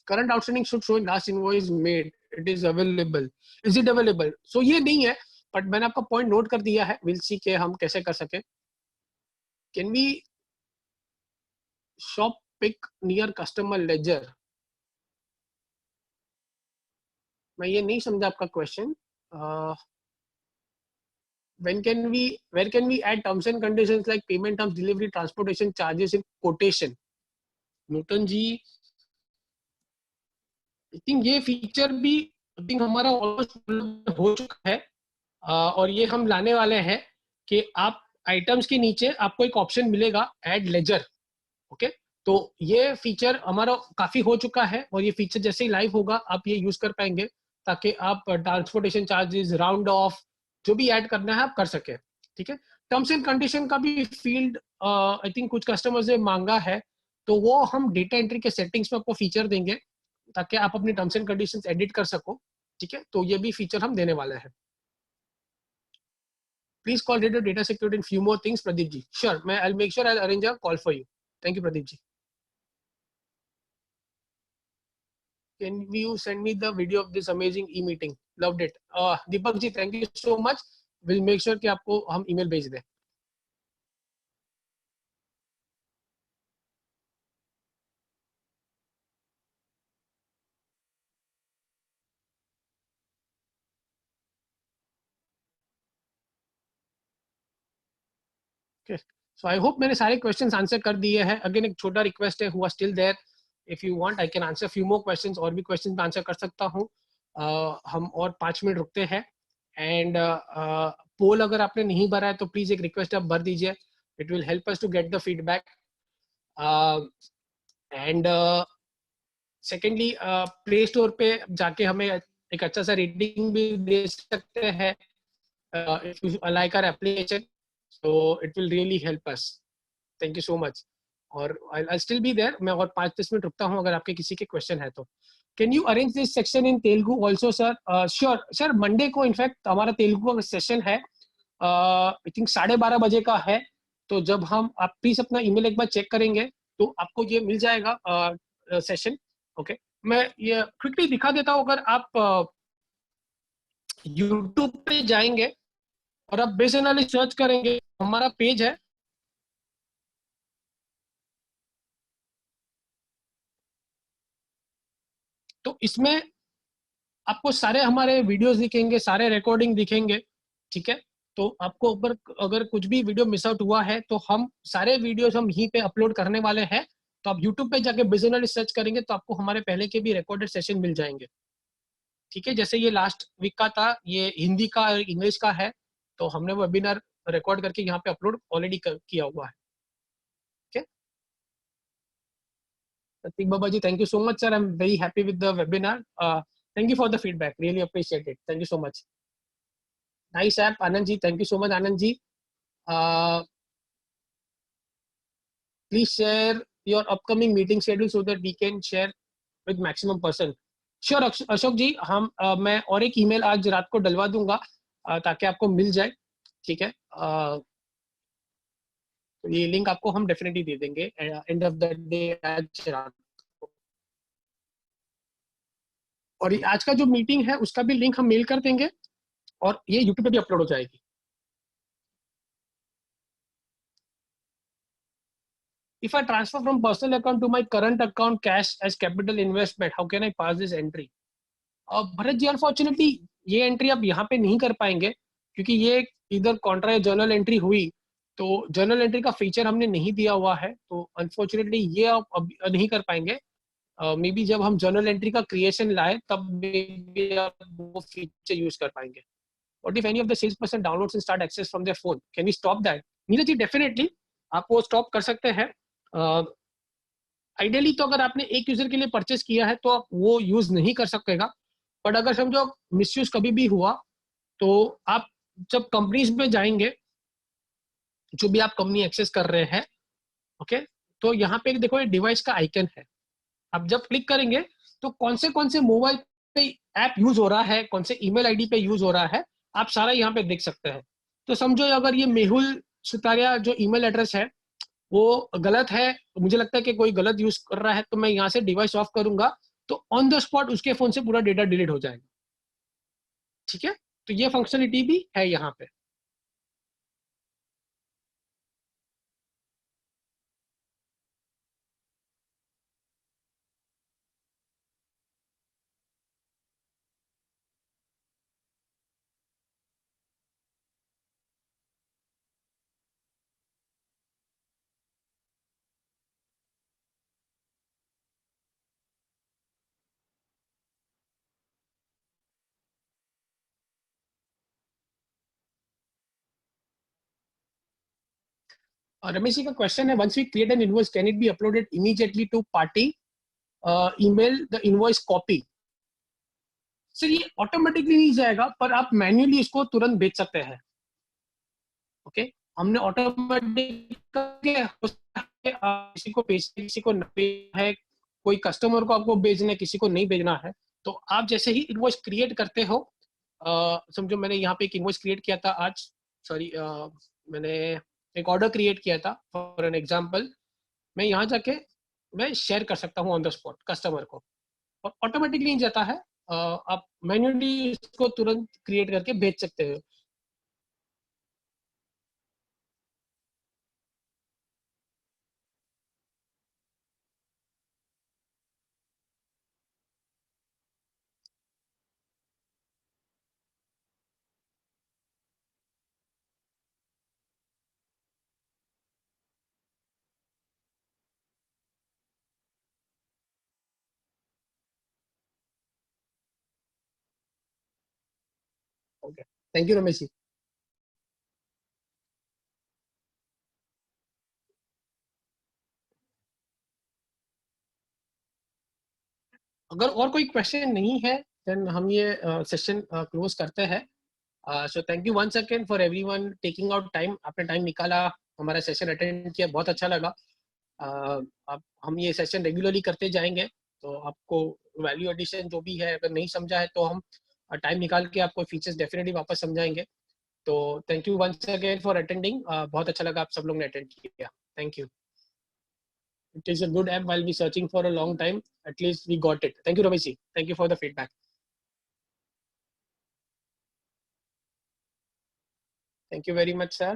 Current outstanding should show last invoice made, it is available, is it available? So ये नहीं है, but मैंने आपका point note कर दिया है। Will see के हम कैसे कर सके। Can we shop pick near customer ledger? मैं ये नहीं समझा आपका question. where can we add terms and conditions like payment terms, delivery, transportation charges in quotation? Nutan ji, I think ये फीचर भी आई थिंक हमारा ऑलमोस्ट हो चुका है, और ये हम लाने वाले हैं कि आप आइटम्स के नीचे आपको एक ऑप्शन मिलेगा ऐड लेजर। ओके, तो ये फीचर हमारा काफी हो चुका है, और ये फीचर जैसे ही लाइव होगा आप ये यूज कर पाएंगे, ताकि आप ट्रांसपोर्टेशन चार्जेस, राउंड ऑफ, जो भी ऐड करना है आप कर सके। ठीक है, टर्म्स एंड कंडीशन का भी फील्ड आई थिंक कुछ कस्टमर्स ने मांगा है, तो वो हम डेटा एंट्री के सेटिंग्स में आपको फीचर देंगे ताकि आप अपनी टर्म्स एंड कंडीशंस एडिट कर सको। ठीक है, तो ये भी फीचर हम देने वाले हैं। Please call data security in few more things, Pradeep ji. Sure, मैं I make sure I arrange a call for you. Thank you Pradeep ji. Can you send me the video of this amazing e-meeting? Loved it. Deepak ji, thank you so much. We'll make sure कि आपको हम email भेज दें। Okay. So I hope मैंने सारे questions answer कर दिए हैं। Again एक छोटा request है, who are still there, if you want I can answer few more questions, और भी questions मैं answer कर सकता हूँ। हम और 5 मिनट रुकते हैं, and poll अगर आपने नहीं भरा है तो प्लीज एक रिक्वेस्ट आप भर दीजिए, it will help us to get the feedback. And secondly play store पे जाके हमें एक अच्छा सा रेटिंग भी दे सकते हैं if you like our application, so it will really help us. Thank you so much. और I'll still be there, मैं और 5-10 मिनट रुकता हूँ अगर आपके किसी के क्वेश्चन है तो। Can you arrange this section in Telugu also sir? Sure sir, Monday को इनफैक्ट हमारा तेलुगु का सेशन है, आई थिंक 12:30 बजे का है। तो जब हम, आप प्लीज अपना ईमेल एक बार चेक करेंगे तो आपको ये मिल जाएगा सेशन। ओके, मैं ये क्विकली दिखा देता हूँ। अगर आप यूट्यूब पे जाएंगे और आप बिज एनालिस्ट सर्च करेंगे, हमारा पेज है, तो इसमें आपको सारे हमारे वीडियोस दिखेंगे, सारे रिकॉर्डिंग दिखेंगे, ठीक है। तो आपको ऊपर अगर कुछ भी वीडियो मिस आउट हुआ है तो हम सारे वीडियोस हम यहीं पे अपलोड करने वाले हैं। तो आप यूट्यूब पे जाके बिजनेस सर्च करेंगे तो आपको हमारे पहले के भी रिकॉर्डेड सेशन मिल जाएंगे, ठीक है। जैसे ये लास्ट वीक का था, ये हिंदी का और इंग्लिश का है, तो हमने वो वेबिनार रिकॉर्ड करके यहाँ पे अपलोड ऑलरेडी किया हुआ है, ठीक है। Pratik Babaji, thank you so much, sir. I'm very happy with the webinar. Thank you for the feedback. Really appreciate it. Thank you so much. Nice app, Anand ji. Thank you so much, Anand ji. Uh, please share your upcoming meeting schedule so that we can share with maximum person. Sure, Ashok जी, हम मैं और एक email आज रात को डलवा दूंगा ताकि आपको मिल जाए, ठीक है। ये लिंक आपको हम डेफिनेटली दे देंगे एंड ऑफ द डे आज रात को। और आज का जो मीटिंग है उसका भी लिंक हम मेल कर देंगे और ये यूट्यूब पे भी अपलोड हो जाएगी। If I transfer from personal account to my current account cash as capital investment, how can I pass this entry? Bharat ji, unfortunately ये एंट्री आप यहाँ पे नहीं कर पाएंगे क्योंकि ये इधर कॉन्ट्रा या जर्नल एंट्री हुई, तो जर्नल एंट्री का फीचर हमने नहीं दिया हुआ है, तो अनफॉर्चुनेटली ये आप अब नहीं कर पाएंगे। मे बी जब हम जर्नल एंट्री का क्रिएशन लाए तब मे बी आप वो फीचर यूज कर पाएंगे। What if any of the salesperson downloads and start access from their phone? Can we stop that? Neeraj ji, definitely आप वो स्टॉप कर सकते हैं। आइडियली तो अगर आपने एक यूजर के लिए परचेस किया है तो आप वो यूज नहीं कर सकेगा, बट अगर समझो मिसयूज कभी भी हुआ तो आप जब कंपनीज में जाएंगे, जो भी आप कंपनी एक्सेस कर रहे हैं, ओके, तो यहाँ पे देखो ये डिवाइस का आइकन है। आप जब क्लिक करेंगे तो कौन से मोबाइल पे ऐप यूज हो रहा है, कौन से ईमेल आईडी पे यूज हो रहा है, आप सारा यहाँ पे देख सकते हैं। तो समझो अगर ये मेहुल सुतारिया जो ईमेल एड्रेस है वो गलत है, मुझे लगता है कि कोई गलत यूज कर रहा है, तो मैं यहाँ से डिवाइस ऑफ करूंगा तो ऑन द स्पॉट उसके फोन से पूरा डेटा डिलीट हो जाएगा, ठीक है। तो ये फंक्शनलिटी भी है यहाँ पे। और रमेश जी का क्वेश्चन है, once we create an invoice can it be uploaded immediately to party email the invoice copy? Sir ये ऑटोमेटिकली नहीं जाएगा, पर आप मैन्युअली इसको तुरंत भेज सकते हैं, ओके। हमने ऑटोमेटिक किसी को भेजना, किसी को नहीं भेजना है, कोई कस्टमर को आपको भेजना है, किसी को नहीं भेजना है, तो आप जैसे ही इनवॉइस क्रिएट करते हो, समझो मैंने यहाँ पे एक इनवॉइस क्रिएट किया था आज, सॉरी मैंने एक ऑर्डर क्रिएट किया था फॉर एन एग्जांपल, मैं यहाँ जाके मैं शेयर कर सकता हूँ ऑन द स्पॉट कस्टमर को, और ऑटोमेटिकली नहीं जाता है, आप मैन्युअली इसको तुरंत क्रिएट करके भेज सकते हो। Okay, thank you Ramesh ji. अगर और कोई क्वेश्चन नहीं है देन हम ये सेशन क्लोज करते हैं। So thank you once again for everyone taking out time, आपने टाइम निकाला, हमारा सेशन अटेंड किया, बहुत अच्छा लगा। अब हम ये सेशन रेगुलरली करते जाएंगे, तो आपको वैल्यू एडिशन जो भी है अगर नहीं समझा है तो हम टाइम निकाल के आपको फीचर्स डेफिनेटली वापस समझाएंगे। तो thank you once again for attending, बहुत अच्छा लगा आप सब लोग ने अटेंड किया, thank you. It is a good app while we searching for a long time. At least we got it. Thank you, Ramesh. Thank you for the feedback. Thank you very much, sir.